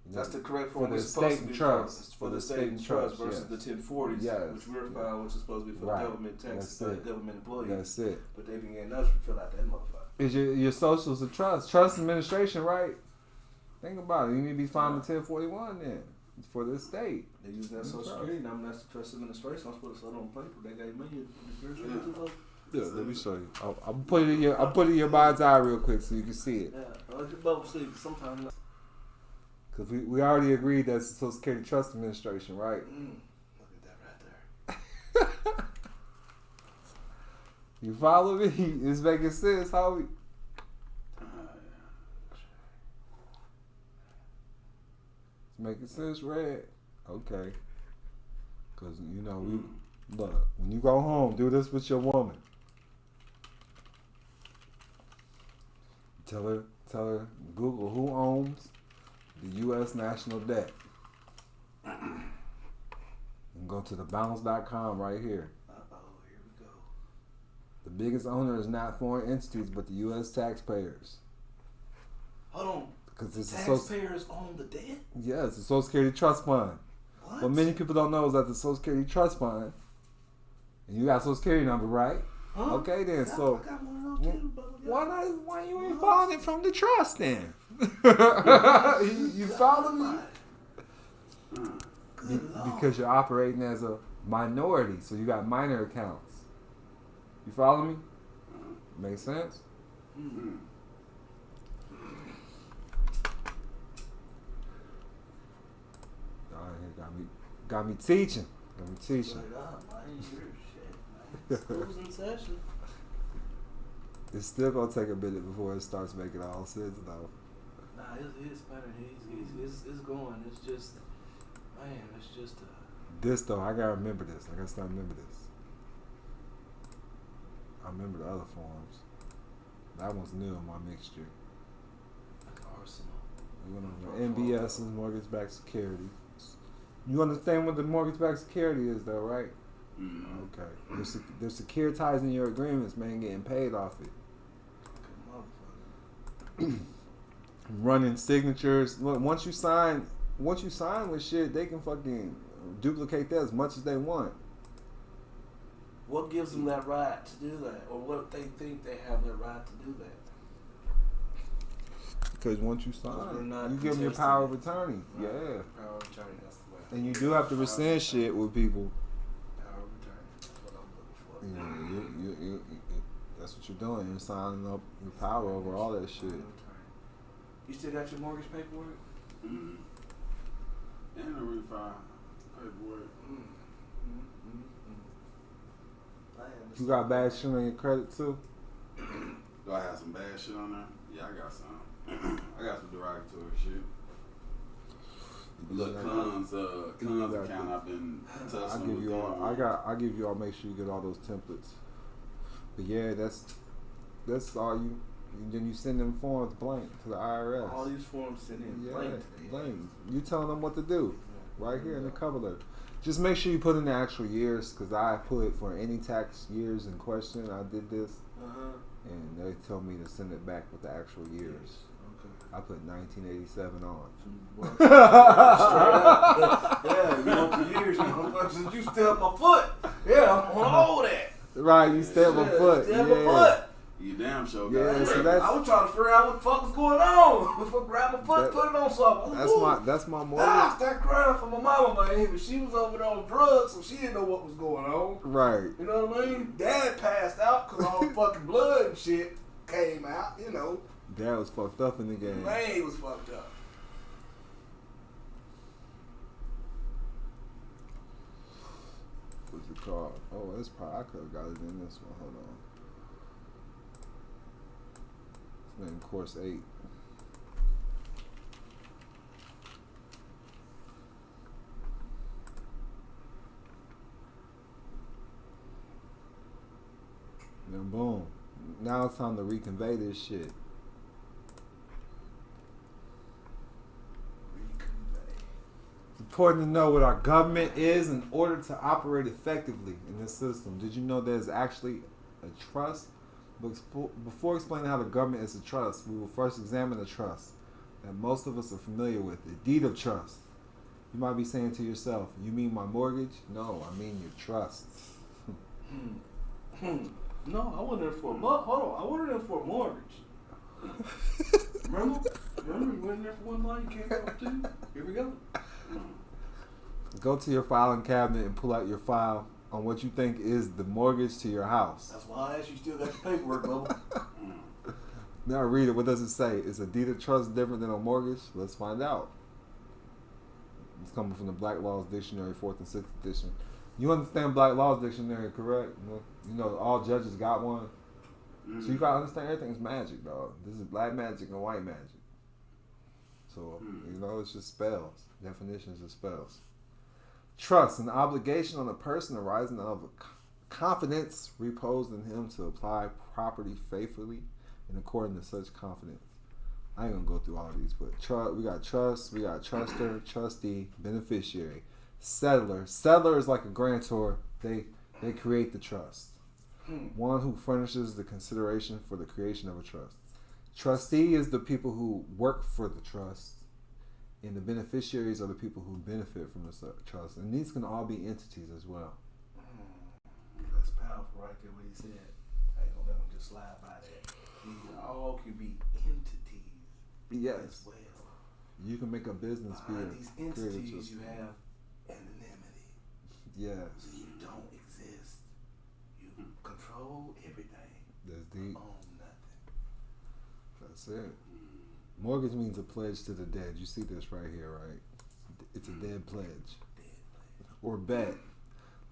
That's the correct form. For the It's supposed estate to and be trust. for the estate and trust versus yes. the 1040s, Yes. which we're filing, which is supposed to be for Right. government tax, That's it. government employees. That's it. But they been getting us to fill out that motherfucker. Is your socials a trust administration, right? Think about it. You need to be filing the 1041 then. It's for the estate. They use that social security number. That's the trust administration. I'm supposed to put it on paper. They gave me your Yeah, let me show you. I'll put it in your mind's eye real quick so you can see it. Yeah, see, sometimes. Because we already agreed that's the Social Security Trust Administration, right? Look at that right there. You follow me? It's making sense, how we... It's making sense, Red? Okay. Because, look, when you go home, do this with your woman. Tell her, Google who owns the U.S. national debt. And go to thebalance.com right here. Here we go. The biggest owner is not foreign entities, but the U.S. taxpayers. Hold on. Because it's Taxpayers own the debt? yes, the Social Security Trust Fund. What? What many people don't know is that the Social Security Trust Fund, and you got Social Security number, right? Huh? Okay then, so I got one of those too, but why you ain't filing it from the trust then? you follow me? Because you're operating as a minority, so you got minor accounts. You follow me? Make sense? Mm-hmm. Got me teaching. Straight up, man. Your shit, man. School's in session. It's still gonna take a minute before it starts making all sense, though. Nah, it's better. It's going. It's just, man. It's just This though, I gotta remember this. I gotta start remember this. I remember the other forms. That one's new in my mixture. Like arsenal. We went over MBS's mortgage-backed security. You understand what the mortgage-backed security is, though, right? Mm-hmm. Okay. They're securitizing your agreements, man, getting paid off it. Good motherfucker. Running signatures. Look, once you sign with shit, they can fucking duplicate that as much as they want. What gives them that right to do that, or what they think they have that right to do that? Because once you sign, you give them your contesting power of it. attorney. Right. Yeah. Power of attorney, that's the way. And you do have to rescind shit with people. Power of attorney, that's what I'm looking for. Yeah, you that's what you're doing. You're signing up your power over all that shit. Power of attorney. You still got your mortgage paperwork? Mm-hmm. And the refi paperwork. You got bad shit on your credit too? Do I have some bad shit on there? Yeah, I got some. I got some derogatory shit. Look, Cons account I've been touching. I give you all. Make sure you get all those templates. But yeah, that's all you. Then you send them forms blank to the IRS. All these forms sent in blank. You telling them what to do, right here in the cover letter. Just make sure you put in the actual years, because I put for any tax years in question. I did this, and they told me to send it back with the actual years. I put 1987 on. Yeah, you want the years, since you stepped my foot. Yeah, I'm on all that. Right, you stepped my foot. Step my foot. You damn sure Yeah, got so it. that's, I was trying to figure out what the fuck was going on. If I grabbed my foot, put it on something. that's my mortgage. I started crying for my mama, man. But she was over there on drugs, so she didn't know what was going on. Right. You know what I mean? Dad passed out because all the fucking blood and shit came out, you know. Dad was fucked up in the game. Man, he was fucked up. What's it called? Oh, this probably, I could have got it in this one. Hold on. It's in course 8. Then boom. Now it's time to reconvey this shit. It's important to know what our government is in order to operate effectively in this system. Did you know there's actually a trust? But before explaining how the government is a trust, we will first examine the trust that most of us are familiar with, the deed of trust. You might be saying to yourself, you mean my mortgage? No, I mean your trust. No, I went in for a I went in for a mortgage. Remember? You went in there for one line, you came out with two? Here we go. Go to your filing cabinet and pull out your file on what you think is the mortgage to your house. That's why I asked you still got your paperwork, Bubba. Now read it. What does it say? Is a deed of trust different than a mortgage? Let's find out. It's coming from the Black Laws Dictionary, 4th and 6th edition. You understand Black Laws Dictionary, correct? You know all judges got one. So you gotta understand everything's magic, dog. This is black magic and white magic. So, you know, it's just spells. Definitions of spells. Trust, an obligation on a person arising out of a confidence reposed in him to apply property faithfully in accordance to such confidence. I ain't gonna go through all these, but we got trust, we got truster, trustee, beneficiary, settler. Settler is like a grantor. They create the trust. One who furnishes the consideration for the creation of a trust. Trustee is the people who work for the trust, and the beneficiaries are the people who benefit from the trust. And these can all be entities as well. That's powerful right there, what he said. I ain't gonna let him just slide by that. These all can be entities. Yes. As well. You can make a business behind these entities, you have anonymity. Yes. So you don't exist. You control everything. That's deep. Own nothing. That's it. Mortgage means a pledge to the dead. You see this right here, right? It's a dead pledge. Or bet.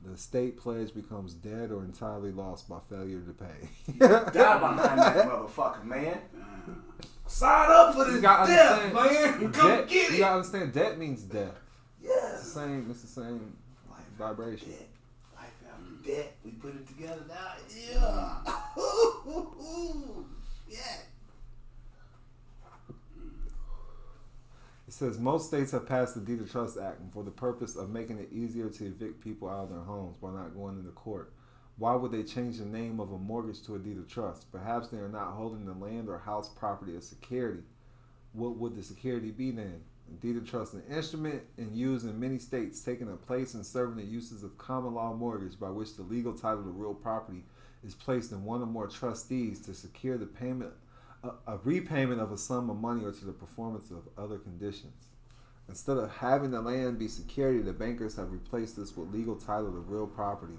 The state pledge becomes dead or entirely lost by failure to pay. Die behind that motherfucker, man. Sign up for this death, man. Come get it. You gotta understand, debt means death. Yes. It's the same. Like vibration. Life after death. We put it together now. Yeah. Yeah. It says most states have passed the Deed of Trust Act for the purpose of making it easier to evict people out of their homes by not going into court. Why would they change the name of a mortgage to a deed of trust? Perhaps they are not holding the land or house property as security. What would the security be then? A deed of trust, an instrument and used in many states, taking a place and serving the uses of common law mortgage by which the legal title to real property is placed in one or more trustees to secure the payment, a repayment of a sum of money or to the performance of other conditions. Instead of having the land be security, the bankers have replaced this with legal title to real property.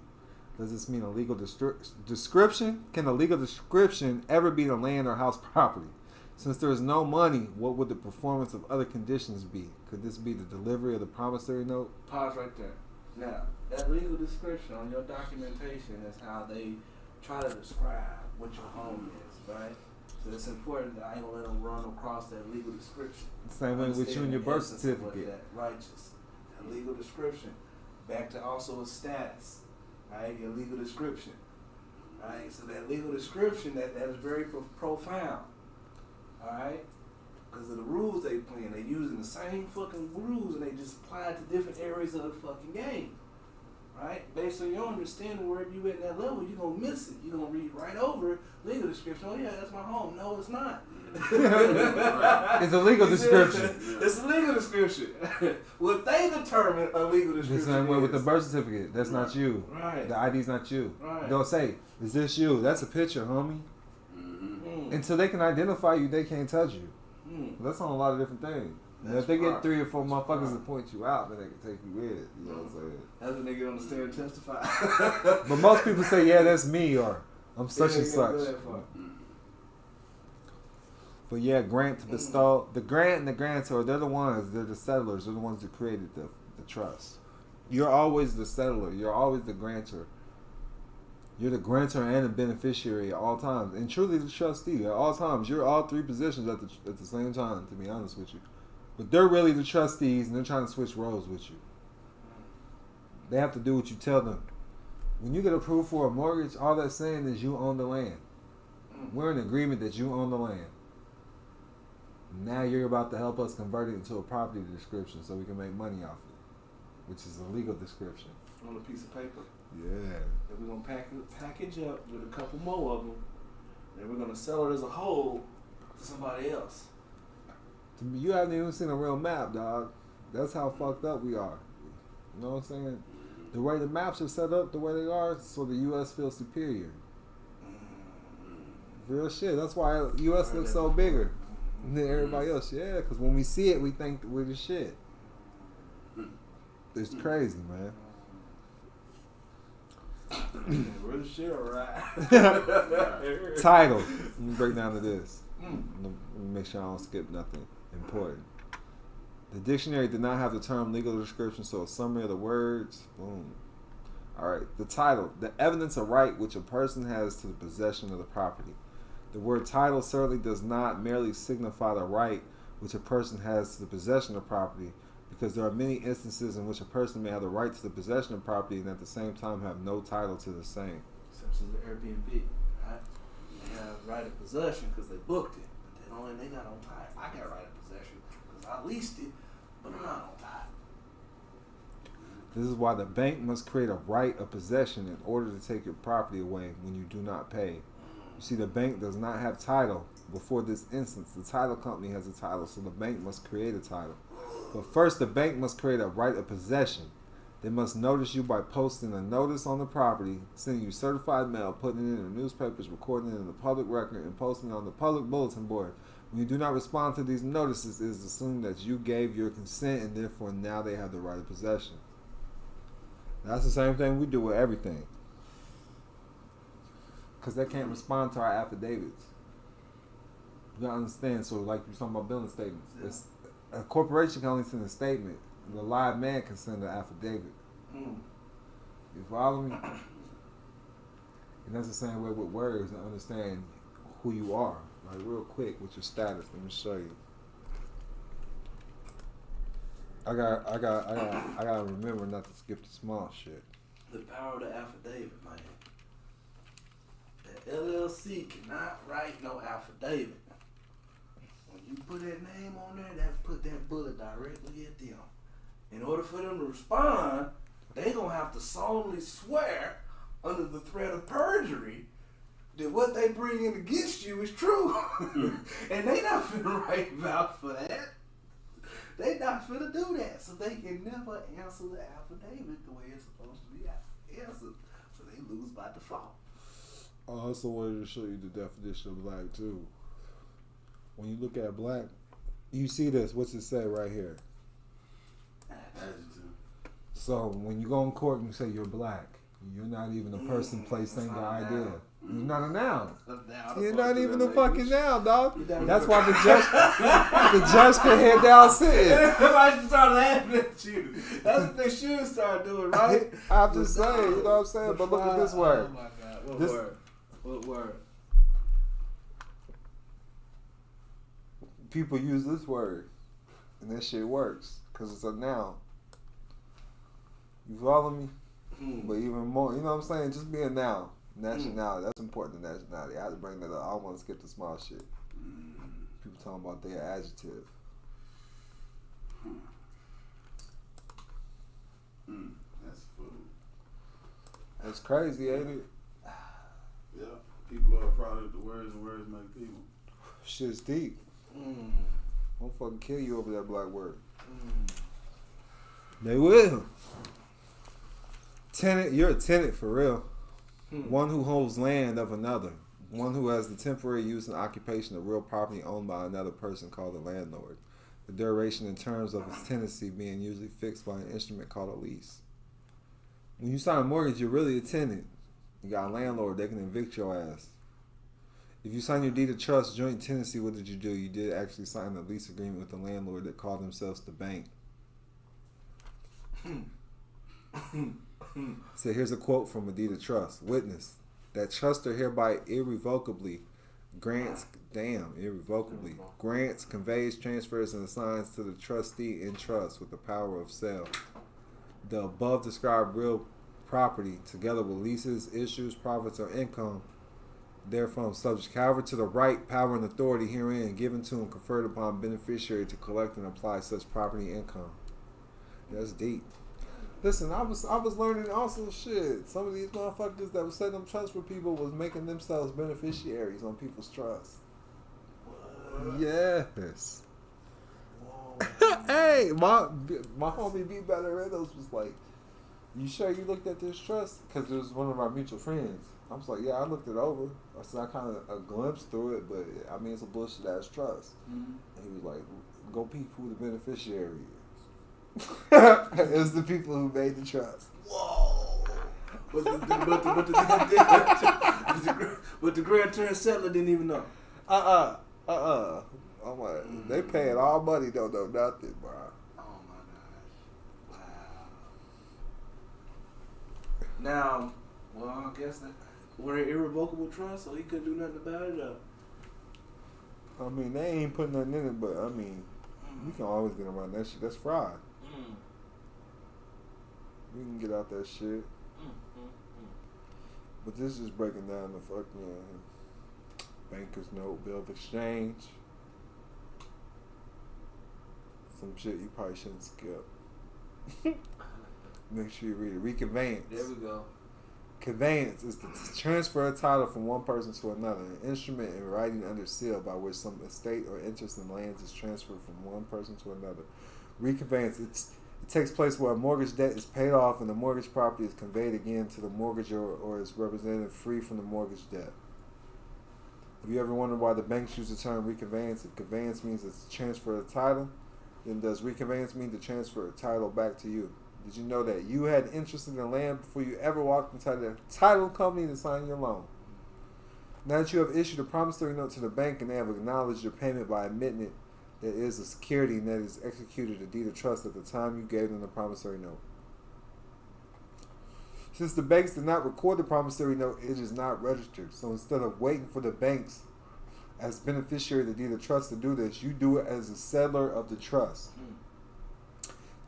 Does this mean a legal description? Can a legal description ever be the land or house property? Since there is no money, what would the performance of other conditions be? Could this be the delivery of the promissory note? Pause right there. Now, that legal description on your documentation is how they try to describe what your home is, right? So it's important that I ain't gonna let them run across that legal description. Same way with you and your birth certificate. That righteous. That legal description. Back to also a status, right? Your legal description, right? So that legal description, that is very profound, all right? Because of the rules they playing. They using the same fucking rules and they just apply it to different areas of the fucking game. Right? Based on your understanding where you at that level, you're going to miss it. You're going to read right over legal description. Oh, yeah, that's my home. No, it's not. It's a legal description. It's a legal description. What they determine a legal description the same way with the birth certificate. That's not you. Right. The ID's not you. Right. They'll say, is this you? That's a picture, homie. Mm. Until they can identify you, they can't touch you. Mm. That's on a lot of different things. If they get 3 or 4 motherfuckers to point you out, then they can take you with it. You know what I'm saying? That's when they get on the stand and testify. But most people say, yeah, that's me, or I'm such and such. But yeah, grant to bestow. The grant and the grantor, they're the ones, they're the settlers, they're the ones that created the trust. You're always the settler. You're always the grantor. You're the grantor and the beneficiary at all times. And truly the trustee at all times. You're all 3 positions at the same time, to be honest with you. But they're really the trustees, and they're trying to switch roles with you. They have to do what you tell them. When you get approved for a mortgage, all that's saying is you own the land. We're in agreement that you own the land. Now you're about to help us convert it into a property description so we can make money off it, which is a legal description. On a piece of paper. Yeah. And we're going to package up with a couple more of them, and we're going to sell it as a whole to somebody else. You haven't even seen a real map, dog. That's how fucked up we are. You know what I'm saying? The way the maps are set up, the way they are, so the U.S. feels superior. Real shit. That's why U.S. looks so bigger than everybody else. Yeah, because when we see it, we think that we're the shit. It's crazy, man. We're the shit, alright. Title. Let me break down to this. Let me make sure I don't skip nothing important. The dictionary did not have the term legal description, so a summary of the words. Boom. Alright. The title. The evidence of right which a person has to the possession of the property. The word title certainly does not merely signify the right which a person has to the possession of property, because there are many instances in which a person may have the right to the possession of property and at the same time have no title to the same. Such as the Airbnb, right? They have right of possession because they booked it, but they got on title. I got right of possession because I leased it, but I'm not on title. This is why the bank must create a right of possession in order to take your property away when you do not pay. You see, the bank does not have title. Before this instance, the title company has a title, so the bank must create a title. But first, the bank must create a right of possession. They must notice you by posting a notice on the property, sending you certified mail, putting it in the newspapers, recording it in the public record, and posting it on the public bulletin board. When you do not respond to these notices, it is assumed that you gave your consent, and therefore now they have the right of possession. That's the same thing we do with everything. Because they can't respond to our affidavits. You gotta understand, so like you're talking about billing statements. It's, a corporation can only send a statement. The live man can send an affidavit. You follow me? And that's the same way with words, and understand who you are. Like real quick with your status. Let me show you. I gotta remember not to skip the small shit. The power of the affidavit, man. The LLC cannot write no affidavit. When you put that name on there, that put that bullet directly at them. In order for them to respond, they gonna have to solemnly swear under the threat of perjury that what they bring in against you is true. And they not finna write vouch for that. They not finna do that. So they can never answer the affidavit the way it's supposed to be answered. So they lose by default. I also wanted to show you the definition of black too. When you look at black, you see this. What's it say right here? Adjective. So when you go in court and you say you're black, you're not even a person, place, thing, or idea. You're not a noun. You're not even a fucking noun, dog. That's why the judge can head down sitting. Everybody should start laughing at you. That's what they should start doing, right? I'm just saying, you know what I'm saying? But look at this word. Oh my God. What word? What word? People use this word, and that shit works because it's a noun. You follow me? But even more, you know what I'm saying? Just be a noun. Nationality. That's important to nationality. I had to bring that up. I don't want to skip the small shit. People talking about their adjective. That's food. That's crazy, ain't it? Yeah. People are a product of the words, and words make people. Shit's deep. Won't fucking kill you over that black word. They will. Tenant, you're a tenant for real. One who holds land of another. One who has the temporary use and occupation of real property owned by another person called a landlord. The duration and terms of its tenancy being usually fixed by an instrument called a lease. When you sign a mortgage, you're really a tenant. You got a landlord, they can evict your ass. If you sign your deed of trust, joint tenancy, what did you do? You did actually sign a lease agreement with the landlord that called themselves the bank. So here's a quote from a deed of trust. Witness, that truster hereby irrevocably grants, conveys, transfers, and assigns to the trustee in trust with the power of sale the above described real property together with leases, issues, profits, or income therefrom subject, however, to the right, power, and authority herein given to and conferred upon beneficiary to collect and apply such property income. That's deep. Listen, I was learning also shit. Some of these motherfuckers that was setting up trusts for people was making themselves beneficiaries on people's trust. What? Yes. Hey, my homie B. Better Reynolds was like, "You sure you looked at this trust?" Because it was one of our mutual friends. I was like, "Yeah, I looked it over." I said, "I kind of glimpsed through it, but I mean, it's a bullshit ass trust." And he was like, "Go peep who the beneficiary is." It was the people who made the trust. Whoa! But the grand turn settler didn't even know. I'm like, they paying all money, don't know nothing, bro. Oh my gosh! Wow. Now, well, I guess that were it irrevocable trust, so he couldn't do nothing about it. I mean, they ain't putting nothing in it, but I mean, you can always get around that shit. That's fraud. We can get out that shit. But this is breaking down the fucking banker's note, bill of exchange. Some shit you probably shouldn't skip. Make sure you read it. Reconveyance. There we go. Conveyance is the transfer of title from one person to another, an instrument in writing under seal by which some estate or interest in lands is transferred from one person to another. Reconveyance, it takes place where a mortgage debt is paid off and the mortgage property is conveyed again to the mortgagor or is represented free from the mortgage debt. Have you ever wondered why the banks use the term reconveyance? If conveyance means it's a transfer of title, then does reconveyance mean to transfer a title back to you? Did you know that you had interest in the land before you ever walked inside the title company to sign your loan? Now that you have issued a promissory note to the bank and they have acknowledged your payment by admitting it, that is a security and that is executed a deed of trust at the time you gave them the promissory note. Since the banks did not record the promissory note, it is not registered. So instead of waiting for the banks as beneficiary of the deed of trust to do this, you do it as a settler of the trust.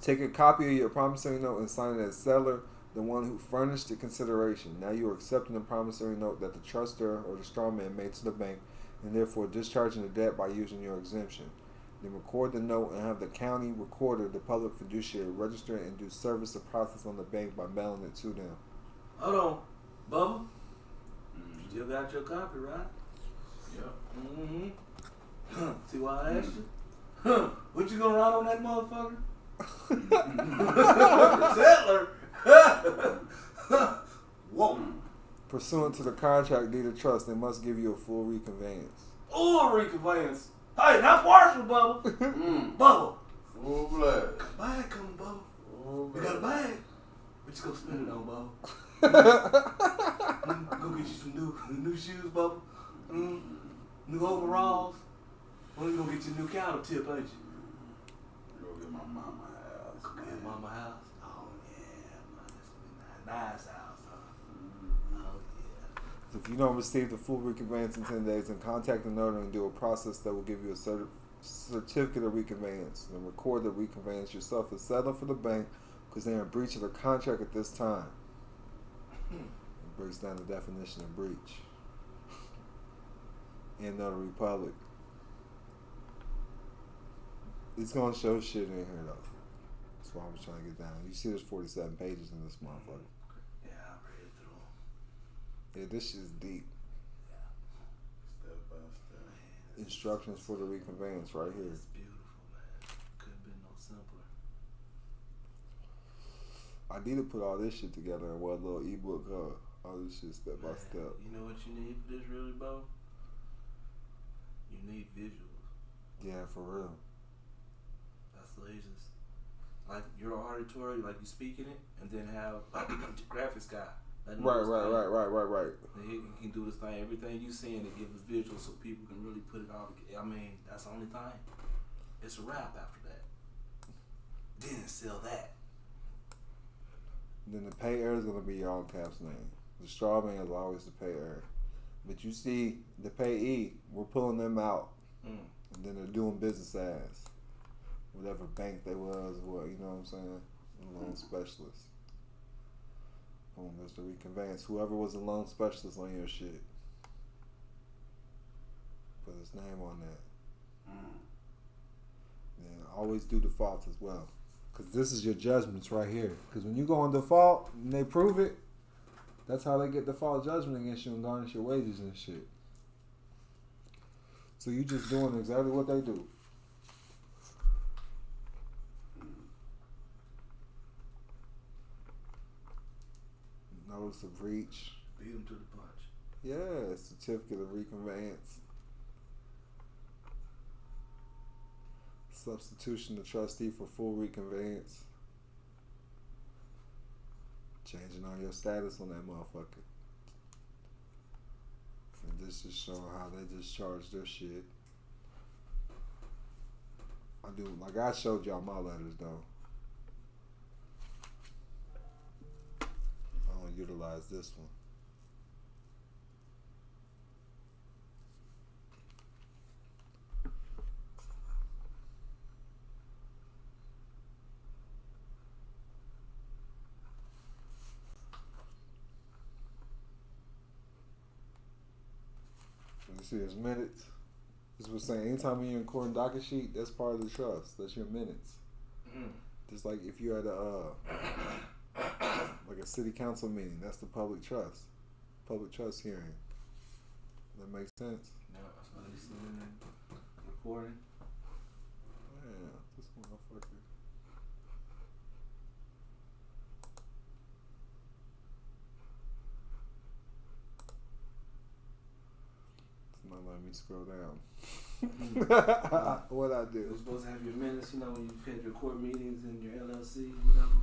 Take a copy of your promissory note and sign it as seller, the one who furnished the consideration. Now you are accepting the promissory note that the trustor or the strawman made to the bank, and therefore discharging the debt by using your exemption. Then record the note and have the county recorder, the public fiduciary, register it and do service of process on the bank by mailing it to them. Hold on, Bubba. You still got your copy, right? Yep. Mm-hmm. See why I asked you? What you gonna write on that motherfucker? Settler. Whoa. Pursuant to the contract deed of trust, they must give you a full reconveyance. Full reconveyance. Hey, not partial, Bubba. Bubba. Full blast. Bag coming, Bubba. Full You got a blast. bag. What you gonna spend it on, Bubba? Go get you some new shoes, Bubba. New overalls. When you gonna get your new counter tip, ain't you? Go get my mama house. Go get mama house. Oh yeah, man, that's gonna be nice house, huh? Oh yeah. So if you don't receive the full reconveyance in 10 days, then contact the notary and do a process that will give you a certificate of reconveyance. And record the reconveyance yourself as settler for the bank because they're in breach of the contract at this time. It breaks down the definition of breach. And notary public. It's gonna show shit in here though. That's why I was trying to get down. You see, there's 47 pages in this motherfucker. Yeah, I read it through. Yeah, this shit's deep. Yeah. Step by step. Man, Instructions for the reconveyance right here. it's beautiful, man. Couldn't have been no simpler. I need to put all this shit together in one little ebook. All this shit step by Man, step. You know what you need for this, really, Bo? You need visuals. Yeah, for real. That's laziness. Like your auditory, like you speaking it, and then have the graphics guy. Right. Then he can do this thing. Everything you saying to give the visual so people can really put it all together. I mean, that's the only thing. It's a wrap after that. Then sell that. Then the payer is gonna be your all caps name. The straw man is always the payer. But you see, the payee, we're pulling them out, and then they're doing business as whatever bank they was, what you know what I'm saying? A loan specialist. Boom, there's the reconveyance. Whoever was a loan specialist on your shit, put his name on that. And always do defaults as well, because this is your judgments right here. Because when you go on default and they prove it, that's how they get default judgment against you and garnish your wages and shit. So you just doing exactly what they do. Notice of breach. Beat him to the punch. Yeah, certificate of reconveyance. Substitution of trustee for full reconveyance. Changing all your status on that motherfucker. And this is showing how they just charge their shit. I do, like I showed y'all my letters though. I don't utilize this one. You see his minutes. This was saying anytime you're recording docket sheet, that's part of the trust. That's your minutes. Just like if you had like a city council meeting, that's the public trust hearing. That makes sense. Yeah, that's what they see in the recording. Man, this motherfucker. Not letting me scroll down. What I do? You're supposed to have your minutes, you know, when you had your court meetings and your LLC, whatever.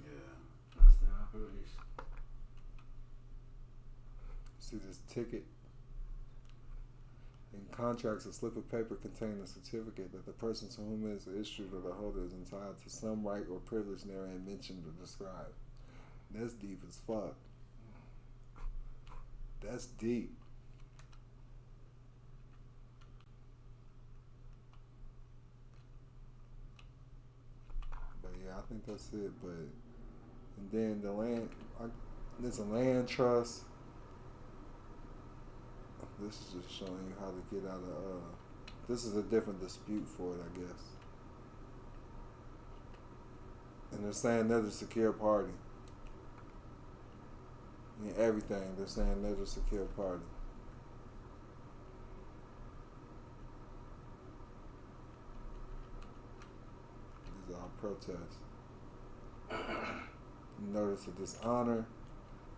Yeah. That's the operation. See this ticket? In contracts, a slip of paper containing a certificate that the person to whom it is issued or the holder is entitled to some right or privilege therein mentioned or described. That's deep as fuck. That's deep. that's it. But and then the land, there's a land trust. This is just showing you how to get out of. This is a different dispute for it, I guess. And they're saying they're the secure party. In everything, they're saying they're the secure party. These are all protests. Notice of dishonor,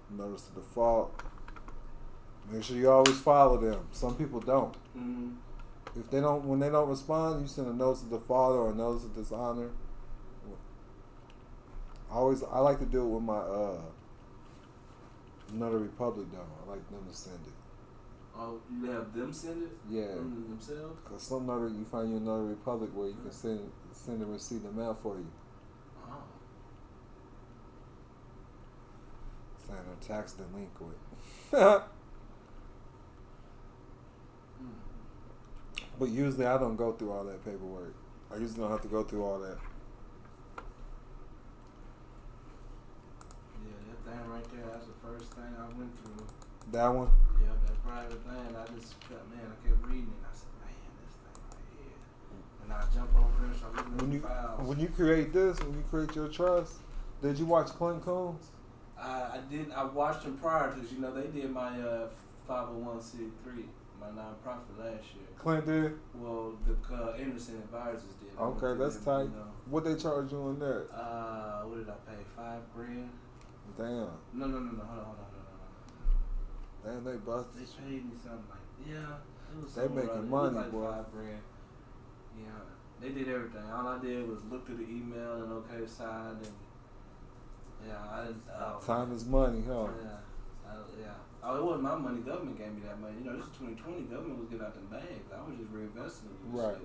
notice of default. Make sure you always follow them. Some people don't. Mm-hmm. If they don't, when they don't respond, you send a notice of default or a notice of dishonor. I like to do it with my Notary Public though. I like them to send it. Oh, you have them send it? Yeah. Themselves? Cause some notary, you find your Notary Public where you can send a receipt in the mail for you. Oh. Saying I'm tax delinquent. But usually I don't go through all that paperwork. I usually don't have to go through all that. Yeah, that thing right there, that's the first thing I went through. That one? Yeah, that private thing, I just kept, man, I kept reading it. I said, man, this thing right here. And I jump over there and start looking at the files. When you create this, when you create your trust, did you watch Clint Combs? I did. I watched them prior because, you know, they did my 501c3, my nonprofit last year. Clint did? Well, the Anderson Advisors did. Okay, that's tight. You know. What they charge you on that? What did I pay? $5,000? Damn. No. Hold on. Damn, they busted. They paid me something like, yeah. It was they making money, like boy. $5,000. Yeah, they did everything. All I did was look through the email and okay side and yeah, I didn't. Time is money, huh? Yeah. Oh, it wasn't my money. Government gave me that money. You know, this is 2020. Government was getting out them bags. I was just reinvesting it. Right.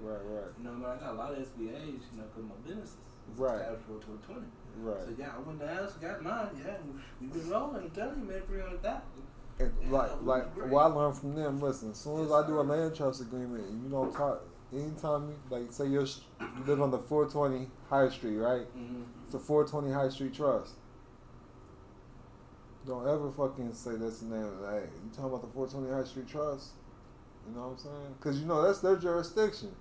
You know, I got a lot of SBAs, you know, because my business was Right. established for 2020. Right. So, yeah, I went to the house, got mine. Yeah, we've been rolling. I'm telling you, man, 300,000. And Yeah, what I learned from them, listen, as soon as I do a land trust agreement and you don't talk, anytime you, like, say you live on the 420 High Street, right? Mm-hmm. It's a 420 High Street trust. Don't ever fucking say that's the name of it. Hey, you talking about the 420 High Street Trust? You know what I'm saying? Because, you know, that's their jurisdiction.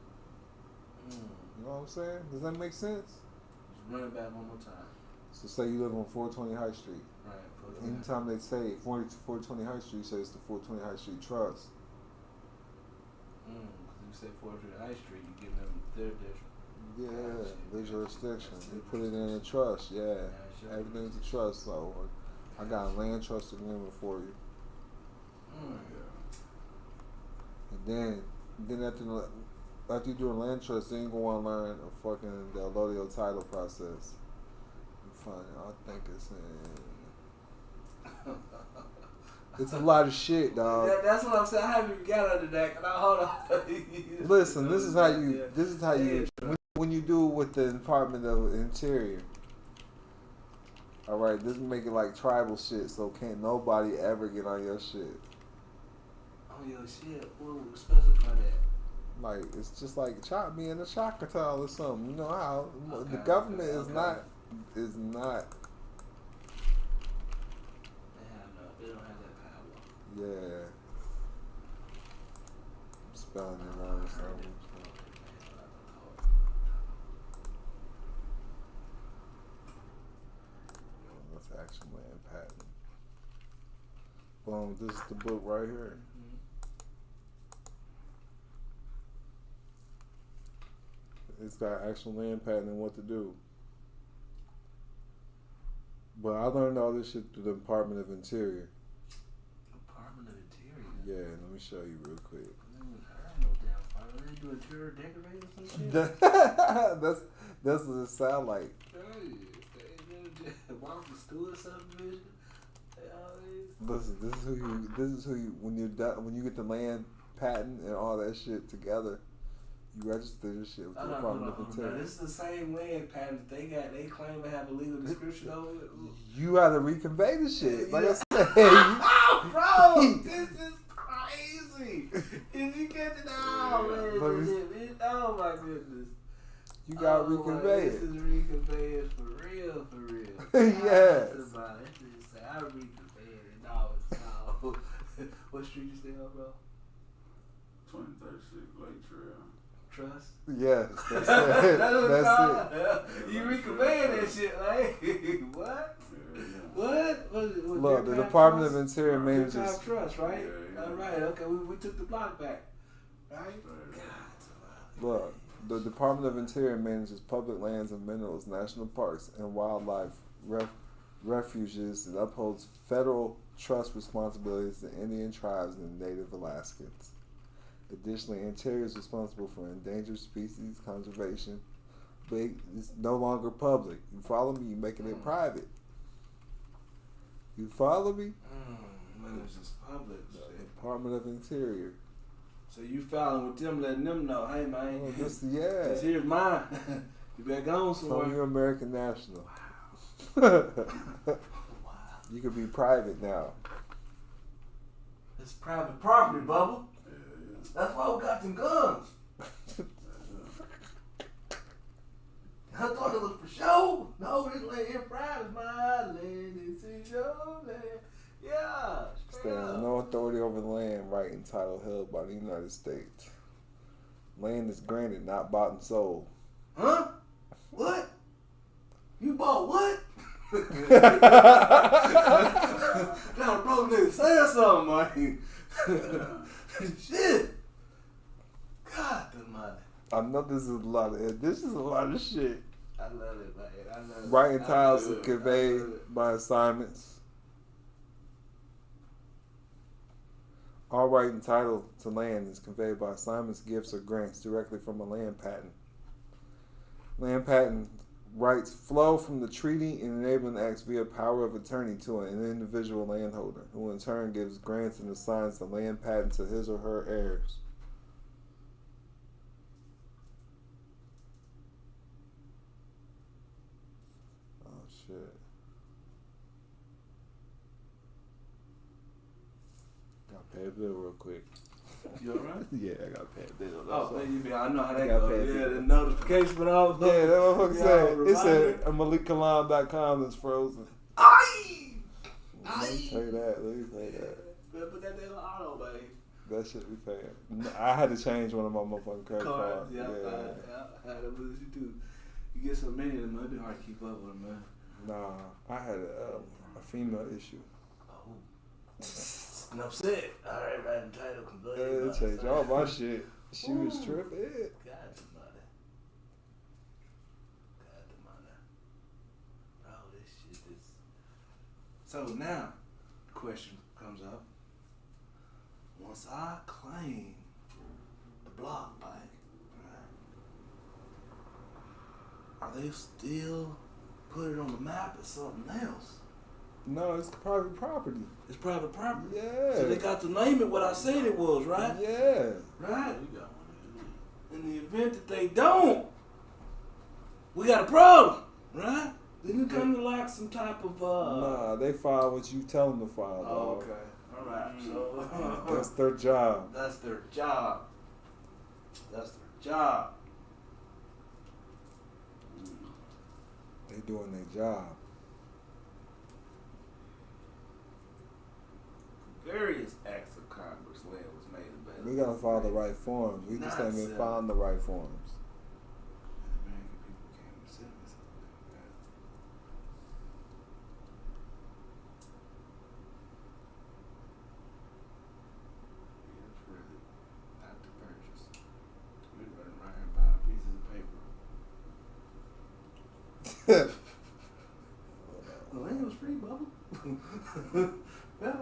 You know what I'm saying? Does that make sense? Just run it back one more time. So say you live on 420 High Street. Right. Anytime they say 420 High Street, say it's the 420 High Street Trust. Because you say 420 High Street, you give them their district. Yeah, their jurisdiction. They put it in a trust, yeah. Everything's a trust, so I got a land trust agreement for you. And then after you do a land trust, then you go on learn a fucking the allodial title process. You find it. I think it's it's a lot of shit, dog. That's what I'm saying. I haven't even got under that. Hold on. Listen, this is how you when you do it with the Department of Interior. All right, this make it like tribal shit, so can't nobody ever get on your shit. On your shit? Well, specify that. Like, it's just like me in a Choctaw or something. You know how the government is not. They don't have that power. Yeah. I'm spelling it wrong or something. That's action land patent. Boom, this is the book right here. It's got actual land patent and what to do. But I learned all this shit through the Department of Interior. Department of Interior? Yeah, let me show you real quick. I ain't no damn part. They do interior decorating or some shit? That's what it sound like. Walker Stewart subdivision? Listen, this is who you when you're done, when you get the land patent and all that shit together, you register this shit with the Department of Interior. This is the same land patent they claim to have a legal description over it. You gotta reconvey the shit. Like I said. Oh, bro, this is crazy. If you get it out, man. Oh my goodness. You gotta reconvey it. This is reconveyed for real. Yes. I read the bed and no. What street you stay on, bro? 2036 Lake Trail. Trust? Yes, that's it. That's it. You reconveying that shit, like what? What? Look, the Department of Interior manages. Kilam Trust, right? Yeah. All right. Okay, we took the block back, right? Look, the Department of Interior manages public lands and minerals, national parks, and wildlife refuges, and upholds federal trust responsibilities to Indian tribes and Native Alaskans. Additionally, Interior is responsible for endangered species conservation, but it's no longer public. You follow me? You're making it private. You follow me? It's just public. Department of Interior. So you filing with them, letting them know, hey man, Oh, this yeah. here's mine. You better go on somewhere. From your American National. Wow. You could be private now. It's private property, Bubba. That's why we got them guns. I thought it was for show. No, this land here private, my land. This is your land. Yeah. Stands no authority over the land, right, and title held by the United States. Land is granted, not bought and sold. Huh? What? You bought what? Now, bro, nigga, say something, man. Shit. God, the money. I know this is a lot of shit. I love it, man. I love it. Right and titles I love are it. conveyed I love it. by assignments. All right and title to land is conveyed by assignments, gifts, or grants directly from a land patent. Land patent rights flow from the treaty and enabling acts via power of attorney to an individual landholder, who in turn gives grants and assigns the land patent to his or her heirs. Oh shit. Gotta pay a bill real quick. You alright? Yeah, I gotta pay a bill. Oh, man, you be, I know how that Gotta goes. pay Yeah, attention. the notification went off. Yeah, that's what I'm Yeah, saying. It said reminder. MilloNkilam.com is frozen. Aye! Let me say that. Better put that thing on auto, baby. That shit we paying. I had to change one of my motherfucking credit cards. Yeah. I had to lose you too. You get so many of them, it'd be hard to keep up with them, man. Nah, I had a female issue. Oh. Enough said. All right, right in title. It changed all my shit. She was tripping. God, the money. Oh, this shit is. So now, the question comes up. Once I claim the block bike, right, are they still put it on the map as something else? No, it's private property. It's private property. Yeah. So they got to name it what I said it was, right? Yeah. Right. In the event that they don't, we got a problem, right? Then you come to like some type of Nah, they file what you tell them to file. Oh, dog. okay. All right. So That's their job. that's their job. That's their job. They doing their job. Various acts of Congress land was made available. We gotta file the right forms. We just haven't been Not filing the right forms. The American people came and sent me something like that. Yeah, it's really not to purchase. We're running around here buying pieces of paper. The land was free, Bubba. Yeah,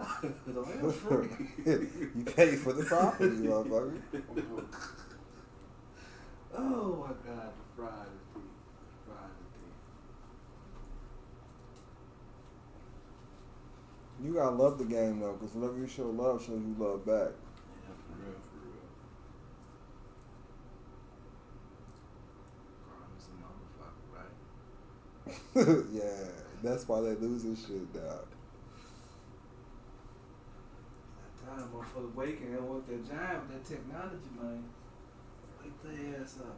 the land was free. You pay for the property, motherfucker. Oh my God, the fraud is deep. The fraud is deep. You gotta love the game though, because whenever you show love, shows you love back. Yeah, for real, for real. Promise a motherfucker, right? Yeah, that's why they lose this shit now. That time, motherfucker, waking and work that job, that technology, man. Wake their ass up.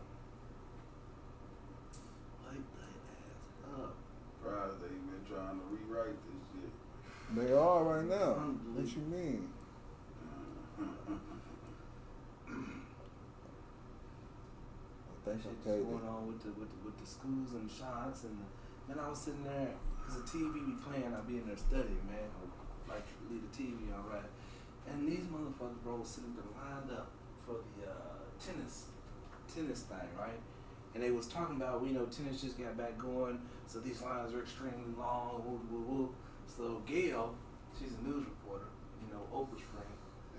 Wake their ass up. Surprised they even They are right now. What you mean? That shit just going on with the schools and the shots and man, I was sitting there because the TV be playing. I be in there studying, man. Like leave the TV on, right? And these motherfuckers, bro, was sitting there lined up for the tennis thing, right? And they was talking about, tennis just got back going, so these lines are extremely long. Woo, woo, woo. So Gail, she's a news reporter, Oprah's friend.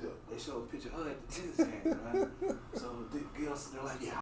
Yeah. They show a picture of her at the tennis game, right? So Gail, they're like, yeah.